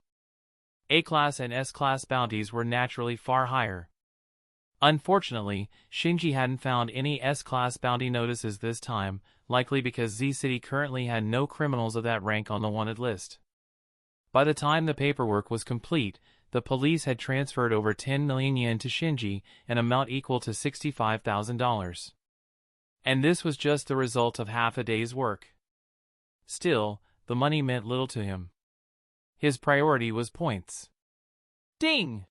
A-class and S-class bounties were naturally far higher. Unfortunately, Shinji hadn't found any S-class bounty notices this time, likely because Z City currently had no criminals of that rank on the wanted list. By the time the paperwork was complete, the police had transferred over 10 million yen to Shinji, an amount equal to $65,000. And this was just the result of half a day's work. Still, the money meant little to him. His priority was points. Ding!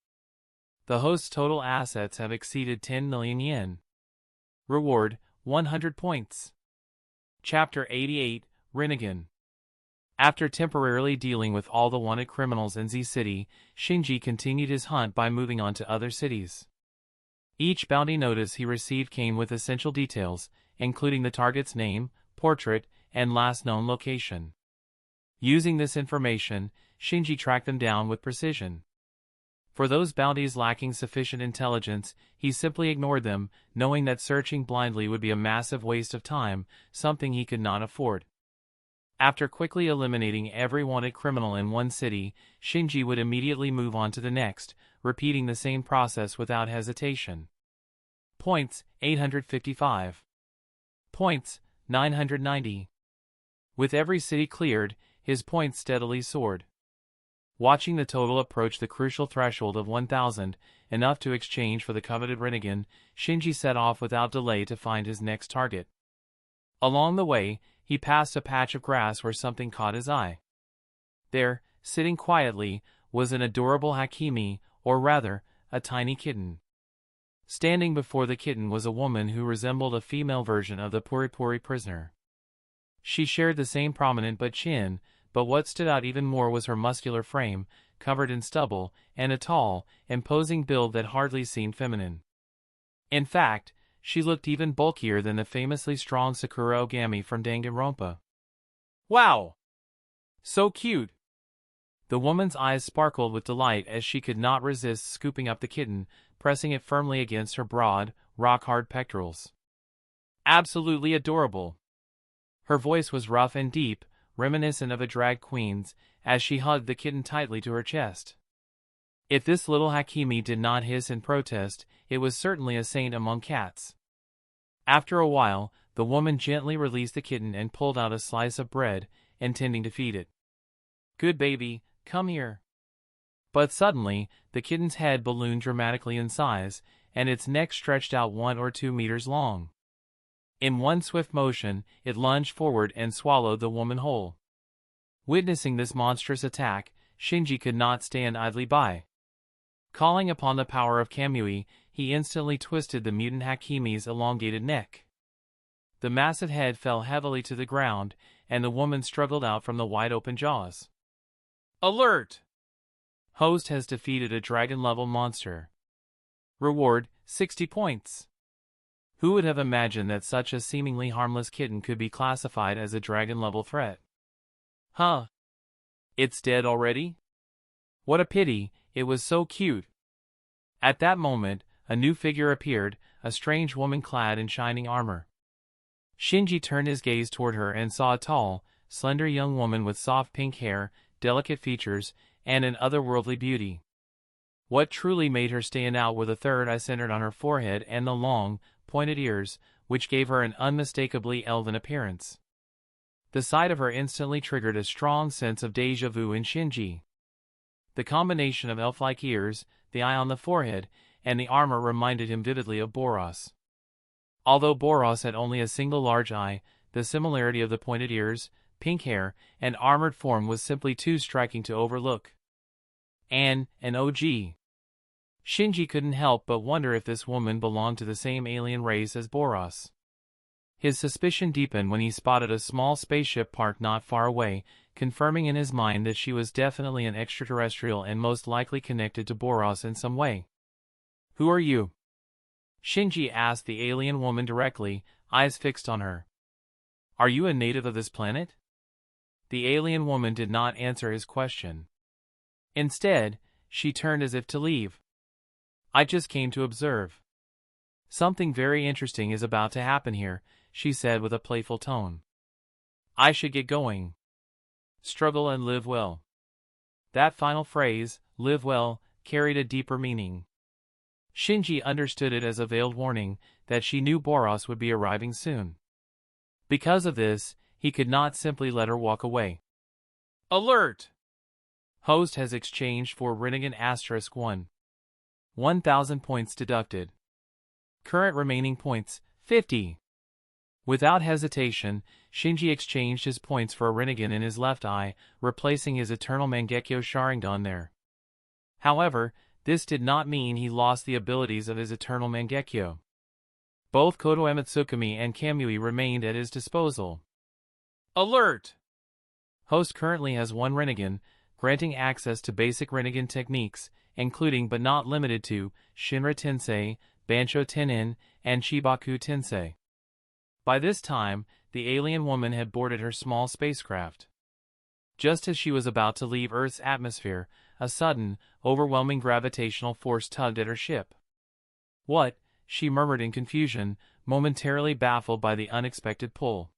The host's total assets have exceeded 10 million yen. Reward, 100 points. Chapter 88, Rinnegan. After temporarily dealing with all the wanted criminals in Z City, Shinji continued his hunt by moving on to other cities. Each bounty notice he received came with essential details, including the target's name, portrait, and last known location. Using this information, Shinji tracked them down with precision. For those bounties lacking sufficient intelligence, he simply ignored them, knowing that searching blindly would be a massive waste of time, something he could not afford. After quickly eliminating every wanted criminal in one city, Shinji would immediately move on to the next, repeating the same process without hesitation. Points, 855. Points, 990. With every city cleared, his points steadily soared. Watching the total approach the crucial threshold of 1,000, enough to exchange for the coveted Rinnegan, Shinji set off without delay to find his next target. Along the way, he passed a patch of grass where something caught his eye. There, sitting quietly, was an adorable Hakimi, or rather, a tiny kitten. Standing before the kitten was a woman who resembled a female version of the Puri prisoner. She shared the same prominent chin, but what stood out even more was her muscular frame, covered in stubble, and a tall, imposing build that hardly seemed feminine. In fact, she looked even bulkier than the famously strong Sakura Ogami from Danganronpa. Wow! So cute! The woman's eyes sparkled with delight as she could not resist scooping up the kitten, pressing it firmly against her broad, rock-hard pectorals. Absolutely adorable. Her voice was rough and deep, reminiscent of a drag queen's, as she hugged the kitten tightly to her chest. If this little Hakimi did not hiss in protest, it was certainly a saint among cats. After a while, the woman gently released the kitten and pulled out a slice of bread, intending to feed it. Good baby, come here. But suddenly, the kitten's head ballooned dramatically in size, and its neck stretched out 1 or 2 meters long. In one swift motion, it lunged forward and swallowed the woman whole. Witnessing this monstrous attack, Shinji could not stand idly by. Calling upon the power of Kamui, he instantly twisted the mutant Hakimi's elongated neck. The massive head fell heavily to the ground, and the woman struggled out from the wide-open jaws. Alert! Host has defeated a dragon-level monster. Reward, 60 points. Who would have imagined that such a seemingly harmless kitten could be classified as a dragon-level threat? Huh? It's dead already? What a pity, it was so cute. At that moment, a new figure appeared, a strange woman clad in shining armor. Shinji turned his gaze toward her and saw a tall, slender young woman with soft pink hair, delicate features, and an otherworldly beauty. What truly made her stand out were the third eye centered on her forehead and the long, pointed ears, which gave her an unmistakably elven appearance. The sight of her instantly triggered a strong sense of déjà vu in Shinji. The combination of elf-like ears, the eye on the forehead, and the armor reminded him vividly of Boros. Although Boros had only a single large eye, the similarity of the pointed ears, pink hair, and armored form was simply too striking to overlook. And an OG. Shinji couldn't help but wonder if this woman belonged to the same alien race as Boros. His suspicion deepened when he spotted a small spaceship parked not far away, confirming in his mind that she was definitely an extraterrestrial and most likely connected to Boros in some way. Who are you? Shinji asked the alien woman directly, eyes fixed on her. Are you a native of this planet? The alien woman did not answer his question. Instead, she turned as if to leave. I just came to observe. Something very interesting is about to happen here, she said with a playful tone. I should get going. Struggle and live well. That final phrase, live well, carried a deeper meaning. Shinji understood it as a veiled warning that she knew Boros would be arriving soon. Because of this, he could not simply let her walk away. Alert! Host has exchanged for Rinnegan *1. 1,000 points deducted. Current remaining points, 50. Without hesitation, Shinji exchanged his points for a Rinnegan in his left eye, replacing his eternal Mangekyo Sharingan there. However, this did not mean he lost the abilities of his eternal Mangekyo. Both Koto Ematsukami and Kamui remained at his disposal. Alert! Host currently has 1 Rinnegan, granting access to basic Rinnegan techniques, including but not limited to Shinra Tensei, Bansho Tenin, and Chibaku Tensei. By this time, the alien woman had boarded her small spacecraft. Just as she was about to leave Earth's atmosphere, a sudden, overwhelming gravitational force tugged at her ship. What? She murmured in confusion, momentarily baffled by the unexpected pull.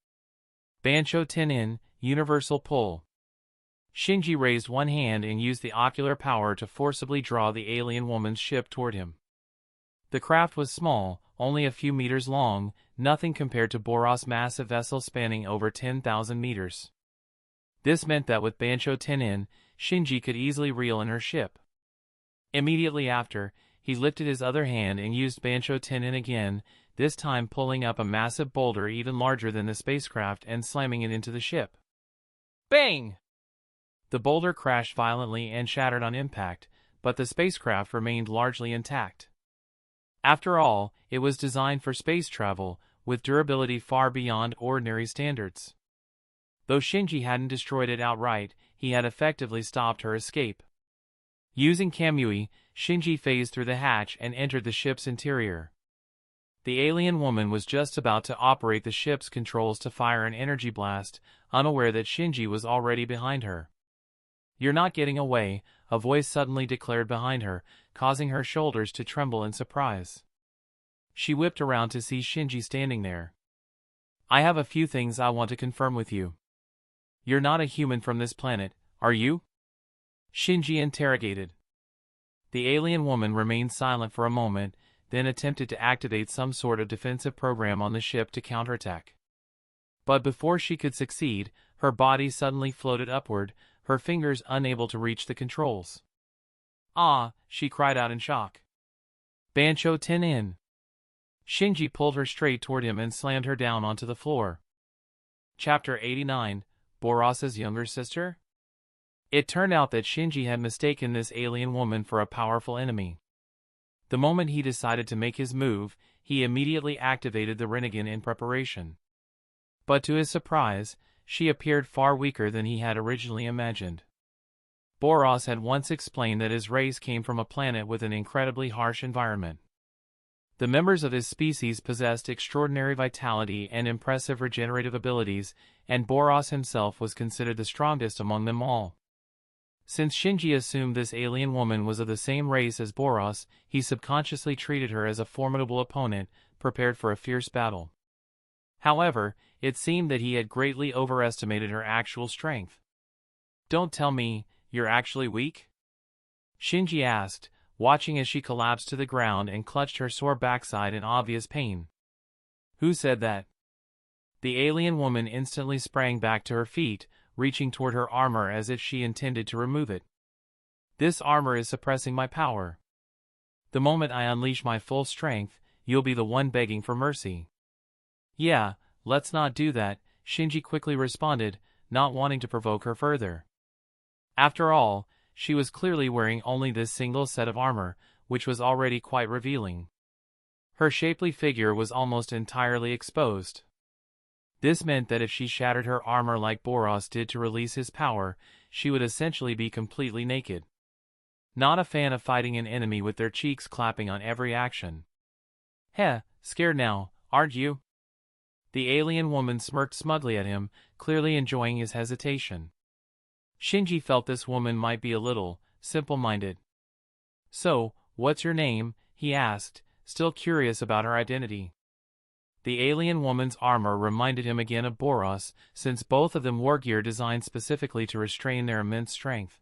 Bansho Tenin, universal pull. Shinji raised one hand and used the ocular power to forcibly draw the alien woman's ship toward him. The craft was small, only a few meters long, nothing compared to Boros' massive vessel spanning over 10,000 meters. This meant that with Bansho Tenin, Shinji could easily reel in her ship. Immediately after, he lifted his other hand and used Bansho Tenin again, this time pulling up a massive boulder even larger than the spacecraft and slamming it into the ship. Bang! The boulder crashed violently and shattered on impact, but the spacecraft remained largely intact. After all, it was designed for space travel, with durability far beyond ordinary standards. Though Shinji hadn't destroyed it outright, he had effectively stopped her escape. Using Kamui, Shinji phased through the hatch and entered the ship's interior. The alien woman was just about to operate the ship's controls to fire an energy blast, unaware that Shinji was already behind her. "You're not getting away," a voice suddenly declared behind her, causing her shoulders to tremble in surprise. She whipped around to see Shinji standing there. "I have a few things I want to confirm with you. You're not a human from this planet, are you?" Shinji interrogated. The alien woman remained silent for a moment, then attempted to activate some sort of defensive program on the ship to counterattack. But before she could succeed, her body suddenly floated upward, her fingers unable to reach the controls. "Ah!" she cried out in shock. "Bancho Tenin!" Shinji pulled her straight toward him and slammed her down onto the floor. Chapter 89, Boros' younger sister? It turned out that Shinji had mistaken this alien woman for a powerful enemy. The moment he decided to make his move, he immediately activated the Rinnegan in preparation. But to his surprise, she appeared far weaker than he had originally imagined. Boros had once explained that his race came from a planet with an incredibly harsh environment. The members of his species possessed extraordinary vitality and impressive regenerative abilities, and Boros himself was considered the strongest among them all. Since Shinji assumed this alien woman was of the same race as Boros, he subconsciously treated her as a formidable opponent, prepared for a fierce battle. However, it seemed that he had greatly overestimated her actual strength. "Don't tell me, you're actually weak?" Shinji asked, watching as she collapsed to the ground and clutched her sore backside in obvious pain. "Who said that?" The alien woman instantly sprang back to her feet, reaching toward her armor as if she intended to remove it. "This armor is suppressing my power. The moment I unleash my full strength, you'll be the one begging for mercy." "Yeah, let's not do that," Shinji quickly responded, not wanting to provoke her further. After all, she was clearly wearing only this single set of armor, which was already quite revealing. Her shapely figure was almost entirely exposed. This meant that if she shattered her armor like Boros did to release his power, she would essentially be completely naked. Not a fan of fighting an enemy with their cheeks clapping on every action. "Heh, scared now, aren't you?" The alien woman smirked smugly at him, clearly enjoying his hesitation. Shinji felt this woman might be a little simple-minded. "So, what's your name?" he asked, still curious about her identity. The alien woman's armor reminded him again of Boros, since both of them wore gear designed specifically to restrain their immense strength.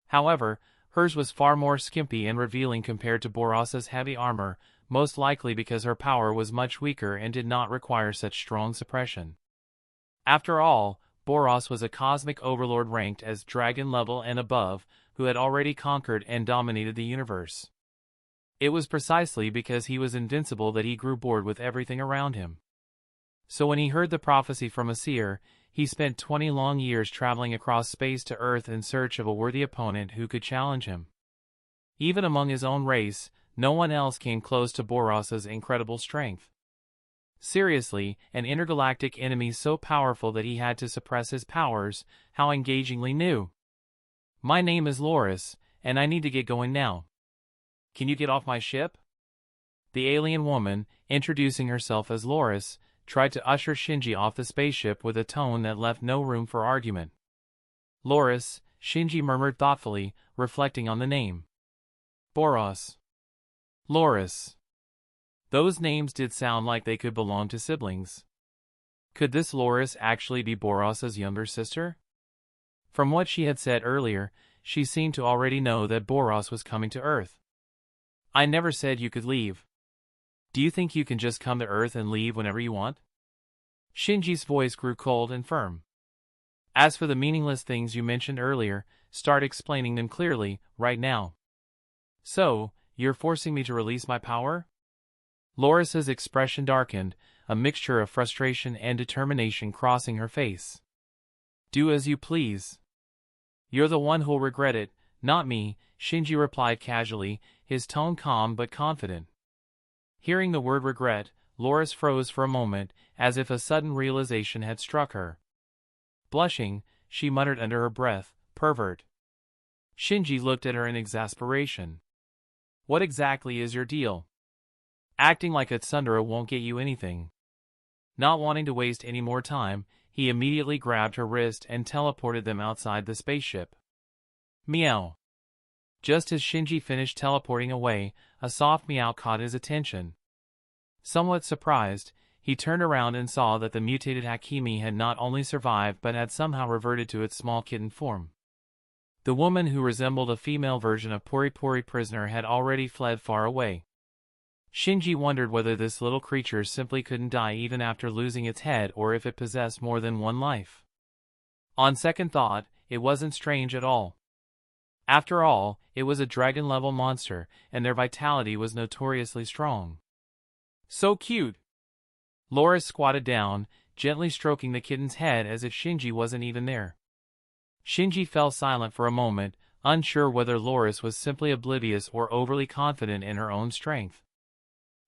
However, hers was far more skimpy and revealing compared to Boros's heavy armor, most likely because her power was much weaker and did not require such strong suppression. After all, Boros was a cosmic overlord ranked as dragon level and above, who had already conquered and dominated the universe. It was precisely because he was invincible that he grew bored with everything around him. So when he heard the prophecy from a seer, he spent 20 long years traveling across space to Earth in search of a worthy opponent who could challenge him. Even among his own race, no one else came close to Boros's incredible strength. Seriously, an intergalactic enemy so powerful that he had to suppress his powers, how engagingly new. "My name is Loris, and I need to get going now. Can you get off my ship?" The alien woman, introducing herself as Loris, tried to usher Shinji off the spaceship with a tone that left no room for argument. "Loris," Shinji murmured thoughtfully, reflecting on the name. "Boros. Loris." Those names did sound like they could belong to siblings. Could this Loris actually be Boros's younger sister? From what she had said earlier, she seemed to already know that Boros was coming to Earth. "I never said you could leave. Do you think you can just come to Earth and leave whenever you want?" Shinji's voice grew cold and firm. "As for the meaningless things you mentioned earlier, start explaining them clearly, right now." "So, you're forcing me to release my power?" Loris's expression darkened, a mixture of frustration and determination crossing her face. "Do as you please. You're the one who'll regret it, not me," Shinji replied casually, his tone calm but confident. Hearing the word regret, Loris froze for a moment, as if a sudden realization had struck her. Blushing, she muttered under her breath, "Pervert." Shinji looked at her in exasperation. "What exactly is your deal?" acting like a tsundere won't get you anything. Not wanting to waste any more time, he immediately grabbed her wrist and teleported them outside the spaceship. Meow. Just as Shinji finished teleporting away, a soft meow caught his attention. Somewhat surprised, he turned around and saw that the mutated Hakimi had not only survived but had somehow reverted to its small kitten form. The woman who resembled a female version of Pori Pori prisoner had already fled far away. Shinji wondered whether this little creature simply couldn't die even after losing its head or if it possessed more than one life. On second thought, it wasn't strange at all. After all, it was a dragon-level monster, and their vitality was notoriously strong. So cute! Loris squatted down, gently stroking the kitten's head as if Shinji wasn't even there. Shinji fell silent for a moment, unsure whether Loris was simply oblivious or overly confident in her own strength.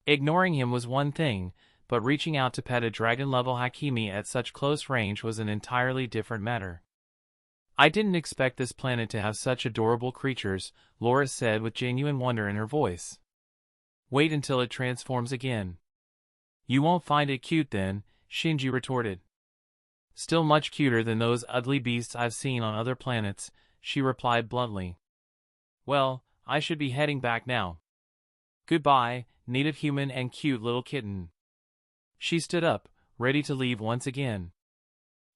Ignoring him was one thing, but reaching out to pet a dragon-level Hakimi at such close range was an entirely different matter. I didn't expect this planet to have such adorable creatures, Loris said with genuine wonder in her voice. Wait until it transforms again. You won't find it cute then, Shinji retorted. Still much cuter than those ugly beasts I've seen on other planets, she replied bluntly. Well, I should be heading back now. Goodbye, native human and cute little kitten. She stood up, ready to leave once again.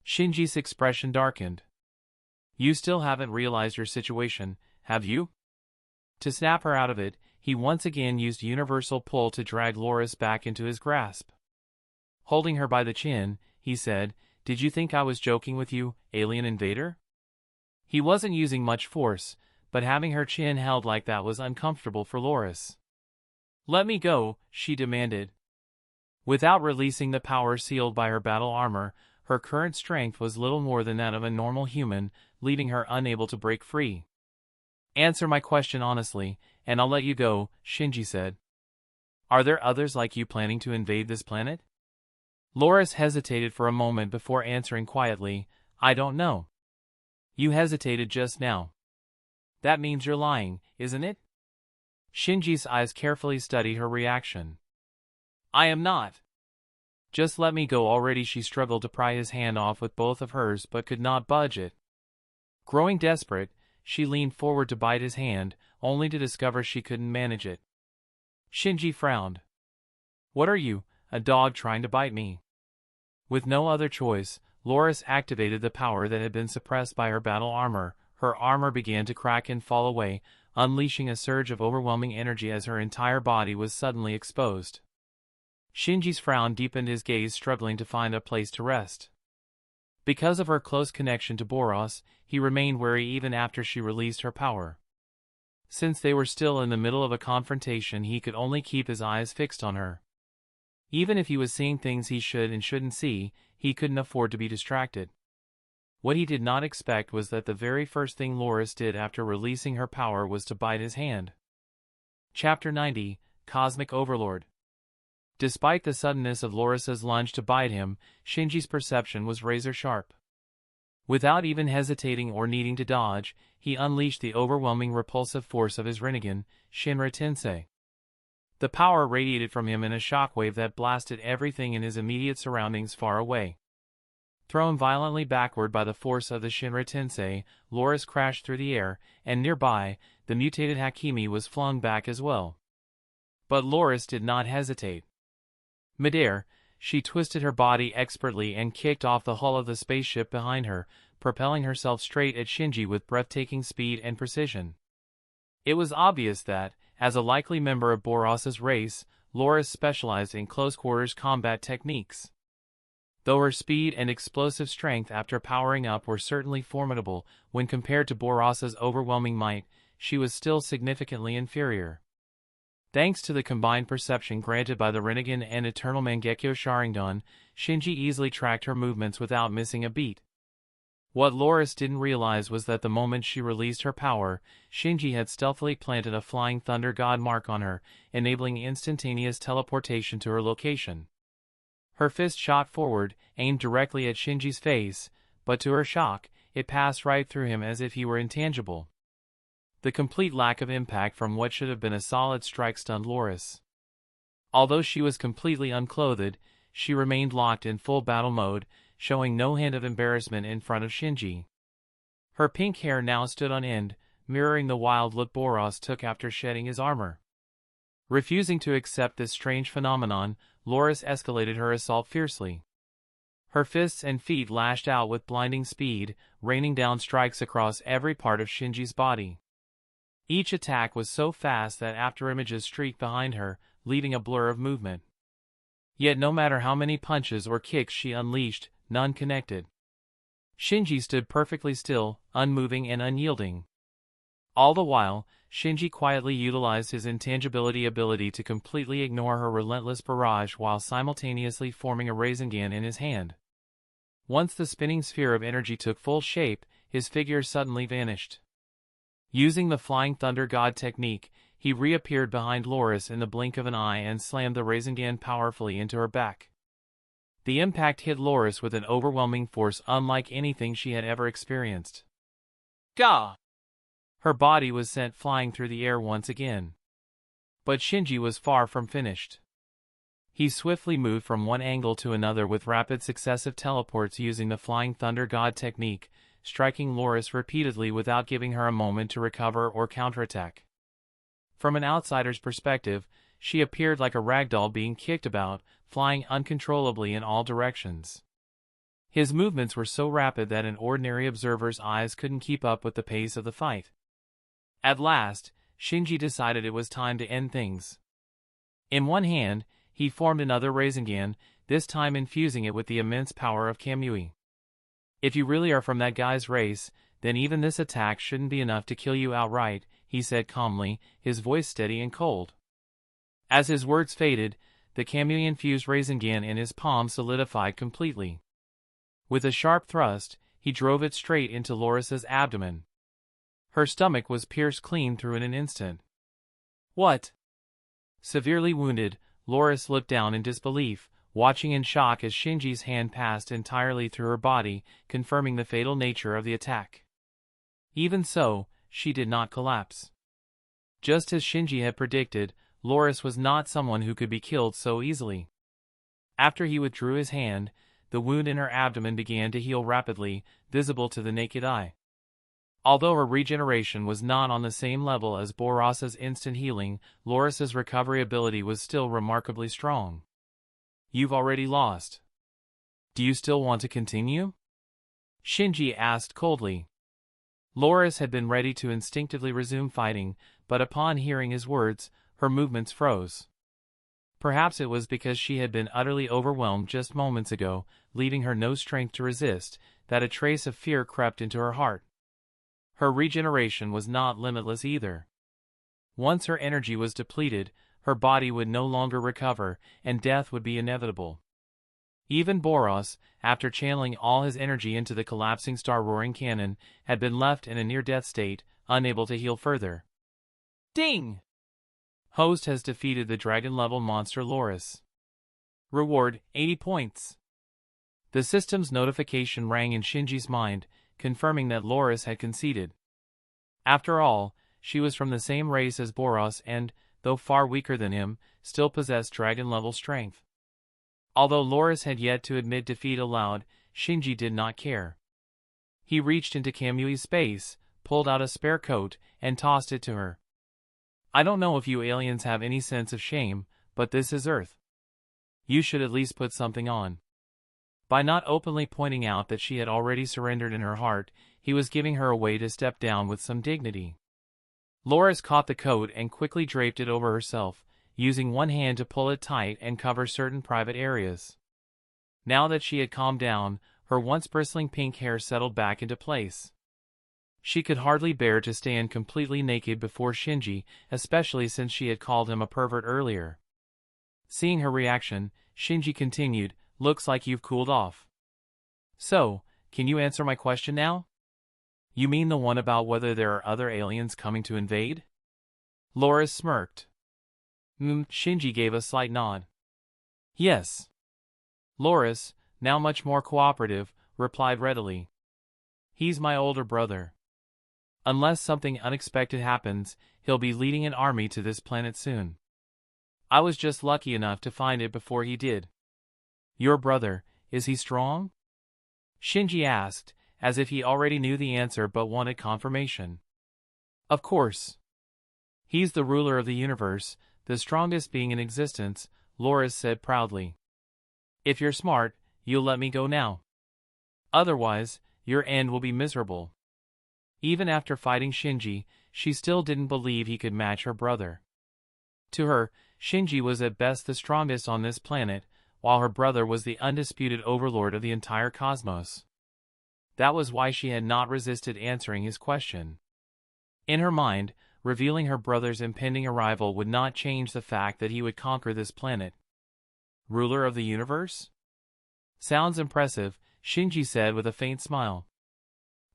Shinji's expression darkened. You still haven't realized your situation, have you? To snap her out of it, he once again used universal pull to drag Loris back into his grasp. Holding her by the chin, he said, Did you think I was joking with you, alien invader? He wasn't using much force, but having her chin held like that was uncomfortable for Loris. Let me go, she demanded. Without releasing the power sealed by her battle armor, her current strength was little more than that of a normal human, leaving her unable to break free. Answer my question honestly, and I'll let you go, Shinji said. Are there others like you planning to invade this planet? Loris hesitated for a moment before answering quietly, I don't know. You hesitated just now. That means you're lying, isn't it? Shinji's eyes carefully studied her reaction. I am not. Just let me go already. She struggled to pry his hand off with both of hers but could not budge it. Growing desperate, she leaned forward to bite his hand, only to discover she couldn't manage it. Shinji frowned. What are you, a dog trying to bite me? With no other choice, Loris activated the power that had been suppressed by her battle armor. Her armor began to crack and fall away, unleashing a surge of overwhelming energy as her entire body was suddenly exposed. Shinji's frown deepened, his gaze struggling to find a place to rest. Because of her close connection to Boros, he remained wary even after she released her power. Since they were still in the middle of a confrontation, he could only keep his eyes fixed on her. Even if he was seeing things he should and shouldn't see, he couldn't afford to be distracted. What he did not expect was that the very first thing Loris did after releasing her power was to bite his hand. Chapter 90, Cosmic Overlord. Despite the suddenness of Loris's lunge to bite him, Shinji's perception was razor-sharp. Without even hesitating or needing to dodge, he unleashed the overwhelming repulsive force of his Rinnegan, Shinra Tensei. The power radiated from him in a shockwave that blasted everything in his immediate surroundings far away. Thrown violently backward by the force of the Shinra Tensei, Loris crashed through the air, and nearby, the mutated Hakimi was flung back as well. But Loris did not hesitate. Midair, she twisted her body expertly and kicked off the hull of the spaceship behind her, propelling herself straight at Shinji with breathtaking speed and precision. It was obvious that, as a likely member of Boros's race, Loris specialized in close-quarters combat techniques. Though her speed and explosive strength after powering up were certainly formidable when compared to Boros's overwhelming might, she was still significantly inferior. Thanks to the combined perception granted by the Rinnegan and Eternal Mangekyo Sharingan, Shinji easily tracked her movements without missing a beat. What Loris didn't realize was that the moment she released her power, Shinji had stealthily planted a Flying Thunder God mark on her, enabling instantaneous teleportation to her location. Her fist shot forward, aimed directly at Shinji's face, but to her shock, it passed right through him as if he were intangible. The complete lack of impact from what should have been a solid strike stunned Loris. Although she was completely unclothed, she remained locked in full battle mode, showing no hint of embarrassment in front of Shinji. Her pink hair now stood on end, mirroring the wild look Boros took after shedding his armor. Refusing to accept this strange phenomenon, Loris escalated her assault fiercely. Her fists and feet lashed out with blinding speed, raining down strikes across every part of Shinji's body. Each attack was so fast that afterimages streaked behind her, leaving a blur of movement. Yet no matter how many punches or kicks she unleashed, none connected. Shinji stood perfectly still, unmoving and unyielding. All the while, Shinji quietly utilized his intangibility ability to completely ignore her relentless barrage while simultaneously forming a Rasengan in his hand. Once the spinning sphere of energy took full shape, his figure suddenly vanished. Using the Flying Thunder God technique, he reappeared behind Loris in the blink of an eye and slammed the Rasengan powerfully into her back. The impact hit Loris with an overwhelming force unlike anything she had ever experienced. Gah! Her body was sent flying through the air once again. But Shinji was far from finished. He swiftly moved from one angle to another with rapid successive teleports using the Flying Thunder God technique, striking Loris repeatedly without giving her a moment to recover or counterattack. From an outsider's perspective, she appeared like a ragdoll being kicked about, flying uncontrollably in all directions. His movements were so rapid that an ordinary observer's eyes couldn't keep up with the pace of the fight. At last, Shinji decided it was time to end things. In one hand, he formed another Rasengan, this time infusing it with the immense power of Kamui. If you really are from that guy's race, then even this attack shouldn't be enough to kill you outright, he said calmly, his voice steady and cold. As his words faded, the Kamui-infused Rasengan in his palm solidified completely. With a sharp thrust, he drove it straight into Loris's abdomen. Her stomach was pierced clean through in an instant. What? Severely wounded, Loris looked down in disbelief, watching in shock as Shinji's hand passed entirely through her body, confirming the fatal nature of the attack. Even so, she did not collapse. Just as Shinji had predicted, Loris was not someone who could be killed so easily. After he withdrew his hand, the wound in her abdomen began to heal rapidly, visible to the naked eye. Although her regeneration was not on the same level as Boros's instant healing, Loris's recovery ability was still remarkably strong. You've already lost. Do you still want to continue? Shinji asked coldly. Loris had been ready to instinctively resume fighting, but upon hearing his words, her movements froze. Perhaps it was because she had been utterly overwhelmed just moments ago, leaving her no strength to resist, that a trace of fear crept into her heart. Her regeneration was not limitless either. Once her energy was depleted, her body would no longer recover, and death would be inevitable. Even Boros, after channeling all his energy into the collapsing star-roaring cannon, had been left in a near-death state, unable to heal further. Ding! Host has defeated the dragon-level monster Loris. Reward, 80 points. The system's notification rang in Shinji's mind, confirming that Loris had conceded. After all, she was from the same race as Boros and, though far weaker than him, still possessed dragon-level strength. Although Loris had yet to admit defeat aloud, Shinji did not care. He reached into Kamui's space, pulled out a spare coat, and tossed it to her. I don't know if you aliens have any sense of shame, but this is Earth. You should at least put something on. By not openly pointing out that she had already surrendered in her heart, he was giving her a way to step down with some dignity. Loris caught the coat and quickly draped it over herself, using one hand to pull it tight and cover certain private areas. Now that she had calmed down, her once bristling pink hair settled back into place. She could hardly bear to stand completely naked before Shinji, especially since she had called him a pervert earlier. Seeing her reaction, Shinji continued, "Looks like you've cooled off. So, can you answer my question now? You mean the one about whether there are other aliens coming to invade?" Loris smirked. Shinji gave a slight nod. Yes. Loris, now much more cooperative, replied readily. He's my older brother. Unless something unexpected happens, he'll be leading an army to this planet soon. I was just lucky enough to find it before he did. Your brother, is he strong? Shinji asked, as if he already knew the answer but wanted confirmation. Of course. He's the ruler of the universe, the strongest being in existence, Loris said proudly. If you're smart, you'll let me go now. Otherwise, your end will be miserable. Even after fighting Shinji, she still didn't believe he could match her brother. To her, Shinji was at best the strongest on this planet, while her brother was the undisputed overlord of the entire cosmos. That was why she had not resisted answering his question. In her mind, revealing her brother's impending arrival would not change the fact that he would conquer this planet. Ruler of the universe? Sounds impressive, Shinji said with a faint smile.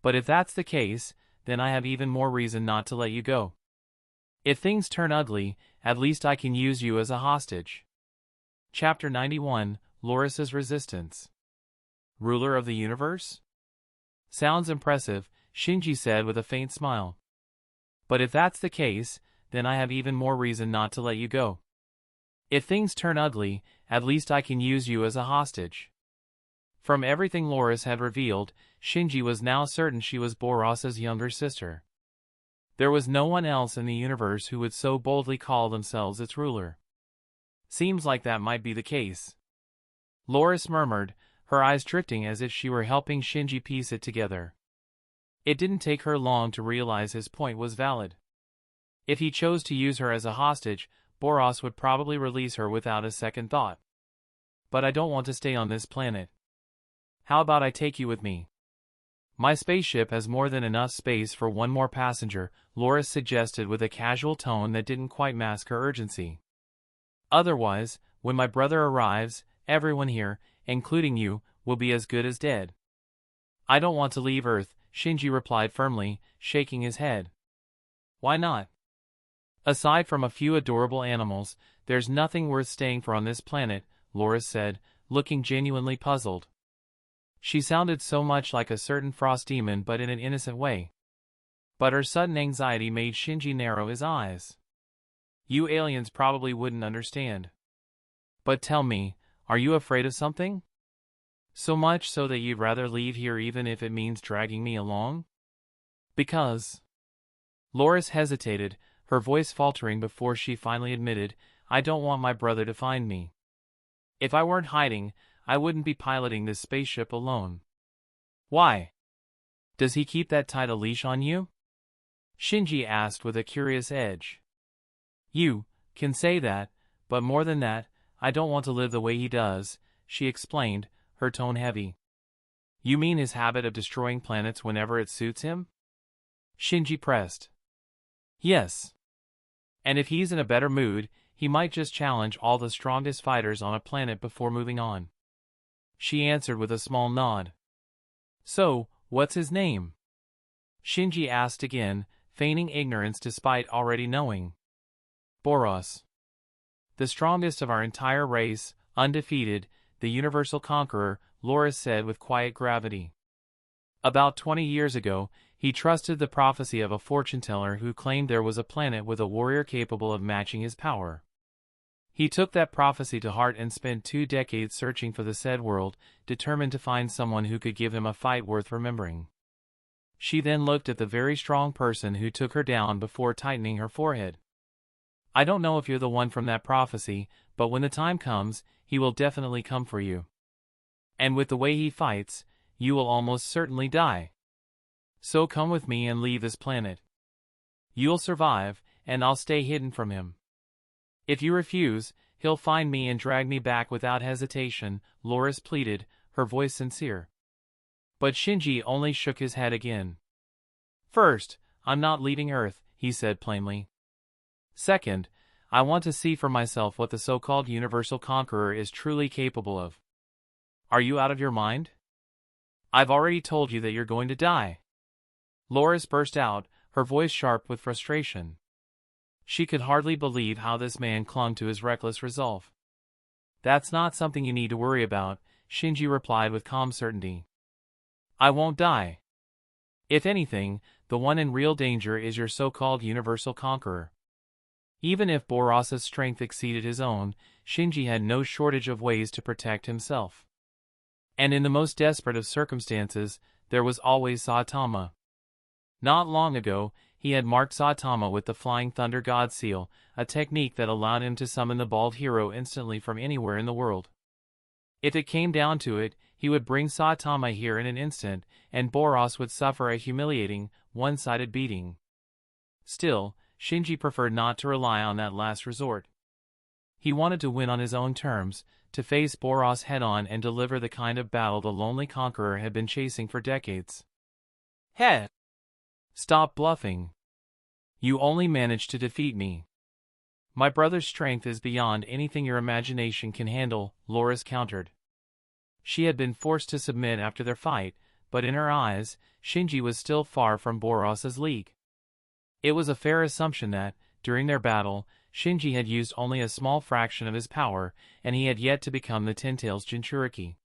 But if that's the case, then I have even more reason not to let you go. If things turn ugly, at least I can use you as a hostage. Chapter 91, Loris's Resistance. Ruler of the universe? Sounds impressive, Shinji said with a faint smile. But if that's the case, then I have even more reason not to let you go. If things turn ugly, at least I can use you as a hostage. From everything Loris had revealed, Shinji was now certain she was Boros's younger sister. There was no one else in the universe who would so boldly call themselves its ruler. Seems like that might be the case. Loris murmured, her eyes drifting as if she were helping Shinji piece it together. It didn't take her long to realize his point was valid. If he chose to use her as a hostage, Boros would probably release her without a second thought. But I don't want to stay on this planet. How about I take you with me? My spaceship has more than enough space for one more passenger, Loris suggested with a casual tone that didn't quite mask her urgency. Otherwise, when my brother arrives, everyone here, including you, will be as good as dead. I don't want to leave Earth, Shinji replied firmly, shaking his head. Why not? Aside from a few adorable animals, there's nothing worth staying for on this planet, Loris said, looking genuinely puzzled. She sounded so much like a certain frost demon but in an innocent way. But her sudden anxiety made Shinji narrow his eyes. You aliens probably wouldn't understand. But tell me, are you afraid of something? So much so that you'd rather leave here even if it means dragging me along? Because... Loris hesitated, her voice faltering before she finally admitted, I don't want my brother to find me. If I weren't hiding, I wouldn't be piloting this spaceship alone. Why? Does he keep that tight a leash on you? Shinji asked with a curious edge. You can say that, but more than that, I don't want to live the way he does, she explained, her tone heavy. You mean his habit of destroying planets whenever it suits him? Shinji pressed. Yes. And if he's in a better mood, he might just challenge all the strongest fighters on a planet before moving on. She answered with a small nod. So, what's his name? Shinji asked again, feigning ignorance despite already knowing. Boros. The strongest of our entire race, undefeated, the universal conqueror, Loris said with quiet gravity. About 20 years ago, he trusted the prophecy of a fortune-teller who claimed there was a planet with a warrior capable of matching his power. He took that prophecy to heart and spent 2 decades searching for the said world, determined to find someone who could give him a fight worth remembering. She then looked at the very strong person who took her down before tightening her forehead. I don't know if you're the one from that prophecy, but when the time comes, he will definitely come for you. And with the way he fights, you will almost certainly die. So come with me and leave this planet. You'll survive, and I'll stay hidden from him. If you refuse, he'll find me and drag me back without hesitation, Loris pleaded, her voice sincere. But Shinji only shook his head again. First, I'm not leaving Earth, he said plainly. Second, I want to see for myself what the so-called universal conqueror is truly capable of. Are you out of your mind? I've already told you that you're going to die. Loris burst out, her voice sharp with frustration. She could hardly believe how this man clung to his reckless resolve. That's not something you need to worry about, Shinji replied with calm certainty. I won't die. If anything, the one in real danger is your so-called universal conqueror. Even if Boros' strength exceeded his own, Shinji had no shortage of ways to protect himself. And in the most desperate of circumstances, there was always Saitama. Not long ago, he had marked Saitama with the Flying Thunder God Seal, a technique that allowed him to summon the bald hero instantly from anywhere in the world. If it came down to it, he would bring Saitama here in an instant, and Boros would suffer a humiliating, one-sided beating. Still, Shinji preferred not to rely on that last resort. He wanted to win on his own terms, to face Boros head-on and deliver the kind of battle the lonely conqueror had been chasing for decades. Heh! Stop bluffing. You only managed to defeat me. My brother's strength is beyond anything your imagination can handle, Loris countered. She had been forced to submit after their fight, but in her eyes, Shinji was still far from Boros' league. It was a fair assumption that, during their battle, Shinji had used only a small fraction of his power, and he had yet to become the Ten-Tails Jinchuriki.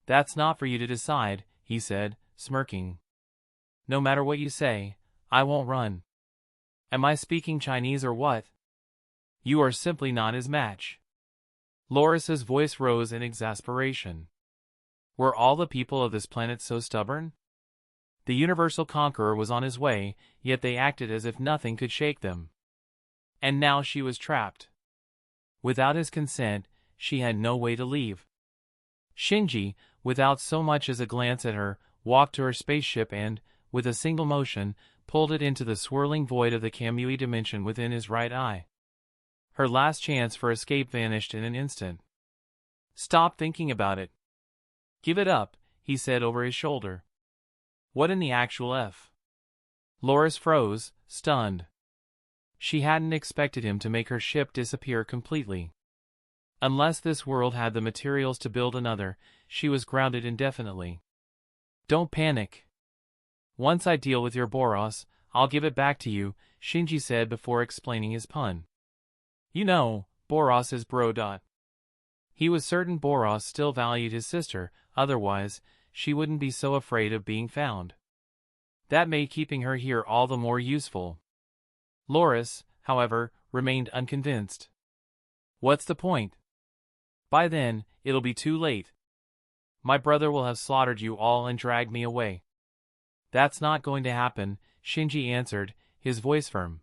That's not for you to decide, he said, smirking. No matter what you say, I won't run. Am I speaking Chinese or what? You are simply not his match. Loris's voice rose in exasperation. Were all the people of this planet so stubborn? The universal conqueror was on his way, yet they acted as if nothing could shake them. And now she was trapped. Without his consent, she had no way to leave. Shinji, without so much as a glance at her, walked to her spaceship and, with a single motion, pulled it into the swirling void of the Kamui dimension within his right eye. Her last chance for escape vanished in an instant. Stop thinking about it. Give it up, he said over his shoulder. What in the actual F? Loris froze, stunned. She hadn't expected him to make her ship disappear completely. Unless this world had the materials to build another, she was grounded indefinitely. Don't panic. Once I deal with your Boros, I'll give it back to you, Shinji said before explaining his pun. You know, Boros is bro. He was certain Boros still valued his sister, otherwise, she wouldn't be so afraid of being found. That made keeping her here all the more useful. Loris, however, remained unconvinced. What's the point? By then, it'll be too late. My brother will have slaughtered you all and dragged me away. That's not going to happen, Shinji answered, his voice firm.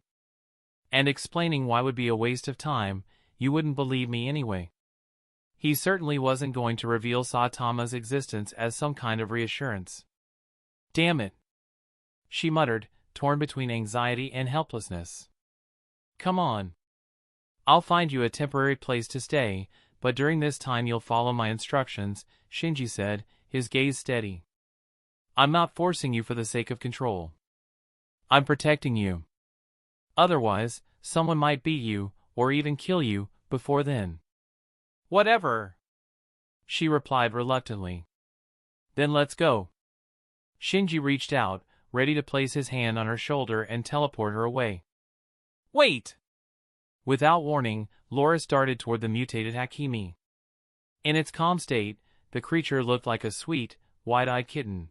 And explaining why would be a waste of time, you wouldn't believe me anyway. He certainly wasn't going to reveal Saitama's existence as some kind of reassurance. Damn it! She muttered, torn between anxiety and helplessness. Come on. I'll find you a temporary place to stay, but during this time you'll follow my instructions, Shinji said, his gaze steady. I'm not forcing you for the sake of control. I'm protecting you. Otherwise, someone might beat you, or even kill you, before then. Whatever, she replied reluctantly. Then let's go. Shinji reached out, ready to place his hand on her shoulder and teleport her away. Wait! Without warning, Loris darted toward the mutated Hakimi. In its calm state, the creature looked like a sweet, wide-eyed kitten.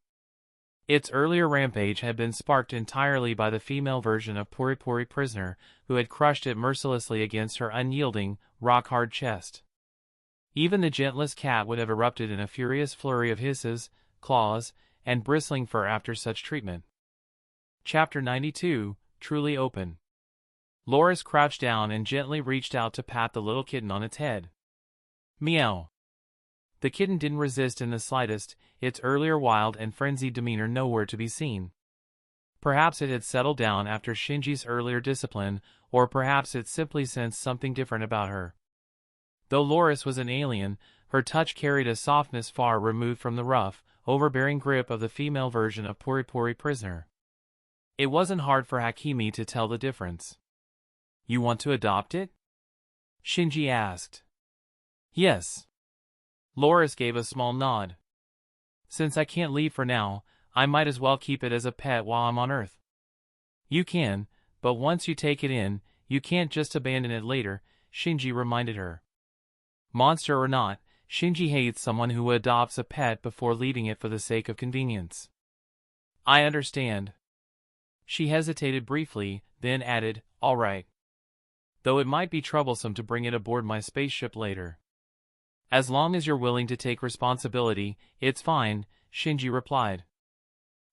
Its earlier rampage had been sparked entirely by the female version of Puri prisoner, who had crushed it mercilessly against her unyielding, rock-hard chest. Even the gentlest cat would have erupted in a furious flurry of hisses, claws, and bristling fur after such treatment. Chapter 92, Truly Open. Loris crouched down and gently reached out to pat the little kitten on its head. Meow. The kitten didn't resist in the slightest, its earlier wild and frenzied demeanor nowhere to be seen. Perhaps it had settled down after Shinji's earlier discipline, or perhaps it simply sensed something different about her. Though Loris was an alien, her touch carried a softness far removed from the rough, overbearing grip of the female version of Puri prisoner. It wasn't hard for Hakimi to tell the difference. You want to adopt it? Shinji asked. Yes. Loris gave a small nod. Since I can't leave for now, I might as well keep it as a pet while I'm on Earth. You can, but once you take it in, you can't just abandon it later, Shinji reminded her. Monster or not, Shinji hates someone who adopts a pet before leaving it for the sake of convenience. I understand. She hesitated briefly, then added, all right. though it might be troublesome to bring it aboard my spaceship later. As long as you're willing to take responsibility, it's fine, Shinji replied.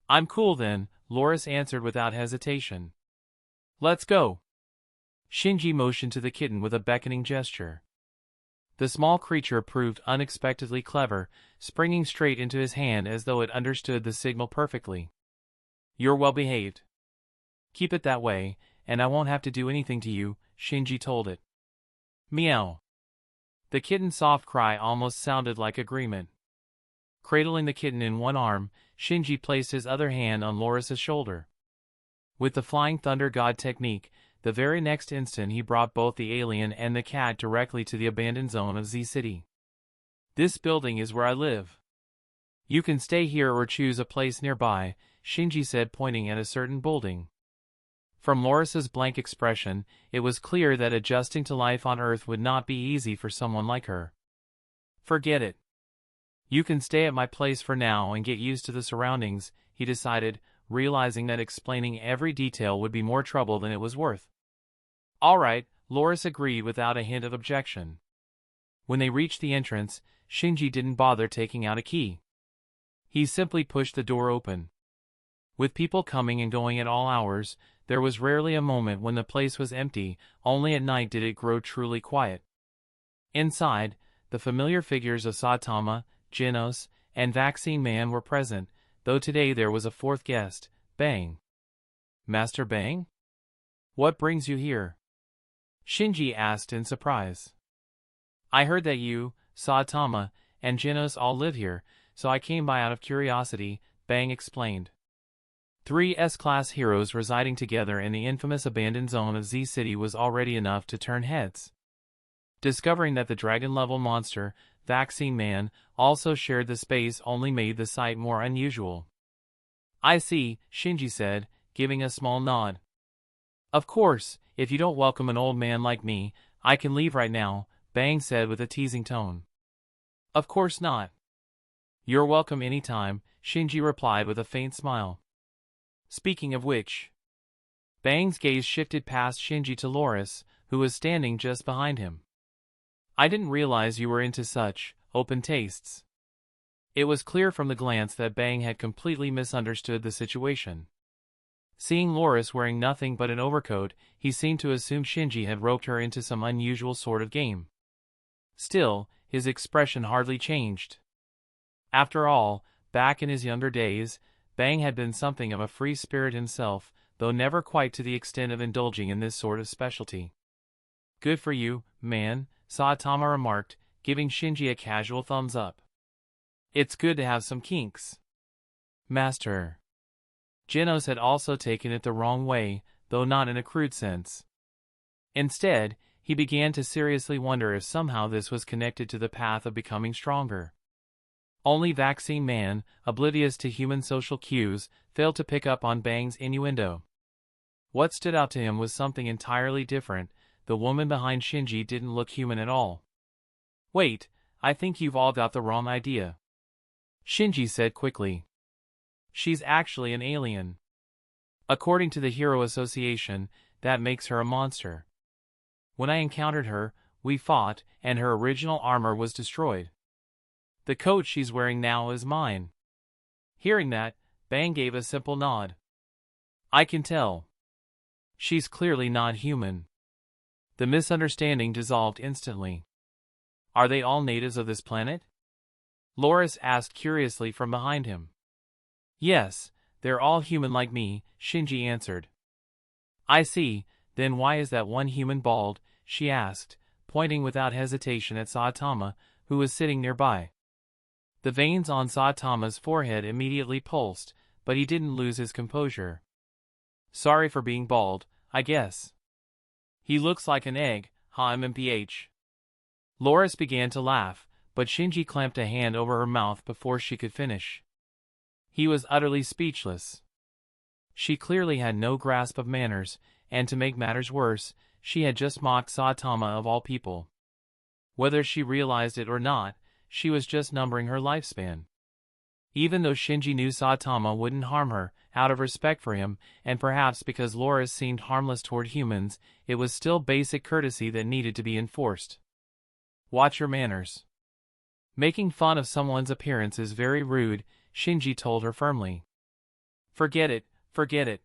I'm cool then, Loris answered without hesitation. Let's go. Shinji motioned to the kitten with a beckoning gesture. The small creature proved unexpectedly clever, springing straight into his hand as though it understood the signal perfectly. You're well behaved. Keep it that way, and I won't have to do anything to you, Shinji told it. Meow. The kitten's soft cry almost sounded like agreement. Cradling the kitten in one arm, Shinji placed his other hand on Loris's shoulder. With the Flying Thunder God technique, the very next instant he brought both the alien and the cat directly to the abandoned zone of Z City. This building is where I live. You can stay here or choose a place nearby, Shinji said, pointing at a certain building. From Loris's blank expression, it was clear that adjusting to life on Earth would not be easy for someone like her. Forget it. You can stay at my place for now and get used to the surroundings, he decided, realizing that explaining every detail would be more trouble than it was worth. All right, Loris agreed without a hint of objection. When they reached the entrance, Shinji didn't bother taking out a key. He simply pushed the door open. With people coming and going at all hours, there was rarely a moment when the place was empty. Only at night did it grow truly quiet. Inside, the familiar figures of Saitama, Genos, and Vaccine Man were present, though today there was a fourth guest, Bang. Master Bang? What brings you here? Shinji asked in surprise. I heard that you, Saitama, and Genos all live here, so I came by out of curiosity, Bang explained. 3 S-class heroes residing together in the infamous abandoned zone of Z City was already enough to turn heads. Discovering that the dragon-level monster, Vaccine Man, also shared the space only made the sight more unusual. I see, Shinji said, giving a small nod. Of course, if you don't welcome an old man like me, I can leave right now, Bang said with a teasing tone. Of course not. You're welcome anytime, Shinji replied with a faint smile. Speaking of which, Bang's gaze shifted past Shinji to Loris, who was standing just behind him. I didn't realize you were into such open tastes. It was clear from the glance that Bang had completely misunderstood the situation. Seeing Loris wearing nothing but an overcoat, he seemed to assume Shinji had roped her into some unusual sort of game. Still, his expression hardly changed. After all, back in his younger days, Bang had been something of a free spirit himself, though never quite to the extent of indulging in this sort of specialty. Good for you, man, Saitama remarked, giving Shinji a casual thumbs up. It's good to have some kinks. Master. Genos had also taken it the wrong way, though not in a crude sense. Instead, he began to seriously wonder if somehow this was connected to the path of becoming stronger. Only Vaccine Man, oblivious to human social cues, failed to pick up on Bang's innuendo. What stood out to him was something entirely different. The woman behind Shinji didn't look human at all. Wait, I think you've all got the wrong idea, Shinji said quickly. She's actually an alien. According to the Hero Association, that makes her a monster. When I encountered her, we fought, and her original armor was destroyed. The coat she's wearing now is mine. Hearing that, Bang gave a simple nod. I can tell. She's clearly not human. The misunderstanding dissolved instantly. Are they all natives of this planet? Loris asked curiously from behind him. Yes, they're all human like me, Shinji answered. I see, then why is that one human bald? She asked, pointing without hesitation at Saitama, who was sitting nearby. The veins on Saitama's forehead immediately pulsed, but he didn't lose his composure. Sorry for being bald, I guess. He looks like an egg, MMPH. Loris began to laugh, but Shinji clamped a hand over her mouth before she could finish. He was utterly speechless. She clearly had no grasp of manners, and to make matters worse, she had just mocked Saitama of all people. Whether she realized it or not, she was just numbering her lifespan. Even though Shinji knew Saitama wouldn't harm her, out of respect for him, and perhaps because Loris seemed harmless toward humans, it was still basic courtesy that needed to be enforced. Watch your manners. Making fun of someone's appearance is very rude, Shinji told her firmly. Forget it, forget it.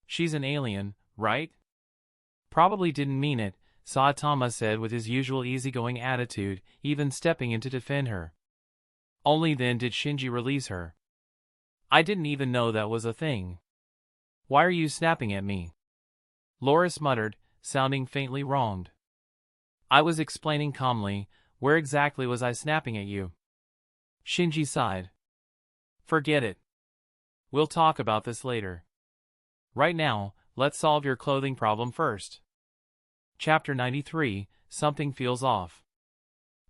She's an alien, right? Probably didn't mean it, Saitama said with his usual easygoing attitude, even stepping in to defend her. Only then did Shinji release her. I didn't even know that was a thing. Why are you snapping at me? Loris muttered, sounding faintly wronged. I was explaining calmly, where exactly was I snapping at you? Shinji sighed. Forget it. We'll talk about this later. Right now, let's solve your clothing problem first. Chapter 93, Something Feels Off.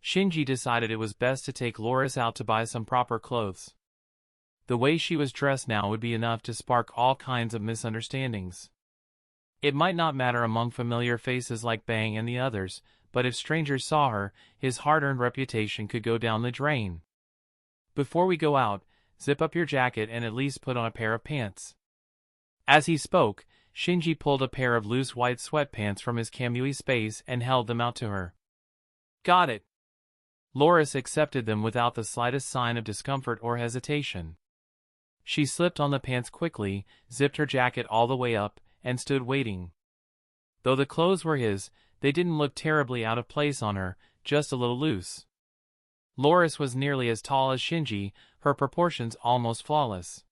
Shinji decided it was best to take Loris out to buy some proper clothes. The way she was dressed now would be enough to spark all kinds of misunderstandings. It might not matter among familiar faces like Bang and the others, but if strangers saw her, his hard-earned reputation could go down the drain. Before we go out, zip up your jacket and at least put on a pair of pants. As he spoke, Shinji pulled a pair of loose white sweatpants from his Kamui space and held them out to her. Got it. Loris accepted them without the slightest sign of discomfort or hesitation. She slipped on the pants quickly, zipped her jacket all the way up, and stood waiting. Though the clothes were his, they didn't look terribly out of place on her, just a little loose. Loris was nearly as tall as Shinji, her proportions almost flawless.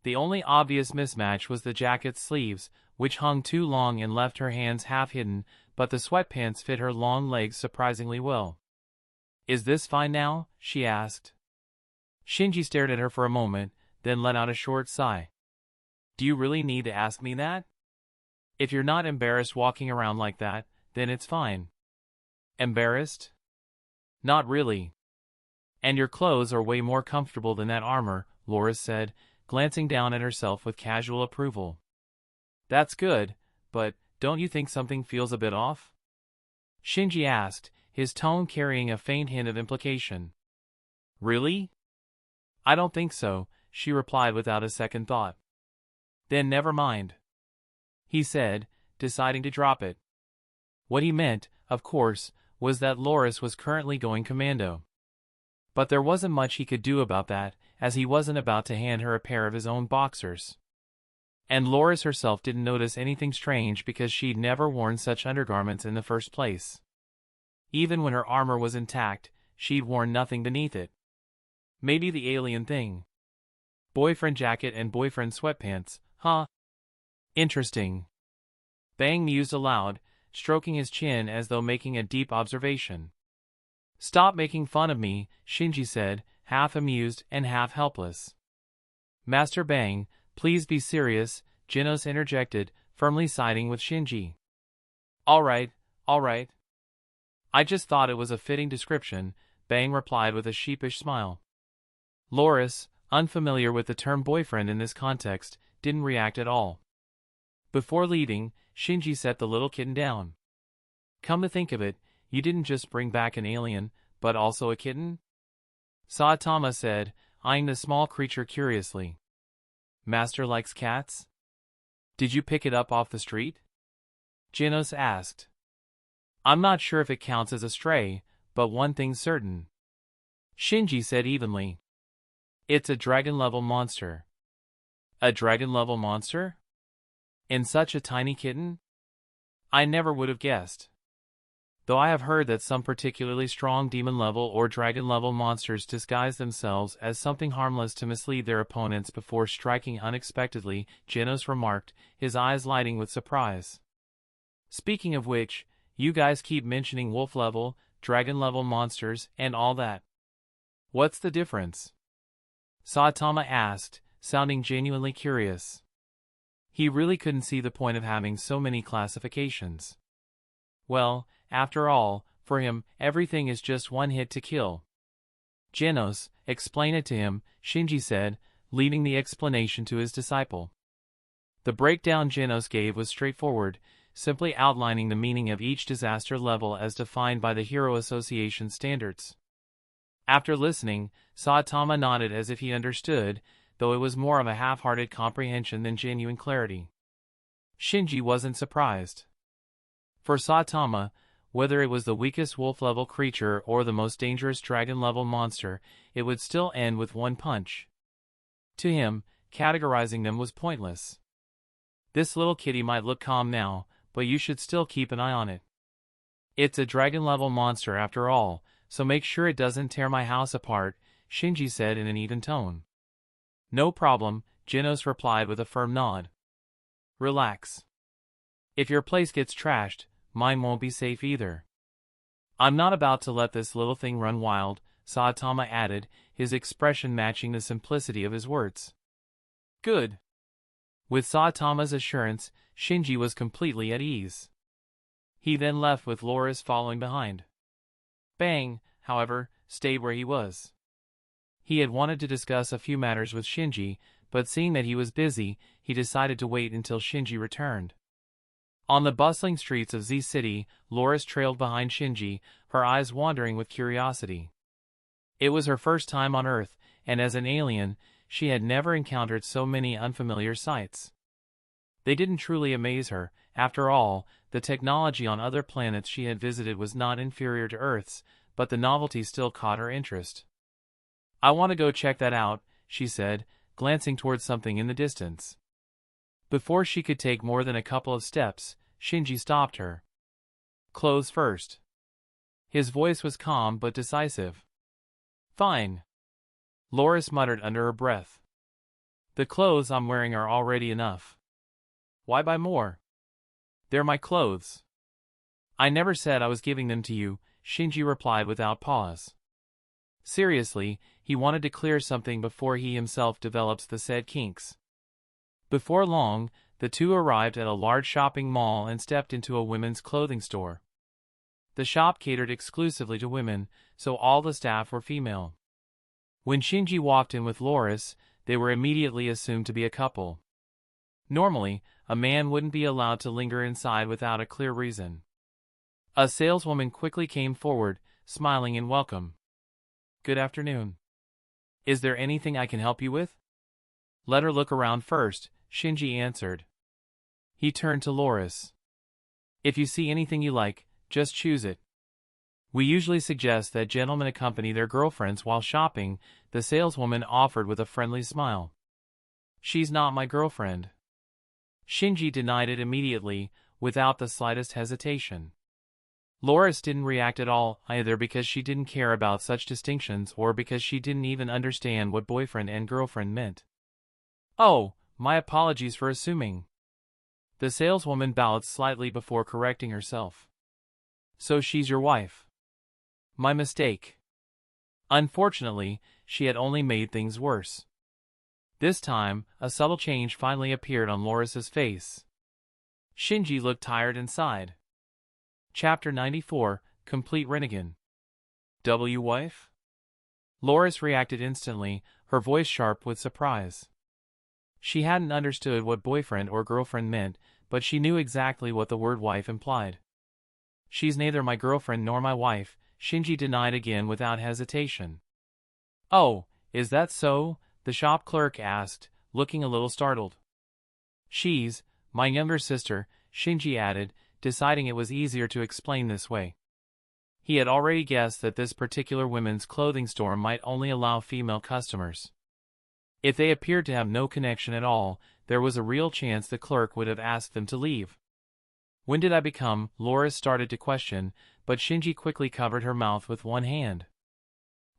The only obvious mismatch was the jacket's sleeves, which hung too long and left her hands half hidden, but the sweatpants fit her long legs surprisingly well. Is this fine now? She asked. Shinji stared at her for a moment, then let out a short sigh. Do you really need to ask me that? If you're not embarrassed walking around like that, then it's fine. Embarrassed? Not really. And your clothes are way more comfortable than that armor, Loris said, glancing down at herself with casual approval. That's good, but don't you think something feels a bit off? Shinji asked, his tone carrying a faint hint of implication. Really? I don't think so, she replied without a second thought. Then never mind, he said, deciding to drop it. What he meant, of course, was that Loris was currently going commando. But there wasn't much he could do about that, as he wasn't about to hand her a pair of his own boxers. And Loris herself didn't notice anything strange because she'd never worn such undergarments in the first place. Even when her armor was intact, she'd worn nothing beneath it. Maybe the alien thing. Boyfriend jacket and boyfriend sweatpants, huh? Interesting. Bang mused aloud, stroking his chin as though making a deep observation. Stop making fun of me, Shinji said, half amused and half helpless. Master Bang, please be serious, Genos interjected, firmly siding with Shinji. All right. I just thought it was a fitting description, Bang replied with a sheepish smile. Loris, unfamiliar with the term boyfriend in this context, didn't react at all. Before leaving, Shinji set the little kitten down. Come to think of it, you didn't just bring back an alien, but also a kitten? Saitama said, eyeing the small creature curiously. Master likes cats? Did you pick it up off the street? Genos asked. I'm not sure if it counts as a stray, but one thing's certain, Shinji said evenly. It's a dragon-level monster. A dragon-level monster? In such a tiny kitten? I never would have guessed. Though I have heard that some particularly strong demon-level or dragon-level monsters disguise themselves as something harmless to mislead their opponents before striking unexpectedly, Genos remarked, his eyes lighting with surprise. Speaking of which, you guys keep mentioning wolf-level, dragon-level monsters, and all that. What's the difference? Saitama asked, sounding genuinely curious. He really couldn't see the point of having so many classifications. Well, after all, for him, everything is just one hit to kill. Genos, explain it to him, Shinji said, leaving the explanation to his disciple. The breakdown Genos gave was straightforward, simply outlining the meaning of each disaster level as defined by the Hero Association standards. After listening, Saitama nodded as if he understood, though it was more of a half-hearted comprehension than genuine clarity. Shinji wasn't surprised. For Saitama, whether it was the weakest wolf-level creature or the most dangerous dragon-level monster, it would still end with one punch. To him, categorizing them was pointless. This little kitty might look calm now, but you should still keep an eye on it. It's a dragon-level monster after all, so make sure it doesn't tear my house apart, Shinji said in an even tone. No problem, Genos replied with a firm nod. Relax. If your place gets trashed, mine won't be safe either. I'm not about to let this little thing run wild, Saitama added, his expression matching the simplicity of his words. Good. With Saitama's assurance, Shinji was completely at ease. He then left with Loris following behind. Bang, however, stayed where he was. He had wanted to discuss a few matters with Shinji, but seeing that he was busy, he decided to wait until Shinji returned. On the bustling streets of Z City, Loris trailed behind Shinji, her eyes wandering with curiosity. It was her first time on Earth, and as an alien, she had never encountered so many unfamiliar sights. They didn't truly amaze her. After all, the technology on other planets she had visited was not inferior to Earth's, but the novelty still caught her interest. I want to go check that out, she said, glancing towards something in the distance. Before she could take more than a couple of steps, Shinji stopped her. Clothes first. His voice was calm but decisive. Fine. Loris muttered under her breath. The clothes I'm wearing are already enough. Why buy more? They're my clothes. I never said I was giving them to you, Shinji replied without pause. Seriously, he wanted to clear something before he himself develops the said kinks. Before long, the two arrived at a large shopping mall and stepped into a women's clothing store. The shop catered exclusively to women, so all the staff were female. When Shinji walked in with Loris, they were immediately assumed to be a couple. Normally, a man wouldn't be allowed to linger inside without a clear reason. A saleswoman quickly came forward, smiling in welcome. Good afternoon. Is there anything I can help you with? Let her look around first, Shinji answered. He turned to Loris. If you see anything you like, just choose it. We usually suggest that gentlemen accompany their girlfriends while shopping, the saleswoman offered with a friendly smile. She's not my girlfriend. Shinji denied it immediately, without the slightest hesitation. Loris didn't react at all, either because she didn't care about such distinctions or because she didn't even understand what boyfriend and girlfriend meant. Oh, my apologies for assuming. The saleswoman bowed slightly before correcting herself. So she's your wife. My mistake. Unfortunately, she had only made things worse. This time, a subtle change finally appeared on Loris's face. Shinji looked tired and sighed. Chapter 94, Complete Rinnegan. Wife? Loris reacted instantly, her voice sharp with surprise. She hadn't understood what boyfriend or girlfriend meant, but she knew exactly what the word wife implied. She's neither my girlfriend nor my wife, Shinji denied again without hesitation. Oh, is that so? The shop clerk asked, looking a little startled. She's my younger sister, Shinji added, deciding it was easier to explain this way. He had already guessed that this particular women's clothing store might only allow female customers. If they appeared to have no connection at all, there was a real chance the clerk would have asked them to leave. When did I become? Loris started to question, but Shinji quickly covered her mouth with one hand.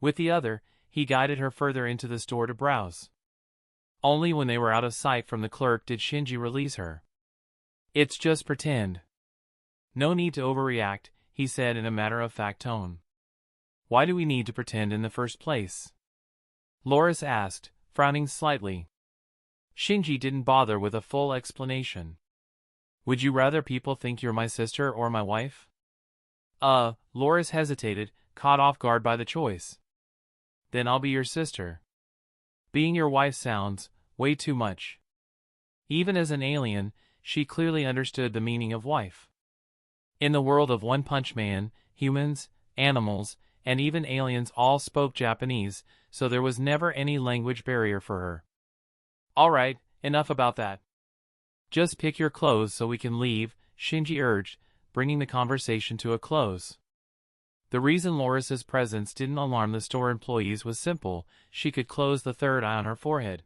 With the other, he guided her further into the store to browse. Only when they were out of sight from the clerk did Shinji release her. It's just pretend. No need to overreact, he said in a matter-of-fact tone. Why do we need to pretend in the first place? Loris asked, frowning slightly. Shinji didn't bother with a full explanation. Would you rather people think you're my sister or my wife? Loris hesitated, caught off guard by the choice. Then I'll be your sister. Being your wife sounds way too much. Even as an alien, she clearly understood the meaning of wife. In the world of One Punch Man, humans, animals, and even aliens all spoke Japanese, so there was never any language barrier for her. "Alright, enough about that. Just pick your clothes so we can leave," Shinji urged, bringing the conversation to a close. The reason Loris's presence didn't alarm the store employees was simple: she could close the third eye on her forehead.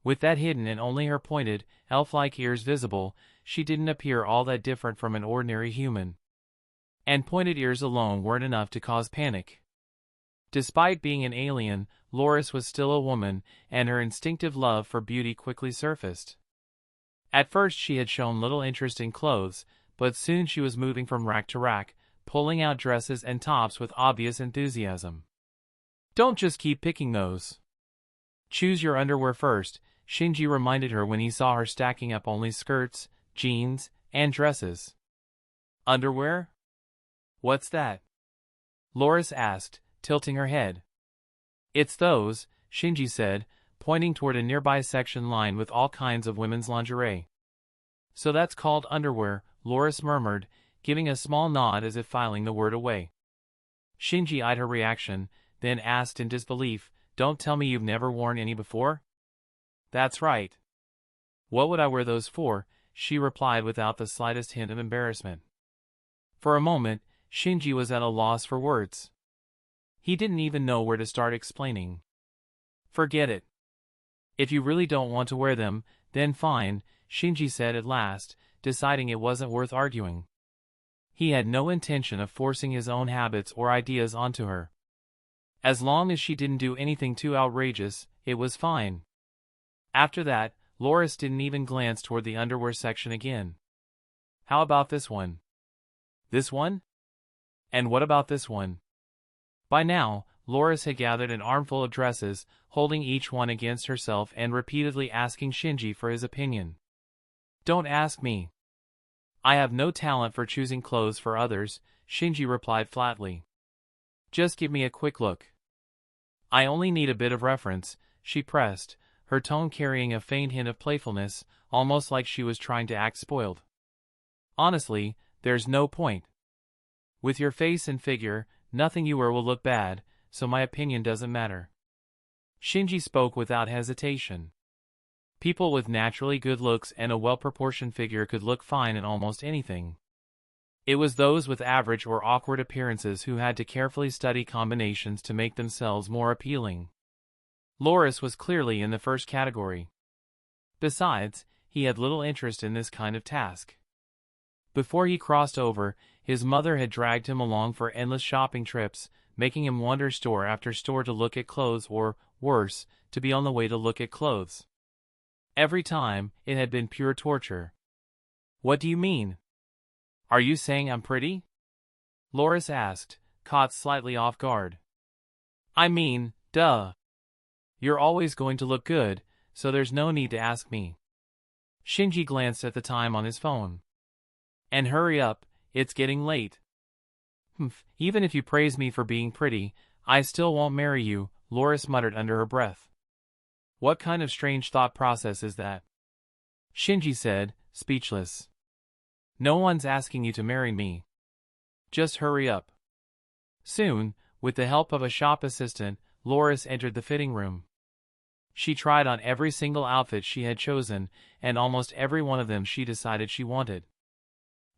With that hidden and only her pointed, elf-like ears visible, she didn't appear all that different from an ordinary human. And pointed ears alone weren't enough to cause panic. Despite being an alien, Loris was still a woman, and her instinctive love for beauty quickly surfaced. At first she had shown little interest in clothes, but soon she was moving from rack to rack, pulling out dresses and tops with obvious enthusiasm. "Don't just keep picking those. Choose your underwear first," Shinji reminded her when he saw her stacking up only skirts, jeans, and dresses. "Underwear? What's that?" Loris asked, tilting her head. "It's those," Shinji said, pointing toward a nearby section lined with all kinds of women's lingerie. "So that's called underwear," Loris murmured, giving a small nod as if filing the word away. Shinji eyed her reaction, then asked in disbelief, "Don't tell me you've never worn any before?" "That's right. What would I wear those for?" she replied without the slightest hint of embarrassment. For a moment, Shinji was at a loss for words. He didn't even know where to start explaining. "Forget it. If you really don't want to wear them, then fine," Shinji said at last, deciding it wasn't worth arguing. He had no intention of forcing his own habits or ideas onto her. As long as she didn't do anything too outrageous, it was fine. After that, Loris didn't even glance toward the underwear section again. "How about this one? This one? And what about this one?" By now, Loris had gathered an armful of dresses, holding each one against herself and repeatedly asking Shinji for his opinion. "Don't ask me. I have no talent for choosing clothes for others," Shinji replied flatly. "Just give me a quick look. I only need a bit of reference," she pressed, her tone carrying a faint hint of playfulness, almost like she was trying to act spoiled. "Honestly, there's no point. With your face and figure, nothing you wear will look bad, so my opinion doesn't matter." Shinji spoke without hesitation. People with naturally good looks and a well-proportioned figure could look fine in almost anything. It was those with average or awkward appearances who had to carefully study combinations to make themselves more appealing. Loris was clearly in the first category. Besides, he had little interest in this kind of task. Before he crossed over, his mother had dragged him along for endless shopping trips, making him wander store after store to look at clothes or, worse, to be on the way to look at clothes. Every time, it had been pure torture. "What do you mean? Are you saying I'm pretty?" Loris asked, caught slightly off guard. "I mean, duh. You're always going to look good, so there's no need to ask me." Shinji glanced at the time on his phone. "And hurry up, it's getting late." "Humph, even if you praise me for being pretty, I still won't marry you," Loris muttered under her breath. "What kind of strange thought process is that?" Shinji said, speechless. "No one's asking you to marry me. Just hurry up." Soon, with the help of a shop assistant, Loris entered the fitting room. She tried on every single outfit she had chosen, and almost every one of them she decided she wanted.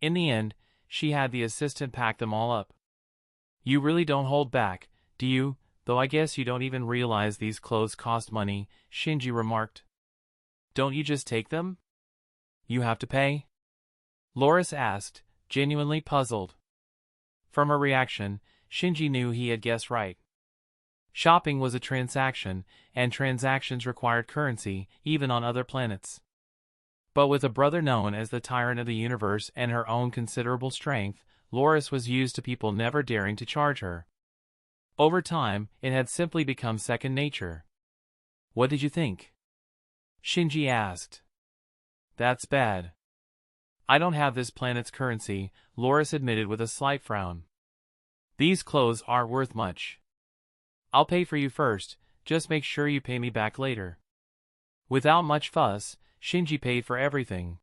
In the end, she had the assistant pack them all up. "You really don't hold back, do you? Though I guess you don't even realize these clothes cost money," Shinji remarked. "Don't you just take them? You have to pay?" Loris asked, genuinely puzzled. From her reaction, Shinji knew he had guessed right. Shopping was a transaction, and transactions required currency, even on other planets. But with a brother known as the tyrant of the universe and her own considerable strength, Loris was used to people never daring to charge her. Over time, it had simply become second nature. "What did you think?" Shinji asked. "That's bad. I don't have this planet's currency," Loris admitted with a slight frown. "These clothes aren't worth much. I'll pay for you first, just make sure you pay me back later." Without much fuss, Shinji paid for everything.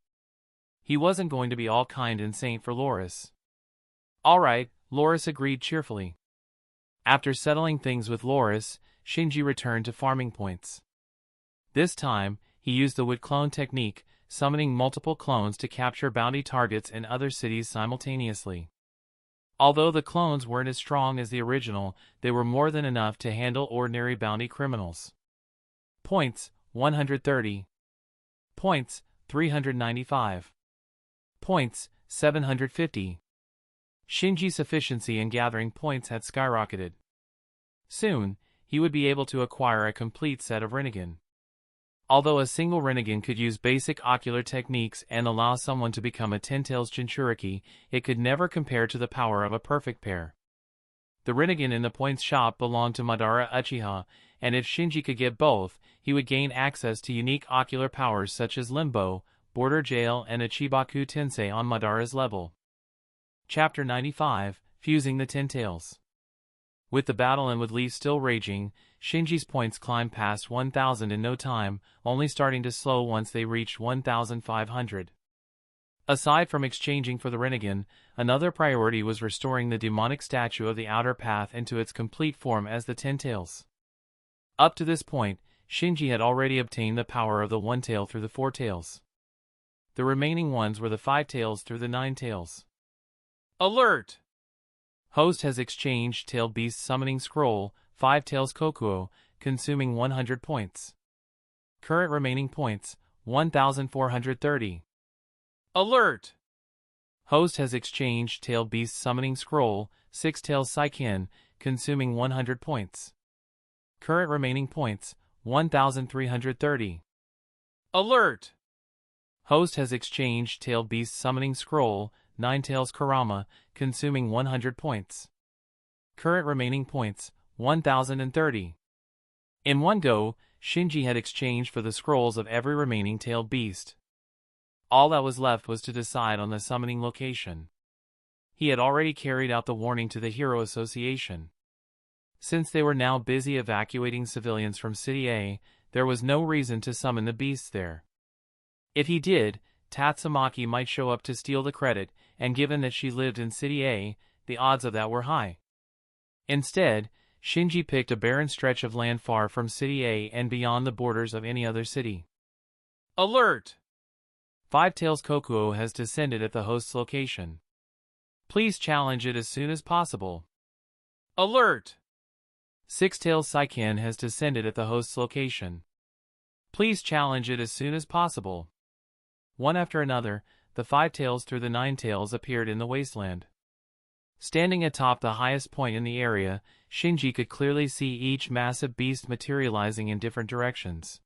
He wasn't going to be all kind and saint for Loris. "All right," Loris agreed cheerfully. After settling things with Loris, Shinji returned to farming points. This time, he used the wood clone technique, summoning multiple clones to capture bounty targets in other cities simultaneously. Although the clones weren't as strong as the original, they were more than enough to handle ordinary bounty criminals. Points, 130. Points, 395. Points, 750. Shinji's efficiency in gathering points had skyrocketed. Soon, he would be able to acquire a complete set of Rinnegan. Although a single Rinnegan could use basic ocular techniques and allow someone to become a Ten-Tails Jinchuriki, it could never compare to the power of a perfect pair. The Rinnegan in the points shop belonged to Madara Uchiha, and if Shinji could get both, he would gain access to unique ocular powers such as Limbo, Border Jail and Ichibaku Tensei on Madara's level. Chapter 95, Fusing the Ten-Tails. With the battle and with Leaf still raging, Shinji's points climbed past 1,000 in no time, only starting to slow once they reached 1,500. Aside from exchanging for the Rinnegan, another priority was restoring the demonic statue of the Outer Path into its complete form as the Ten-Tails. Up to this point, Shinji had already obtained the power of the One Tail through the Four Tails. The remaining ones were the Five Tails through the Nine Tails. Alert! Host has exchanged Tailed Beast Summoning Scroll, 5 Tails Kokuo, consuming 100 points. Current remaining points, 1,430. Alert! Host has exchanged Tailed Beast Summoning Scroll, 6 Tails Saiken, consuming 100 points. Current remaining points, 1,330. Alert! Host has exchanged Tailed Beast Summoning Scroll, 9 Tails Kurama, consuming 100 points. Current remaining points, 1,030. In one go, Shinji had exchanged for the scrolls of every remaining tailed beast. All that was left was to decide on the summoning location. He had already carried out the warning to the Hero Association. Since they were now busy evacuating civilians from City A, there was no reason to summon the beasts there. If he did, Tatsumaki might show up to steal the credit, and given that she lived in City A, the odds of that were high. Instead, Shinji picked a barren stretch of land far from City A and beyond the borders of any other city. Alert! 5 Tails Kokuo has descended at the host's location. Please challenge it as soon as possible. Alert! 6 Tails Saiken has descended at the host's location. Please challenge it as soon as possible. One after another, the 5 Tails through the 9 Tails appeared in the wasteland. Standing atop the highest point in the area, Shinji could clearly see each massive beast materializing in different directions.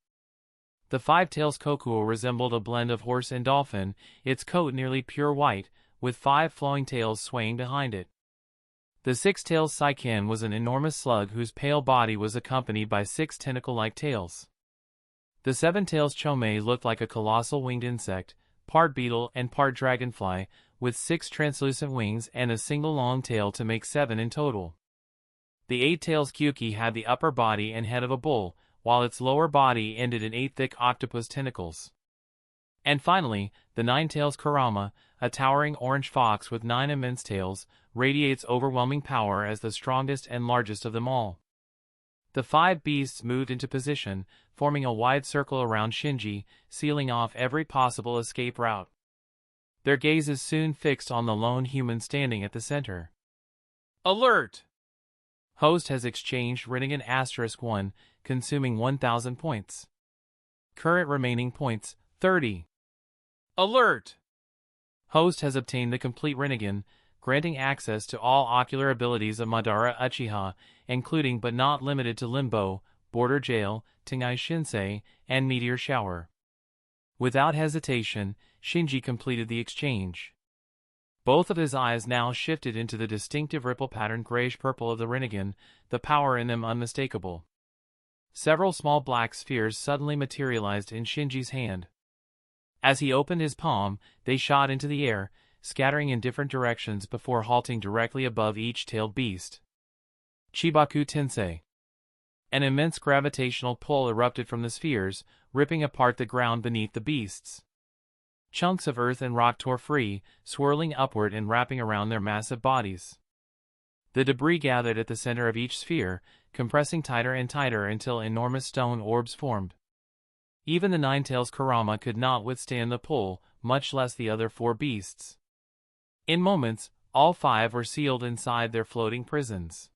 The 5 Tails Kokuo resembled a blend of horse and dolphin, its coat nearly pure white, with 5 flowing tails swaying behind it. The 6 Tails Saiken was an enormous slug whose pale body was accompanied by 6 tentacle-like tails. The 7 Tails Chomei looked like a colossal winged insect, part beetle and part dragonfly, with 6 translucent wings and a single long tail to make 7 in total. The 8 Tails Kyuki had the upper body and head of a bull, while its lower body ended in 8 thick octopus tentacles. And finally, the 9 Tails Kurama, a towering orange fox with 9 immense tails, radiates overwhelming power as the strongest and largest of them all. The 5 beasts moved into position, forming a wide circle around Shinji, sealing off every possible escape route. Their gazes soon fixed on the lone human standing at the center. Alert! Host has exchanged Rinnegan *1, consuming 1,000 points. Current remaining points, 30. Alert! Host has obtained the complete Rinnegan, granting access to all ocular abilities of Madara Uchiha, including but not limited to Limbo, Border Jail, Tengai Shinsei, and Meteor Shower. Without hesitation, Shinji completed the exchange. Both of his eyes now shifted into the distinctive ripple-patterned grayish-purple of the Rinnegan, the power in them unmistakable. Several small black spheres suddenly materialized in Shinji's hand. As he opened his palm, they shot into the air, scattering in different directions before halting directly above each tailed beast. Chibaku Tensei. An immense gravitational pull erupted from the spheres, ripping apart the ground beneath the beasts. Chunks of earth and rock tore free, swirling upward and wrapping around their massive bodies. The debris gathered at the center of each sphere, compressing tighter and tighter until enormous stone orbs formed. Even the Ninetales Kurama could not withstand the pull, much less the other 4 beasts. In moments, all 5 were sealed inside their floating prisons.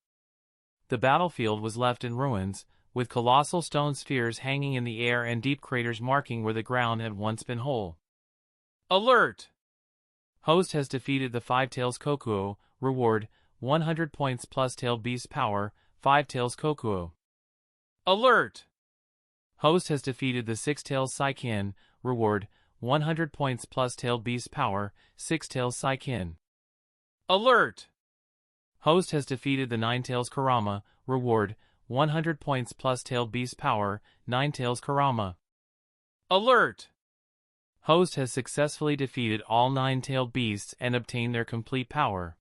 The battlefield was left in ruins, with colossal stone spheres hanging in the air and deep craters marking where the ground had once been whole. Alert! Host has defeated the 5 Tails Kokuo. Reward, 100 points plus Tailed Beast Power, 5 Tails Kokuo. Alert! Host has defeated the 6 Tails Saiken. Reward, 100 points plus Tailed Beast Power, 6 Tails Saiken. Alert! Host has defeated the 9 Tails Kurama. Reward, 100 points plus Tailed Beast Power, 9 Tails Kurama. Alert! Host has successfully defeated all 9 tailed beasts and obtained their complete power.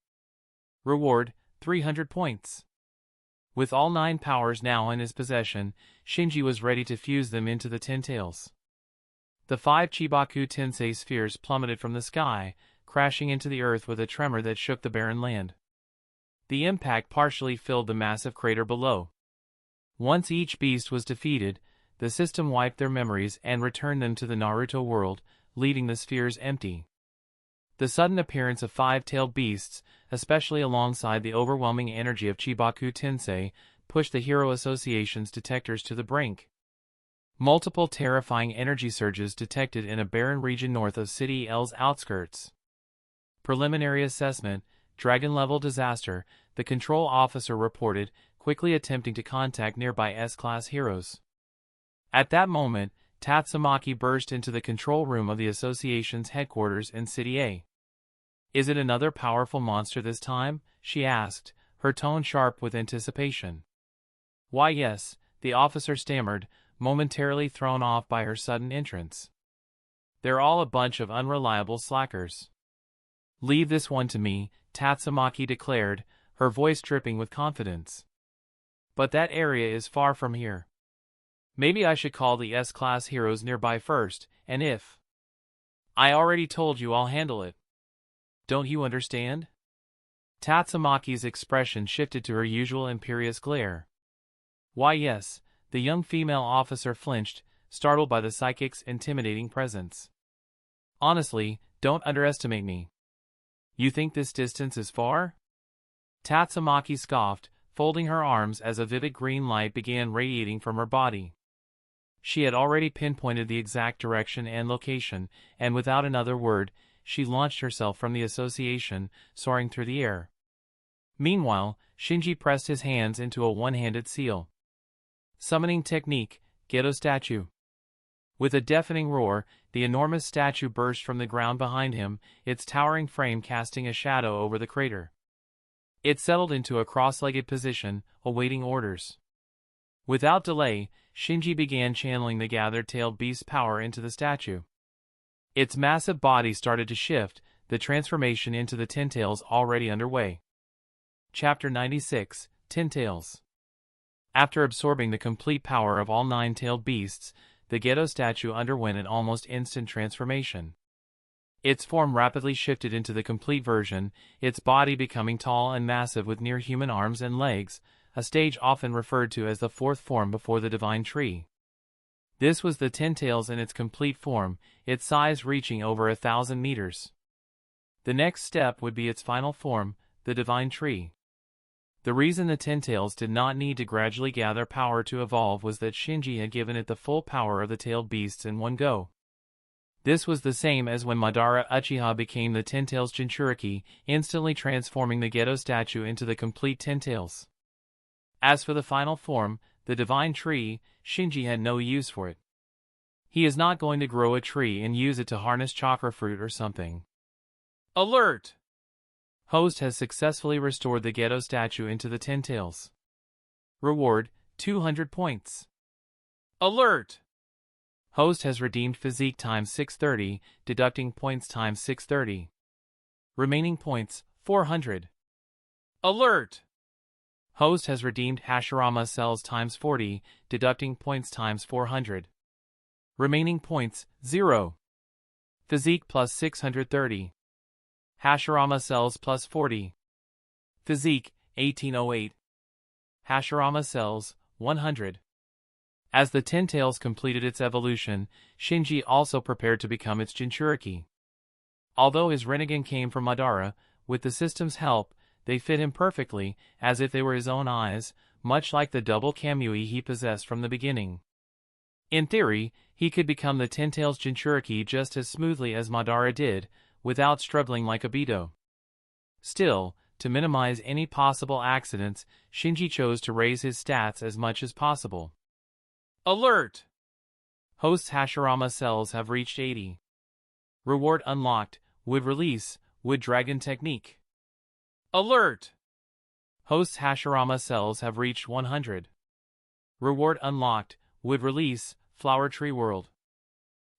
Reward, 300 points. With all 9 powers now in his possession, Shinji was ready to fuse them into the 10 tails. The 5 Chibaku Tensei spheres plummeted from the sky, crashing into the earth with a tremor that shook the barren land. The impact partially filled the massive crater below. Once each beast was defeated, the system wiped their memories and returned them to the Naruto world, leaving the spheres empty. The sudden appearance of 5-tailed beasts, especially alongside the overwhelming energy of Chibaku Tensei, pushed the Hero Association's detectors to the brink. Multiple terrifying energy surges detected in a barren region north of City L's outskirts. Preliminary assessment, Dragon-level disaster, the control officer reported, quickly attempting to contact nearby S-class heroes. At that moment, Tatsumaki burst into the control room of the association's headquarters in City A. "Is it another powerful monster this time?" she asked, her tone sharp with anticipation. "Why yes," the officer stammered, momentarily thrown off by her sudden entrance. "They're all a bunch of unreliable slackers." "Leave this one to me," Tatsumaki declared, her voice dripping with confidence. "But that area is far from here. Maybe I should call the S-class heroes nearby first, and if I already told you I'll handle it. Don't you understand?" Tatsumaki's expression shifted to her usual imperious glare. "Why yes," the young female officer flinched, startled by the psychic's intimidating presence. "Honestly, don't underestimate me. You think this distance is far?" Tatsumaki scoffed, folding her arms as a vivid green light began radiating from her body. She had already pinpointed the exact direction and location, and without another word, she launched herself from the association, soaring through the air. Meanwhile, Shinji pressed his hands into a one-handed seal. Summoning technique, Geto statue. With a deafening roar, the enormous statue burst from the ground behind him, its towering frame casting a shadow over the crater. It settled into a cross-legged position, awaiting orders. Without delay, Shinji began channeling the gathered tailed beast's power into the statue. Its massive body started to shift, the transformation into the Ten Tails already underway. Chapter 96, Ten Tails. After absorbing the complete power of all 9 tailed beasts, the Geto statue underwent an almost instant transformation. Its form rapidly shifted into the complete version, its body becoming tall and massive with near-human arms and legs, a stage often referred to as the 4th form before the divine tree. This was the Ten Tails in its complete form, its size reaching over 1,000 meters. The next step would be its final form, the divine tree. The reason the Ten Tails did not need to gradually gather power to evolve was that Shinji had given it the full power of the tailed beasts in one go. This was the same as when Madara Uchiha became the Ten Tails Jinchuriki, instantly transforming the Geto statue into the complete Ten Tails. As for the final form, the divine tree, Shinji had no use for it. He is not going to grow a tree and use it to harness chakra fruit or something. Alert! Host has successfully restored the Geto statue into the Ten Tails. Reward, 200 points. Alert! Host has redeemed physique times 630, deducting points times 630. Remaining points, 400. Alert! Host has redeemed Hashirama cells times 40, deducting points times 400. Remaining points, 0. Physique plus 630. Hashirama cells plus 40. Physique, 1808. Hashirama cells, 100. As the Ten Tails completed its evolution, Shinji also prepared to become its Jinchuriki. Although his Rinnegan came from Madara, with the system's help, they fit him perfectly, as if they were his own eyes, much like the double Kamui he possessed from the beginning. In theory, he could become the Ten Tails Jinchuriki just as smoothly as Madara did, without struggling like Obito. Still, to minimize any possible accidents, Shinji chose to raise his stats as much as possible. Alert! Host's Hashirama cells have reached 80. Reward unlocked, would release, would dragon technique. Alert! Host's Hashirama cells have reached 100. Reward unlocked, would release, flower tree world.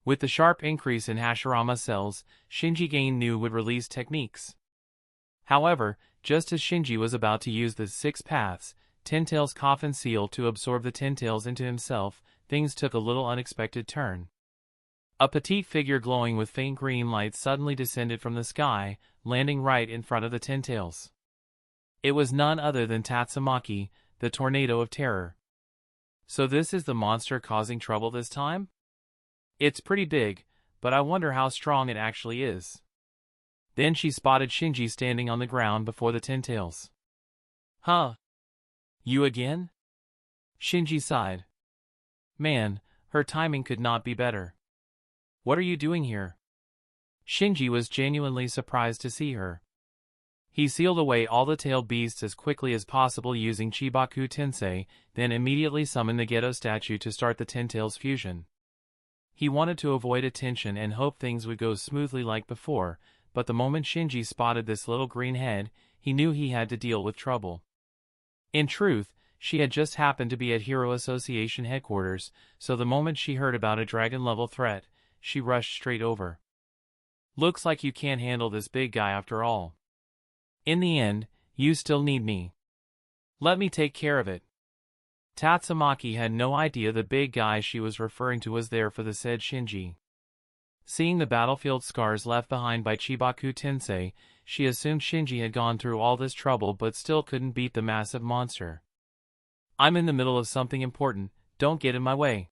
With the sharp increase in Hashirama cells, Shinji gained new would release techniques. However, just as Shinji was about to use the 6 paths, Ten Tails coffin seal to absorb the Ten Tails into himself, things took a little unexpected turn. A petite figure glowing with faint green light suddenly descended from the sky, landing right in front of the Ten Tails. It was none other than Tatsumaki, the tornado of terror. So this is the monster causing trouble this time? It's pretty big, but I wonder how strong it actually is. Then she spotted Shinji standing on the ground before the Ten Tails. Huh? You again? Shinji sighed. Man, her timing could not be better. What are you doing here? Shinji was genuinely surprised to see her. He sealed away all the tailed beasts as quickly as possible using Chibaku Tensei, then immediately summoned the Geto statue to start the Ten Tails fusion. He wanted to avoid attention and hope things would go smoothly like before, but the moment Shinji spotted this little green head, he knew he had to deal with trouble. In truth, she had just happened to be at Hero Association headquarters, so the moment she heard about a dragon-level threat, she rushed straight over. Looks like you can't handle this big guy after all. In the end, you still need me. Let me take care of it. Tatsumaki had no idea the big guy she was referring to was there for the said Shinji. Seeing the battlefield scars left behind by Chibaku Tensei, she assumed Shinji had gone through all this trouble but still couldn't beat the massive monster. I'm in the middle of something important, don't get in my way.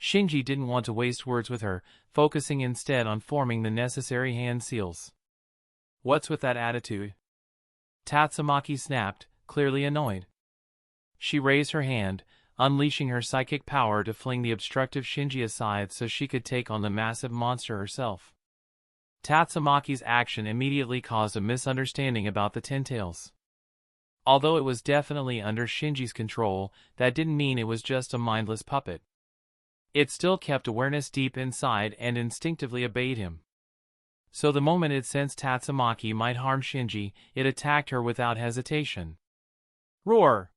Shinji didn't want to waste words with her, focusing instead on forming the necessary hand seals. What's with that attitude? Tatsumaki snapped, clearly annoyed. She raised her hand, unleashing her psychic power to fling the obstructive Shinji aside so she could take on the massive monster herself. Tatsumaki's action immediately caused a misunderstanding about the Ten Tails. Although it was definitely under Shinji's control, that didn't mean it was just a mindless puppet. It still kept awareness deep inside and instinctively obeyed him. So the moment it sensed Tatsumaki might harm Shinji, it attacked her without hesitation. Roar!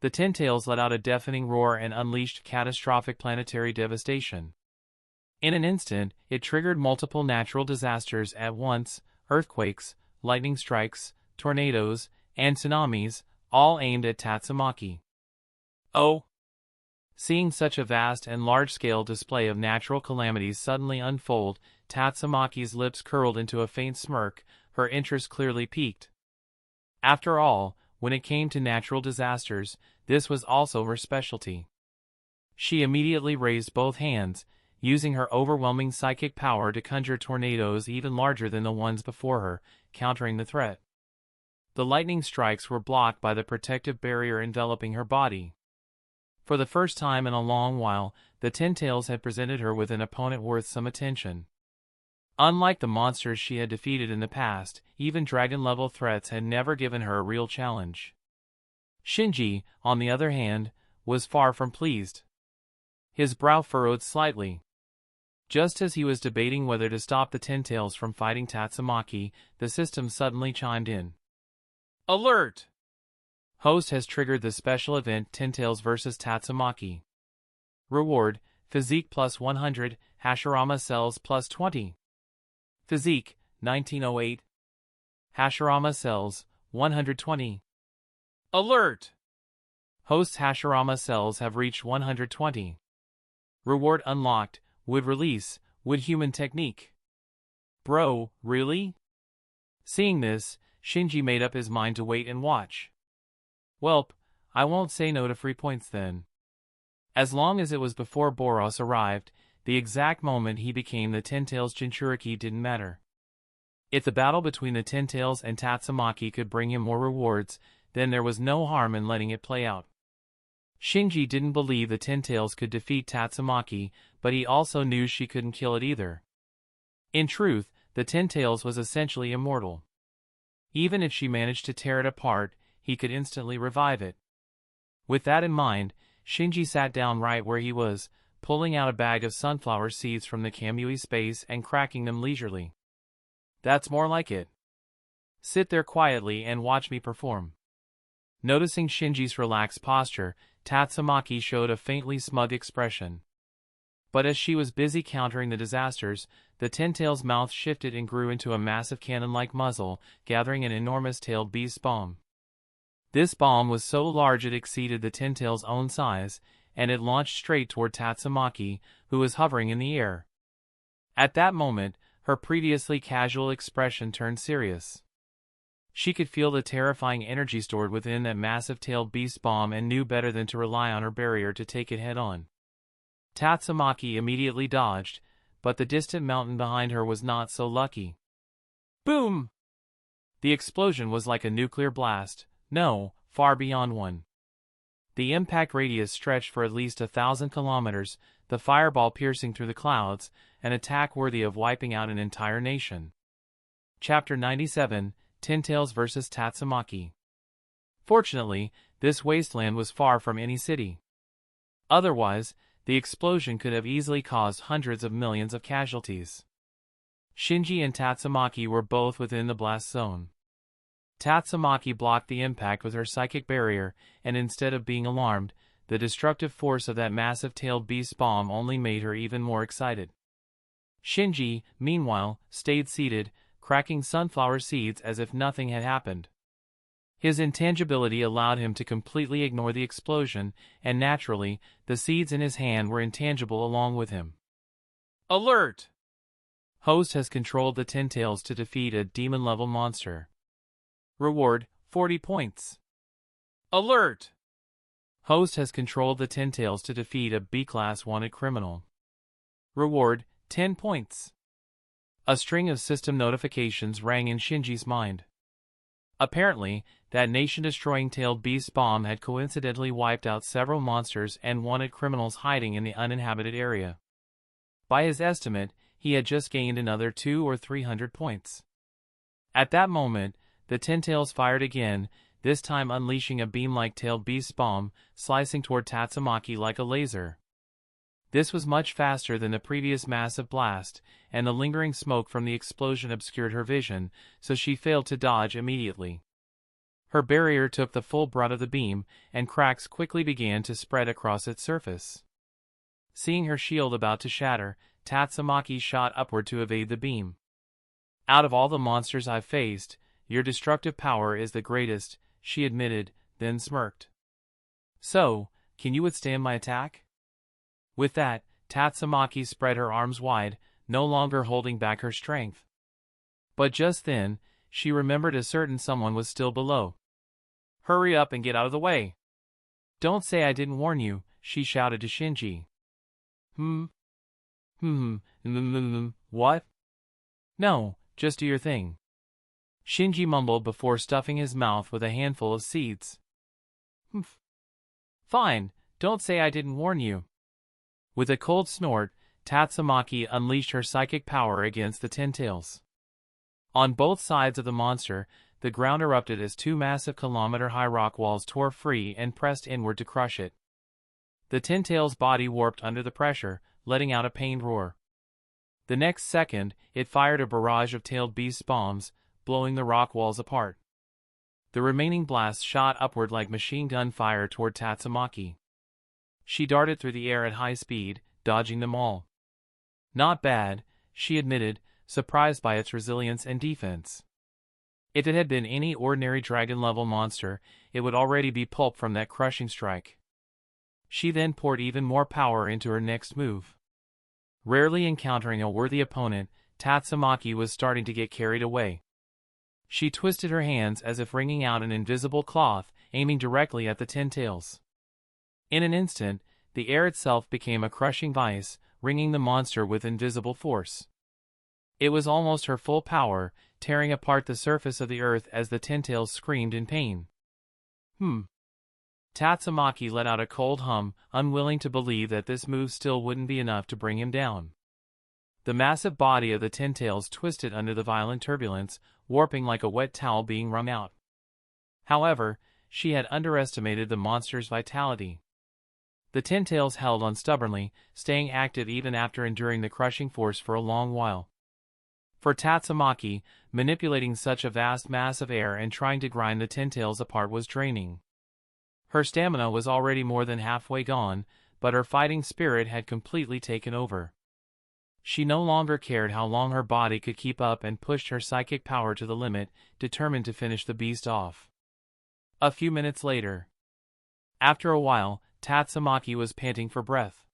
The Ten Tails let out a deafening roar and unleashed catastrophic planetary devastation. In an instant, it triggered multiple natural disasters at once, earthquakes, lightning strikes, tornadoes, and tsunamis, all aimed at Tatsumaki. Oh! Seeing such a vast and large-scale display of natural calamities suddenly unfold, Tatsumaki's lips curled into a faint smirk, her interest clearly piqued. After all, when it came to natural disasters, this was also her specialty. She immediately raised both hands, using her overwhelming psychic power to conjure tornadoes even larger than the ones before her, countering the threat. The lightning strikes were blocked by the protective barrier enveloping her body. For the first time in a long while, the Ten Tails had presented her with an opponent worth some attention. Unlike the monsters she had defeated in the past, even dragon-level threats had never given her a real challenge. Shinji, on the other hand, was far from pleased. His brow furrowed slightly. Just as he was debating whether to stop the Ten Tails from fighting Tatsumaki, the system suddenly chimed in. Alert! Host has triggered the special event Ten Tails vs Tatsumaki. Reward, physique plus 100, Hashirama cells plus 20. Physique, 1908. Hashirama cells, 120. Alert! Host's Hashirama cells have reached 120. Reward unlocked, would release, would human technique. Bro, really? Seeing this, Shinji made up his mind to wait and watch. Welp, I won't say no to free points then. As long as it was before Boros arrived, the exact moment he became the Ten Tails Jinchuriki didn't matter. If the battle between the Ten Tails and Tatsumaki could bring him more rewards, then there was no harm in letting it play out. Shinji didn't believe the Ten Tails could defeat Tatsumaki, but he also knew she couldn't kill it either. In truth, the Ten Tails was essentially immortal. Even if she managed to tear it apart, he could instantly revive it. With that in mind, Shinji sat down right where he was, pulling out a bag of sunflower seeds from the Kamui space and cracking them leisurely. That's more like it. Sit there quietly and watch me perform. Noticing Shinji's relaxed posture, Tatsumaki showed a faintly smug expression. But as she was busy countering the disasters, the Ten Tails' mouth shifted and grew into a massive cannon-like muzzle, gathering an enormous tailed beast bomb. This bomb was so large it exceeded the Ten Tails' own size, and it launched straight toward Tatsumaki, who was hovering in the air. At that moment, her previously casual expression turned serious. She could feel the terrifying energy stored within that massive tailed beast bomb and knew better than to rely on her barrier to take it head-on. Tatsumaki immediately dodged, but the distant mountain behind her was not so lucky. Boom! The explosion was like a nuclear blast, no, far beyond one. The impact radius stretched for at least 1,000 kilometers, the fireball piercing through the clouds, an attack worthy of wiping out an entire nation. Chapter 97, Ten Tails vs. Tatsumaki. Fortunately, this wasteland was far from any city. Otherwise, the explosion could have easily caused hundreds of millions of casualties. Shinji and Tatsumaki were both within the blast zone. Tatsumaki blocked the impact with her psychic barrier, and instead of being alarmed, the destructive force of that massive tailed beast bomb only made her even more excited. Shinji, meanwhile, stayed seated, cracking sunflower seeds as if nothing had happened. His intangibility allowed him to completely ignore the explosion, and naturally, the seeds in his hand were intangible along with him. Alert! Host has controlled the Ten Tails to defeat a demon-level monster. Reward, 40 points. Alert! Host has controlled the Ten Tails to defeat a B-class wanted criminal. Reward, 10 points. A string of system notifications rang in Shinji's mind. Apparently, that nation-destroying tailed beast bomb had coincidentally wiped out several monsters and wanted criminals hiding in the uninhabited area. By his estimate, he had just gained another 200 or 300 points. At that moment, the Ten Tails fired again, this time unleashing a beam-like tailed beast bomb, slicing toward Tatsumaki like a laser. This was much faster than the previous massive blast, and the lingering smoke from the explosion obscured her vision, so she failed to dodge immediately. Her barrier took the full brunt of the beam, and cracks quickly began to spread across its surface. Seeing her shield about to shatter, Tatsumaki shot upward to evade the beam. Out of all the monsters I've faced, your destructive power is the greatest, she admitted, then smirked. So, can you withstand my attack? With that, Tatsumaki spread her arms wide, no longer holding back her strength. But just then, she remembered a certain someone was still below. Hurry up and get out of the way. Don't say I didn't warn you, she shouted to Shinji. What? No, just do your thing. Shinji mumbled before stuffing his mouth with a handful of seeds. Fine, don't say I didn't warn you. With a cold snort, Tatsumaki unleashed her psychic power against the Ten Tails. On both sides of the monster, the ground erupted as two massive kilometer-high rock walls tore free and pressed inward to crush it. The Ten Tails' body warped under the pressure, letting out a pained roar. The next second, it fired a barrage of tailed beast bombs, blowing the rock walls apart. The remaining blasts shot upward like machine gun fire toward Tatsumaki. She darted through the air at high speed, dodging them all. Not bad, she admitted, surprised by its resilience and defense. If it had been any ordinary dragon-level monster, it would already be pulped from that crushing strike. She then poured even more power into her next move. Rarely encountering a worthy opponent, Tatsumaki was starting to get carried away. She twisted her hands as if wringing out an invisible cloth, aiming directly at the ten tails. In an instant, the air itself became a crushing vice, wringing the monster with invisible force. It was almost her full power, tearing apart the surface of the earth as the ten tails screamed in pain. Tatsumaki let out a cold hum, unwilling to believe that this move still wouldn't be enough to bring him down. The massive body of the ten tails twisted under the violent turbulence, warping like a wet towel being wrung out. However, she had underestimated the monster's vitality. The ten tails held on stubbornly, staying active even after enduring the crushing force for a long while. For Tatsumaki, manipulating such a vast mass of air and trying to grind the ten tails apart was draining. Her stamina was already more than halfway gone, but her fighting spirit had completely taken over. She no longer cared how long her body could keep up and pushed her psychic power to the limit, determined to finish the beast off. A few minutes later. After a while, Tatsumaki was panting for breath.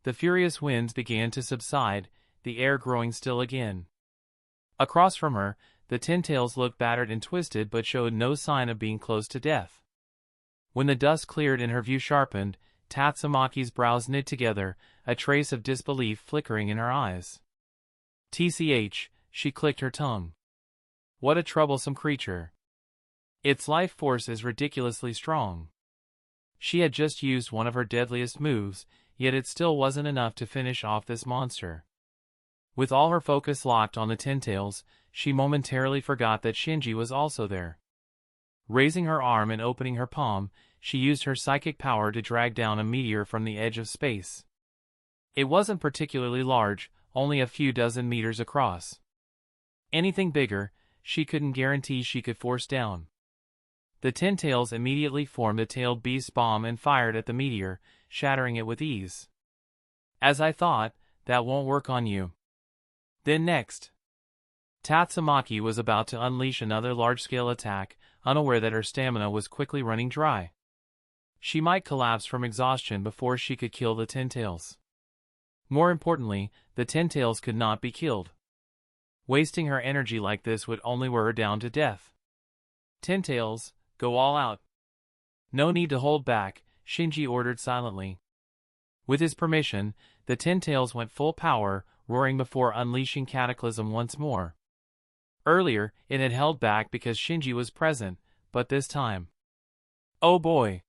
The furious winds began to subside, the air growing still again. Across from her, the ten tails looked battered and twisted but showed no sign of being close to death. When the dust cleared and her view sharpened, Tatsumaki's brows knit together, a trace of disbelief flickering in her eyes. TCH, she clicked her tongue. What a troublesome creature. Its life force is ridiculously strong. She had just used one of her deadliest moves, yet it still wasn't enough to finish off this monster. With all her focus locked on the ten tails, she momentarily forgot that Shinji was also there. Raising her arm and opening her palm, she used her psychic power to drag down a meteor from the edge of space. It wasn't particularly large, only a few dozen meters across. Anything bigger, she couldn't guarantee she could force down. The ten tails immediately formed a tailed beast bomb and fired at the meteor, shattering it with ease. As I thought, that won't work on you. Then next. Tatsumaki was about to unleash another large-scale attack, unaware that her stamina was quickly running dry. She might collapse from exhaustion before she could kill the ten tails. More importantly, the ten tails could not be killed. Wasting her energy like this would only wear her down to death. Ten tails, go all out. No need to hold back, Shinji ordered silently. With his permission, the ten tails went full power, roaring before unleashing Cataclysm once more. Earlier, it had held back because Shinji was present, but this time. Oh boy!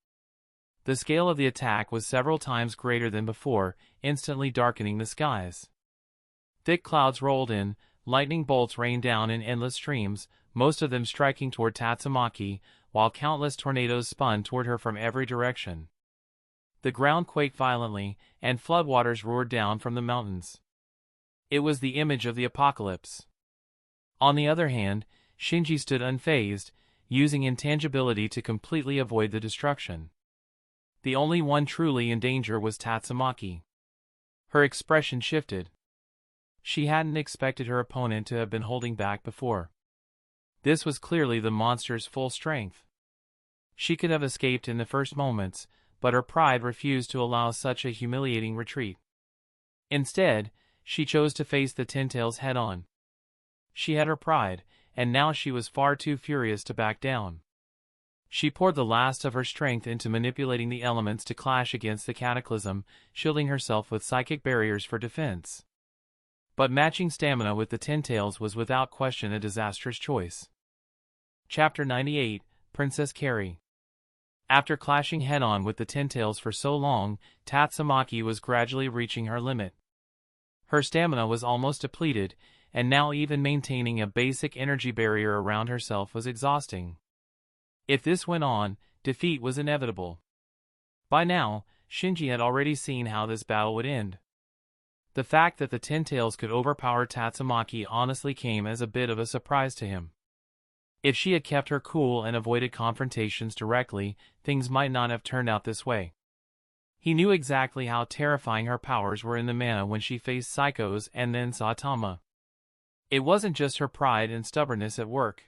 The scale of the attack was several times greater than before, instantly darkening the skies. Thick clouds rolled in, lightning bolts rained down in endless streams, most of them striking toward Tatsumaki, while countless tornadoes spun toward her from every direction. The ground quaked violently, and floodwaters roared down from the mountains. It was the image of the apocalypse. On the other hand, Shinji stood unfazed, using intangibility to completely avoid the destruction. The only one truly in danger was Tatsumaki. Her expression shifted. She hadn't expected her opponent to have been holding back before. This was clearly the monster's full strength. She could have escaped in the first moments, but her pride refused to allow such a humiliating retreat. Instead, she chose to face the ten tails head-on. She had her pride, and now she was far too furious to back down. She poured the last of her strength into manipulating the elements to clash against the cataclysm, shielding herself with psychic barriers for defense. But matching stamina with the ten tails was without question a disastrous choice. Chapter 98, Princess Carrie. After clashing head-on with the ten tails for so long, Tatsumaki was gradually reaching her limit. Her stamina was almost depleted, and now even maintaining a basic energy barrier around herself was exhausting. If this went on, defeat was inevitable. By now, Shinji had already seen how this battle would end. The fact that the ten tails could overpower Tatsumaki honestly came as a bit of a surprise to him. If she had kept her cool and avoided confrontations directly, things might not have turned out this way. He knew exactly how terrifying her powers were in the mana when she faced Psychos and then Saitama. It wasn't just her pride and stubbornness at work.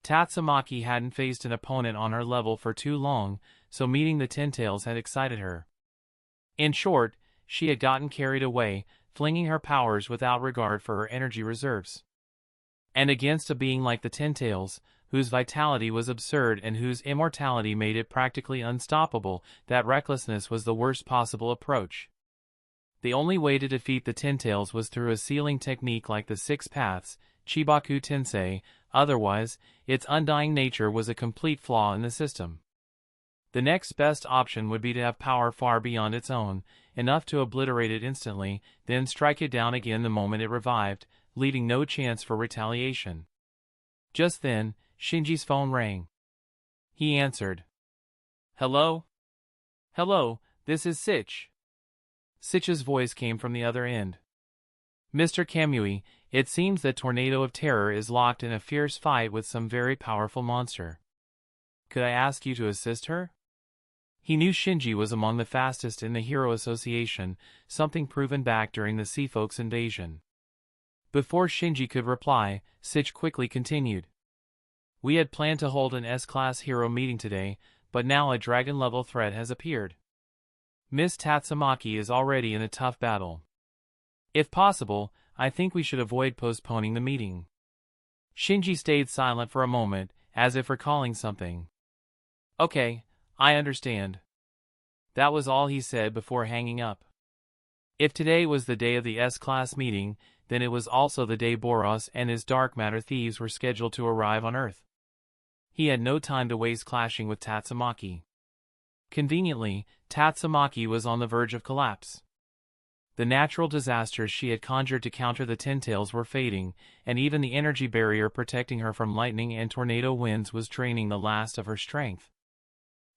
Tatsumaki hadn't faced an opponent on her level for too long, so meeting the ten tails had excited her. In short, she had gotten carried away, flinging her powers without regard for her energy reserves. And against a being like the Ten Tails, whose vitality was absurd and whose immortality made it practically unstoppable, that recklessness was the worst possible approach. The only way to defeat the Ten Tails was through a sealing technique like the Six Paths, Chibaku Tensei, otherwise, its undying nature was a complete flaw in the system. The next best option would be to have power far beyond its own, enough to obliterate it instantly, then strike it down again the moment it revived, leaving no chance for retaliation. Just then, Shinji's phone rang. He answered. "Hello? Hello, this is Sitch." Sitch's voice came from the other end. "Mr. Kamui, it seems that Tornado of Terror is locked in a fierce fight with some very powerful monster. Could I ask you to assist her?" He knew Shinji was among the fastest in the Hero Association, something proven back during the Sea Folks invasion. Before Shinji could reply, Sitch quickly continued. "We had planned to hold an S-Class hero meeting today, but now a dragon-level threat has appeared. Miss Tatsumaki is already in a tough battle. If possible, I think we should avoid postponing the meeting." Shinji stayed silent for a moment, as if recalling something. "Okay, I understand." That was all he said before hanging up. If today was the day of the S-Class meeting, then it was also the day Boros and his dark matter thieves were scheduled to arrive on Earth. He had no time to waste clashing with Tatsumaki. Conveniently, Tatsumaki was on the verge of collapse. The natural disasters she had conjured to counter the Ten Tails were fading, and even the energy barrier protecting her from lightning and tornado winds was draining the last of her strength.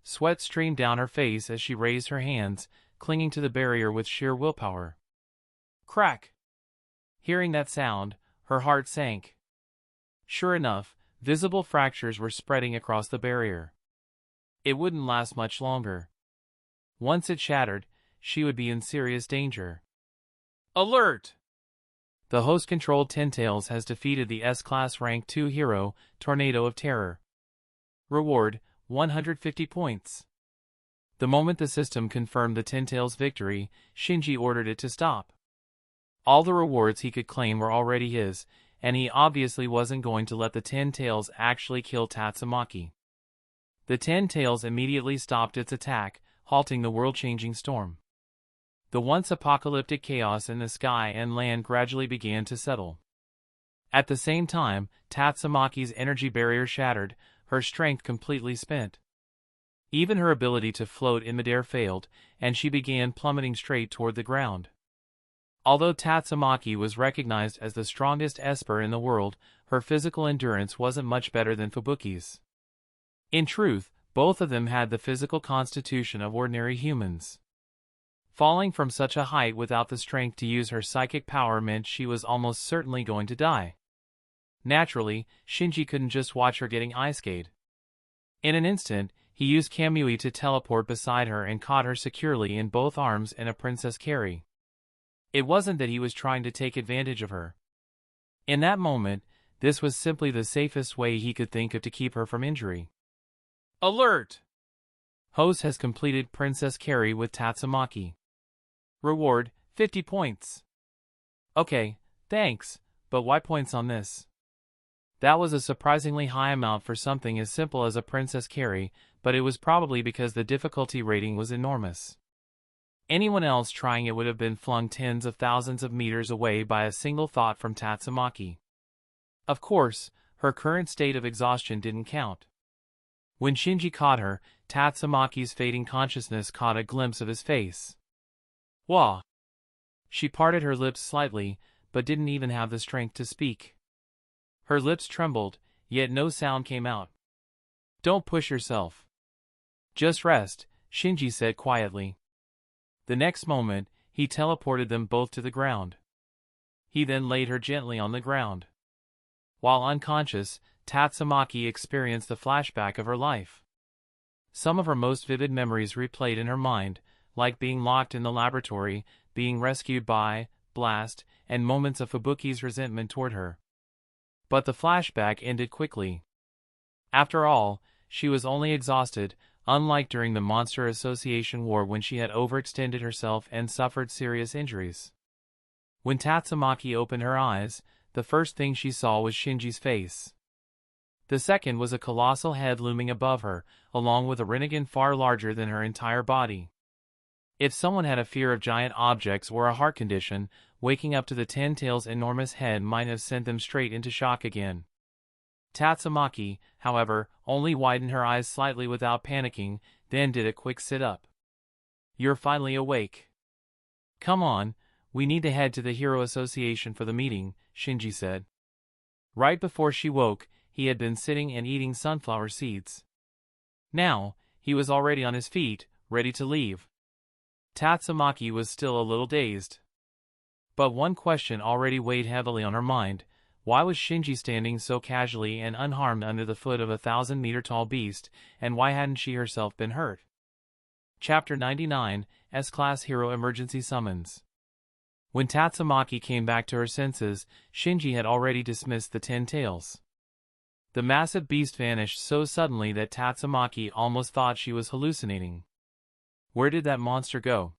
Sweat streamed down her face as she raised her hands, clinging to the barrier with sheer willpower. Crack! Hearing that sound, her heart sank. Sure enough, visible fractures were spreading across the barrier. It wouldn't last much longer. Once it shattered, she would be in serious danger. Alert! The host-controlled Ten Tails has defeated the S-Class Rank 2 hero, Tornado of Terror. Reward, 150 points. The moment the system confirmed the Ten Tails' victory, Shinji ordered it to stop. All the rewards he could claim were already his, and he obviously wasn't going to let the Ten Tails actually kill Tatsumaki. The Ten Tails immediately stopped its attack, halting the world-changing storm. The once apocalyptic chaos in the sky and land gradually began to settle. At the same time, Tatsumaki's energy barrier shattered, her strength completely spent. Even her ability to float in midair failed, and she began plummeting straight toward the ground. Although Tatsumaki was recognized as the strongest Esper in the world, her physical endurance wasn't much better than Fubuki's. In truth, both of them had the physical constitution of ordinary humans. Falling from such a height without the strength to use her psychic power meant she was almost certainly going to die. Naturally, Shinji couldn't just watch her getting ice-skate. In an instant, he used Kamui to teleport beside her and caught her securely in both arms in a princess carry. It wasn't that he was trying to take advantage of her. In that moment, this was simply the safest way he could think of to keep her from injury. Alert! Host has completed Princess Carry with Tatsumaki. Reward, 50 points. Okay, thanks, but why points on this? That was a surprisingly high amount for something as simple as a Princess Carry, but it was probably because the difficulty rating was enormous. Anyone else trying it would have been flung tens of thousands of meters away by a single thought from Tatsumaki. Of course, her current state of exhaustion didn't count. When Shinji caught her, Tatsumaki's fading consciousness caught a glimpse of his face. Wah! She parted her lips slightly, but didn't even have the strength to speak. Her lips trembled, yet no sound came out. Don't push yourself. Just rest, Shinji said quietly. The next moment, he teleported them both to the ground. He then laid her gently on the ground. While unconscious, Tatsumaki experienced the flashback of her life. Some of her most vivid memories replayed in her mind, like being locked in the laboratory, being rescued by Blast, and moments of Fubuki's resentment toward her. But the flashback ended quickly. After all, she was only exhausted, unlike during the Monster Association War when she had overextended herself and suffered serious injuries. When Tatsumaki opened her eyes, the first thing she saw was Shinji's face. The second was a colossal head looming above her, along with a Rinnegan far larger than her entire body. If someone had a fear of giant objects or a heart condition, waking up to the Ten Tails' enormous head might have sent them straight into shock again. Tatsumaki, however, only widened her eyes slightly without panicking, then did a quick sit-up. "You're finally awake. Come on, we need to head to the Hero Association for the meeting," Shinji said. Right before she woke, he had been sitting and eating sunflower seeds. Now, he was already on his feet, ready to leave. Tatsumaki was still a little dazed. But one question already weighed heavily on her mind: why was Shinji standing so casually and unharmed under the foot of a 1,000-meter-tall beast, and why hadn't she herself been hurt? Chapter 99, S-Class Hero Emergency Summons. When Tatsumaki came back to her senses, Shinji had already dismissed the Ten Tails. The massive beast vanished so suddenly that Tatsumaki almost thought she was hallucinating. Where did that monster go?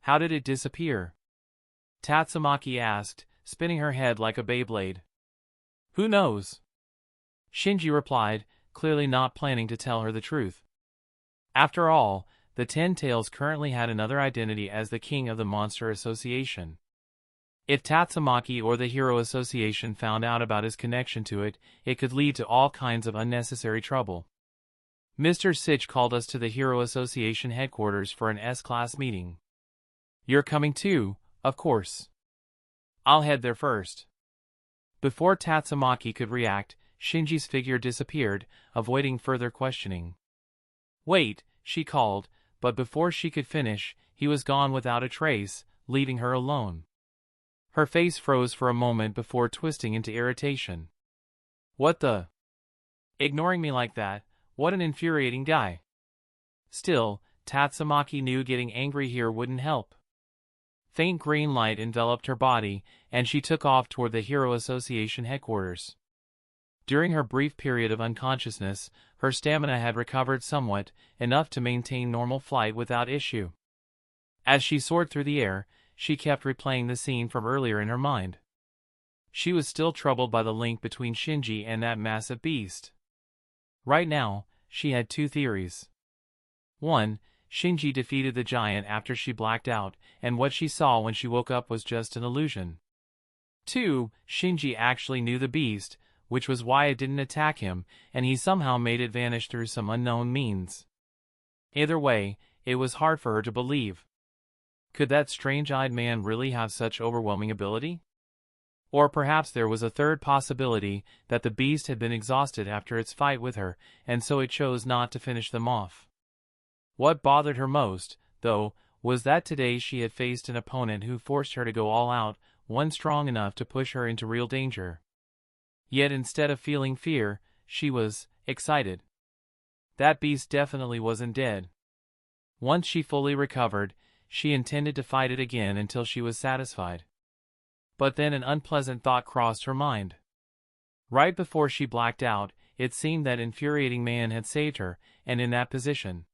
How did it disappear? Tatsumaki asked, spinning her head like a Beyblade. Who knows? Shinji replied, clearly not planning to tell her the truth. After all, the Ten Tails currently had another identity as the king of the Monster Association. If Tatsumaki or the Hero Association found out about his connection to it, it could lead to all kinds of unnecessary trouble. Mr. Sitch called us to the Hero Association headquarters for an S-Class meeting. You're coming too, of course. I'll head there first. Before Tatsumaki could react, Shinji's figure disappeared, avoiding further questioning. Wait, she called, but before she could finish, he was gone without a trace, leaving her alone. Her face froze for a moment before twisting into irritation. What the? Ignoring me like that? What an infuriating guy. Still, Tatsumaki knew getting angry here wouldn't help. Faint green light enveloped her body, and she took off toward the Hero Association headquarters. During her brief period of unconsciousness, her stamina had recovered somewhat, enough to maintain normal flight without issue. As she soared through the air, she kept replaying the scene from earlier in her mind. She was still troubled by the link between Shinji and that massive beast. Right now, she had two theories. 1. Shinji defeated the giant after she blacked out, and what she saw when she woke up was just an illusion. 2. Shinji actually knew the beast, which was why it didn't attack him, and he somehow made it vanish through some unknown means. Either way, it was hard for her to believe. Could that strange-eyed man really have such overwhelming ability? Or perhaps there was a third possibility, that the beast had been exhausted after its fight with her, and so it chose not to finish them off. What bothered her most, though, was that today she had faced an opponent who forced her to go all out, one strong enough to push her into real danger. Yet instead of feeling fear, she was excited. That beast definitely wasn't dead. Once she fully recovered, she intended to fight it again until she was satisfied. But then an unpleasant thought crossed her mind. Right before she blacked out, it seemed that infuriating man had saved her, and in that position.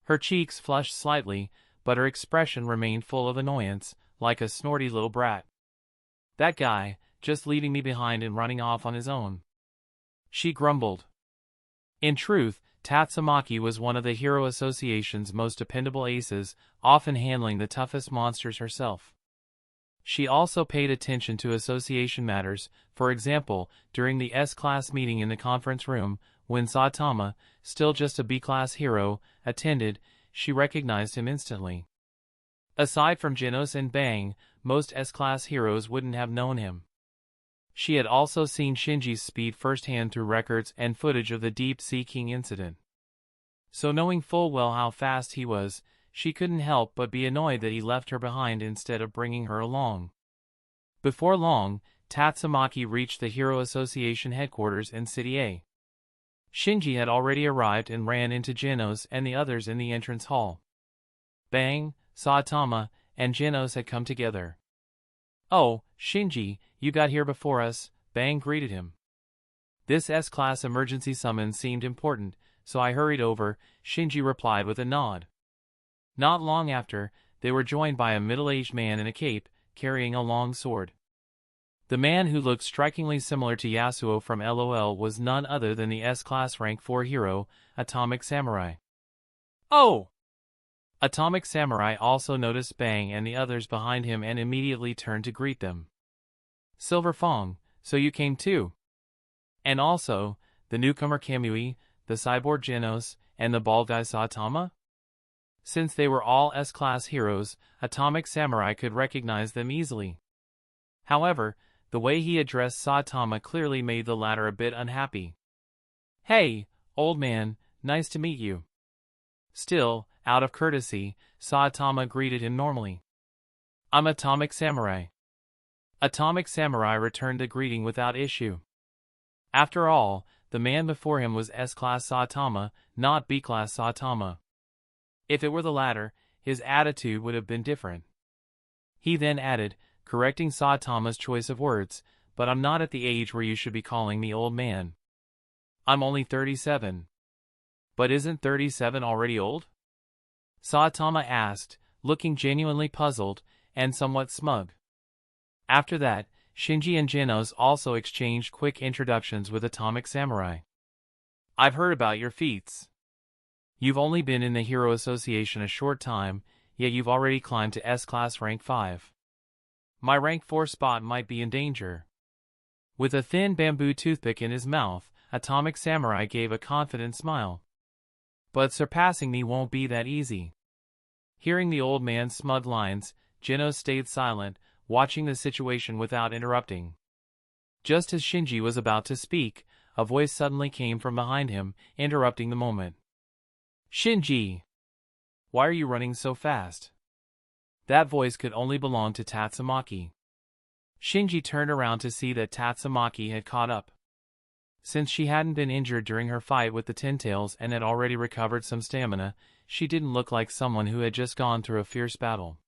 Her cheeks flushed slightly, but her expression remained full of annoyance, like a snorty little brat. That guy, just leaving me behind and running off on his own. She grumbled. In truth, Tatsumaki was one of the Hero Association's most dependable aces, often handling the toughest monsters herself. She also paid attention to association matters. For example, during the S-Class meeting in the conference room, when Saitama, still just a B-Class hero, attended, she recognized him instantly. Aside from Genos and Bang, most S-Class heroes wouldn't have known him. She had also seen Shinji's speed firsthand through records and footage of the Deep Sea King incident. So knowing full well how fast he was, she couldn't help but be annoyed that he left her behind instead of bringing her along. Before long, Tatsumaki reached the Hero Association headquarters in City A. Shinji had already arrived and ran into Genos and the others in the entrance hall. Bang, Saitama, and Genos had come together. "Oh, Shinji, you got here before us," Bang greeted him. "This S-Class emergency summons seemed important, so I hurried over," Shinji replied with a nod. Not long after, they were joined by a middle-aged man in a cape, carrying a long sword. The man who looked strikingly similar to Yasuo from LOL was none other than the S-Class Rank 4 hero, Atomic Samurai. Oh! Atomic Samurai also noticed Bang and the others behind him and immediately turned to greet them. Silver Fong, so you came too. And also, the newcomer Kamui, the cyborg Genos, and the bald guy Saitama? Since they were all S-Class heroes, Atomic Samurai could recognize them easily. However, the way he addressed Saitama clearly made the latter a bit unhappy. Hey, old man, nice to meet you. Still, out of courtesy, Saitama greeted him normally. I'm Atomic Samurai. Atomic Samurai returned the greeting without issue. After all, the man before him was S-Class Saitama, not B-Class Saitama. If it were the latter, his attitude would have been different. He then added, correcting Saitama's choice of words, but I'm not at the age where you should be calling me old man. I'm only 37. But isn't 37 already old? Saitama asked, looking genuinely puzzled, and somewhat smug. After that, Shinji and Genos also exchanged quick introductions with Atomic Samurai. I've heard about your feats. You've only been in the Hero Association a short time, yet you've already climbed to S-Class Rank 5. My Rank 4 spot might be in danger. With a thin bamboo toothpick in his mouth, Atomic Samurai gave a confident smile. But surpassing me won't be that easy. Hearing the old man's smug lines, Genos stayed silent, watching the situation without interrupting. Just as Shinji was about to speak, a voice suddenly came from behind him, interrupting the moment. Shinji! Why are you running so fast? That voice could only belong to Tatsumaki. Shinji turned around to see that Tatsumaki had caught up. Since she hadn't been injured during her fight with the Tintails and had already recovered some stamina, she didn't look like someone who had just gone through a fierce battle.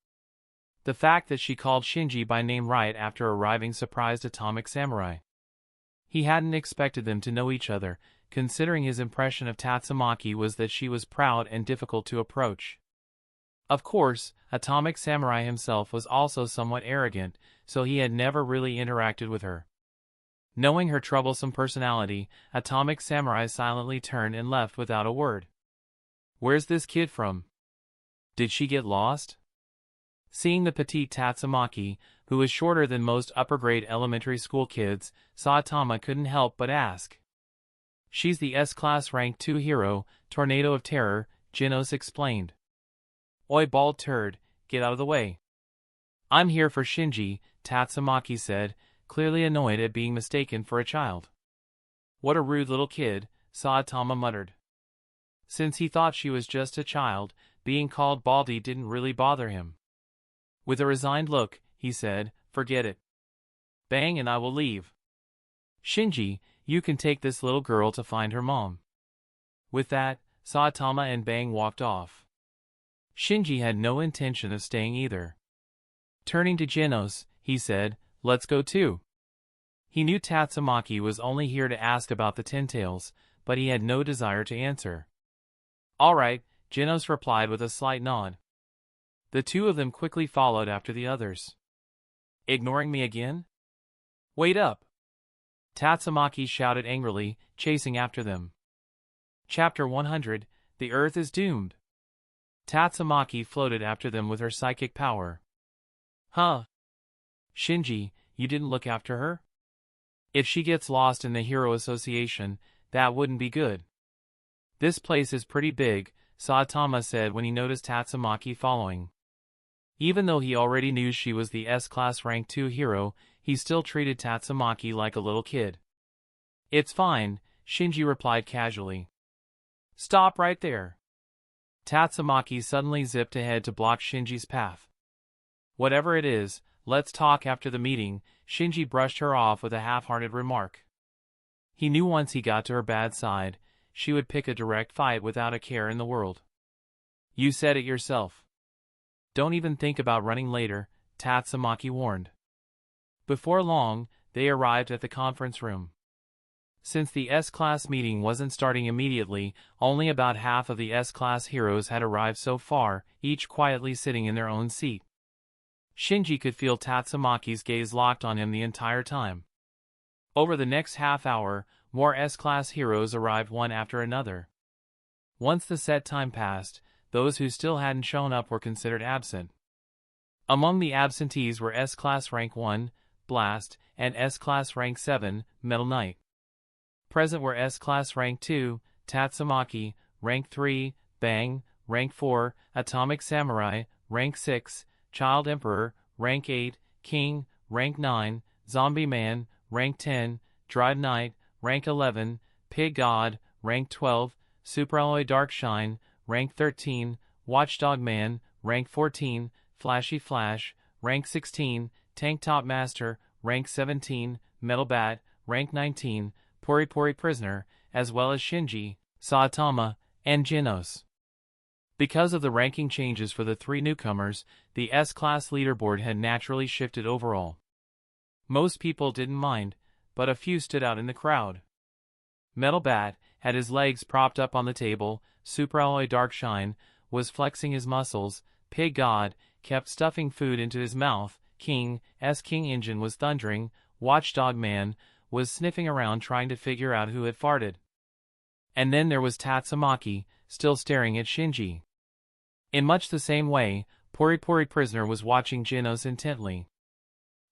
The fact that she called Shinji by name right after arriving surprised Atomic Samurai. He hadn't expected them to know each other, considering his impression of Tatsumaki was that she was proud and difficult to approach. Of course, Atomic Samurai himself was also somewhat arrogant, so he had never really interacted with her. Knowing her troublesome personality, Atomic Samurai silently turned and left without a word. Where's this kid from? Did she get lost? Seeing the petite Tatsumaki, who was shorter than most upper-grade elementary school kids, Saitama couldn't help but ask. She's the S-Class Rank 2 hero, Tornado of Terror, Genos explained. Oi bald turd, get out of the way. I'm here for Shinji, Tatsumaki said, clearly annoyed at being mistaken for a child. What a rude little kid, Saitama muttered. Since he thought she was just a child, being called Baldy didn't really bother him. With a resigned look, he said, forget it. Bang and I will leave. Shinji, you can take this little girl to find her mom. With that, Saitama and Bang walked off. Shinji had no intention of staying either. Turning to Genos, he said, let's go too. He knew Tatsumaki was only here to ask about the Tintails, but he had no desire to answer. All right, Genos replied with a slight nod. The two of them quickly followed after the others. Ignoring me again? Wait up! Tatsumaki shouted angrily, chasing after them. Chapter 100, The Earth is Doomed. Tatsumaki floated after them with her psychic power. Huh? Shinji, you didn't look after her? If she gets lost in the Hero Association, that wouldn't be good. This place is pretty big, Saitama said when he noticed Tatsumaki following. Even though he already knew she was the S-Class Rank 2 hero, he still treated Tatsumaki like a little kid. It's fine, Shinji replied casually. Stop right there. Tatsumaki suddenly zipped ahead to block Shinji's path. Whatever it is, let's talk after the meeting, Shinji brushed her off with a half-hearted remark. He knew once he got to her bad side, she would pick a direct fight without a care in the world. You said it yourself. Don't even think about running later, Tatsumaki warned. Before long, they arrived at the conference room. Since the S-Class meeting wasn't starting immediately, only about half of the S-Class heroes had arrived so far, each quietly sitting in their own seat. Shinji could feel Tatsumaki's gaze locked on him the entire time. Over the next half hour, more S-class heroes arrived one after another. Once the set time passed, those who still hadn't shown up were considered absent. Among the absentees were S-class rank 1, Blast, and S-class rank 7, Metal Knight. Present were S-class rank 2, Tatsumaki, rank 3, Bang, rank 4, Atomic Samurai, rank 6, Child Emperor, rank 8, King, rank 9, Zombie Man, rank 10, Dried Knight, rank 11, Pig God, rank 12, Superalloy Darkshine, rank 13, Watchdog Man, rank 14, Flashy Flash, rank 16, Tank Top Master, rank 17, Metal Bat, rank 19, Pori Pori Prisoner, as well as Shinji, Saitama, and Genos. Because of the ranking changes for the three newcomers, the S-class leaderboard had naturally shifted overall. Most people didn't mind, but a few stood out in the crowd. Metal Bat had his legs propped up on the table, Superalloy Darkshine was flexing his muscles, Pig God kept stuffing food into his mouth, King Engine was thundering, Watchdog Man was sniffing around trying to figure out who had farted. And then there was Tatsumaki, still staring at Shinji. In much the same way, Pori Pori Prisoner was watching Genos intently.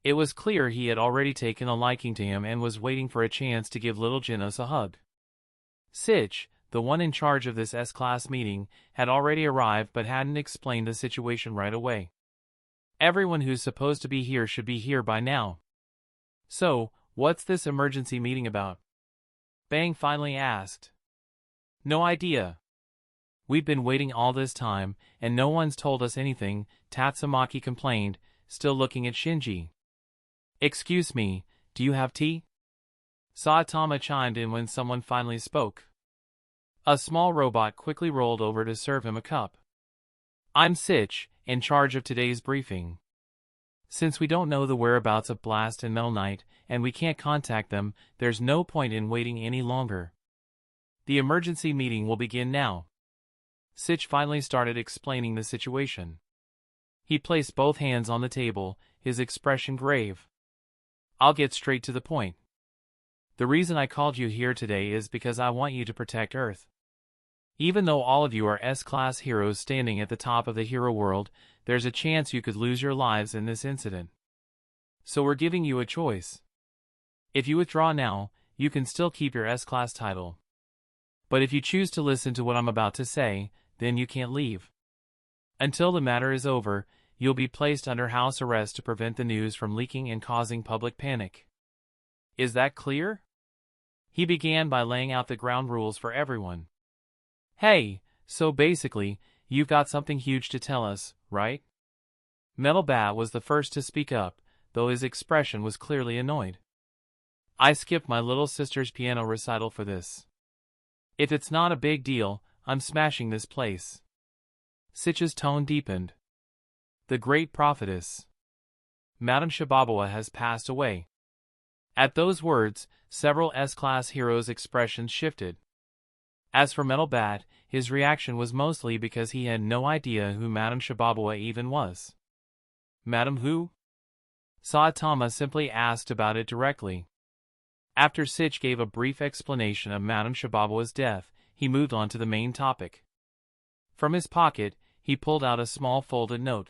It was clear he had already taken a liking to him and was waiting for a chance to give little Genos a hug. Sitch, the one in charge of this S-class meeting, had already arrived but hadn't explained the situation right away. Everyone who's supposed to be here should be here by now. So, what's this emergency meeting about? Bang finally asked. No idea. We've been waiting all this time, and no one's told us anything, Tatsumaki complained, still looking at Shinji. Excuse me, do you have tea? Saitama chimed in when someone finally spoke. A small robot quickly rolled over to serve him a cup. I'm Sitch, in charge of today's briefing. Since we don't know the whereabouts of Blast and Metal Knight, and we can't contact them, there's no point in waiting any longer. The emergency meeting will begin now. Sitch finally started explaining the situation. He placed both hands on the table, his expression grave. I'll get straight to the point. The reason I called you here today is because I want you to protect Earth. Even though all of you are S-class heroes standing at the top of the hero world, there's a chance you could lose your lives in this incident. So we're giving you a choice. If you withdraw now, you can still keep your S-class title. But if you choose to listen to what I'm about to say, then you can't leave. Until the matter is over, you'll be placed under house arrest to prevent the news from leaking and causing public panic. Is that clear? He began by laying out the ground rules for everyone. Hey, so basically, you've got something huge to tell us, right? Metal Bat was the first to speak up, though his expression was clearly annoyed. I skipped my little sister's piano recital for this. If it's not a big deal, I'm smashing this place. Sitch's tone deepened. The great prophetess, Madame Shibabawa, has passed away. At those words, several S-class heroes' expressions shifted. As for Metal Bat, his reaction was mostly because he had no idea who Madame Shibabawa even was. Madam who? Saitama simply asked about it directly. After Sitch gave a brief explanation of Madame Shibabawa's death, he moved on to the main topic. From his pocket, he pulled out a small folded note.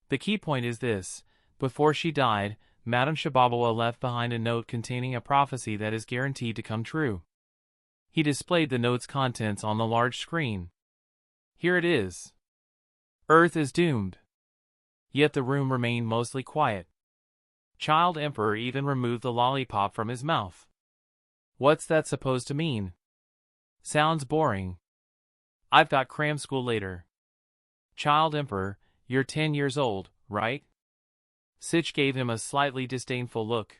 The key point is this: before she died, Madame Shibabawa left behind a note containing a prophecy that is guaranteed to come true. He displayed the note's contents on the large screen. Here it is. Earth is doomed. Yet the room remained mostly quiet. Child Emperor even removed the lollipop from his mouth. What's that supposed to mean? Sounds boring. I've got cram school later. Child Emperor, you're 10 years old, right? Sitch gave him a slightly disdainful look.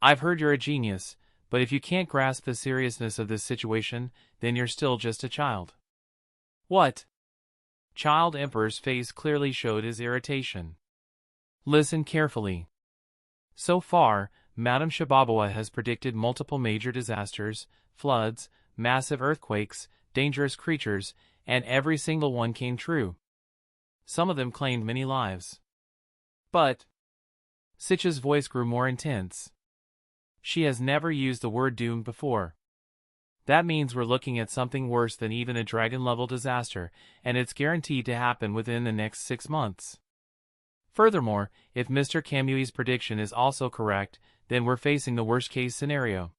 I've heard you're a genius, but if you can't grasp the seriousness of this situation, then you're still just a child. What? Child Emperor's face clearly showed his irritation. Listen carefully. So far, Madame Shibabawa has predicted multiple major disasters, floods, massive earthquakes, dangerous creatures, and every single one came true. Some of them claimed many lives. But Sitch's voice grew more intense. She has never used the word doomed before. That means we're looking at something worse than even a dragon-level disaster, and it's guaranteed to happen within the next 6 months. Furthermore, if Mr. Kamui's prediction is also correct, then we're facing the worst-case scenario.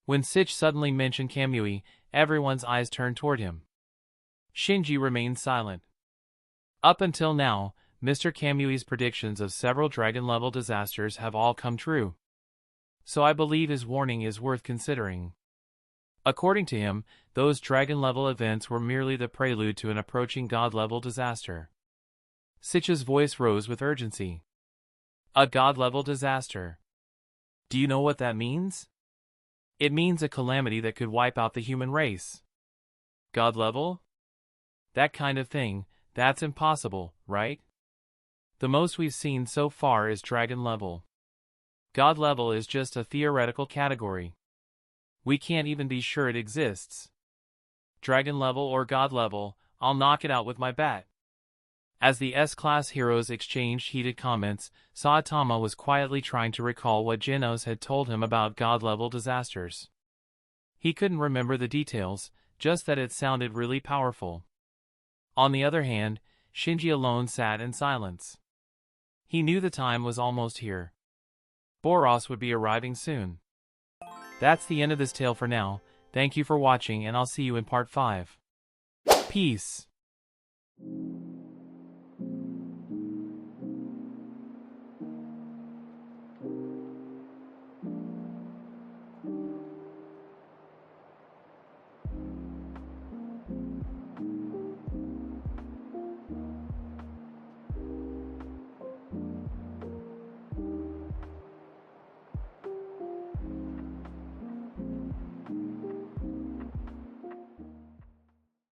When Sitch suddenly mentioned Kamui, everyone's eyes turned toward him. Shinji remained silent. Up until now, Mr. Kamui's predictions of several dragon-level disasters have all come true. So I believe his warning is worth considering. According to him, those dragon-level events were merely the prelude to an approaching god-level disaster. Sitch's voice rose with urgency. A god-level disaster. Do you know what that means? It means a calamity that could wipe out the human race. God-level? That kind of thing, that's impossible, right? The most we've seen so far is dragon-level. God-level is just a theoretical category. We can't even be sure it exists. Dragon-level or God-level, I'll knock it out with my bat. As the S-class heroes exchanged heated comments, Saitama was quietly trying to recall what Genos had told him about god-level disasters. He couldn't remember the details, just that it sounded really powerful. On the other hand, Shinji alone sat in silence. He knew the time was almost here. Boros would be arriving soon. That's the end of this tale for now. Thank you for watching, and I'll see you in part 5. Peace.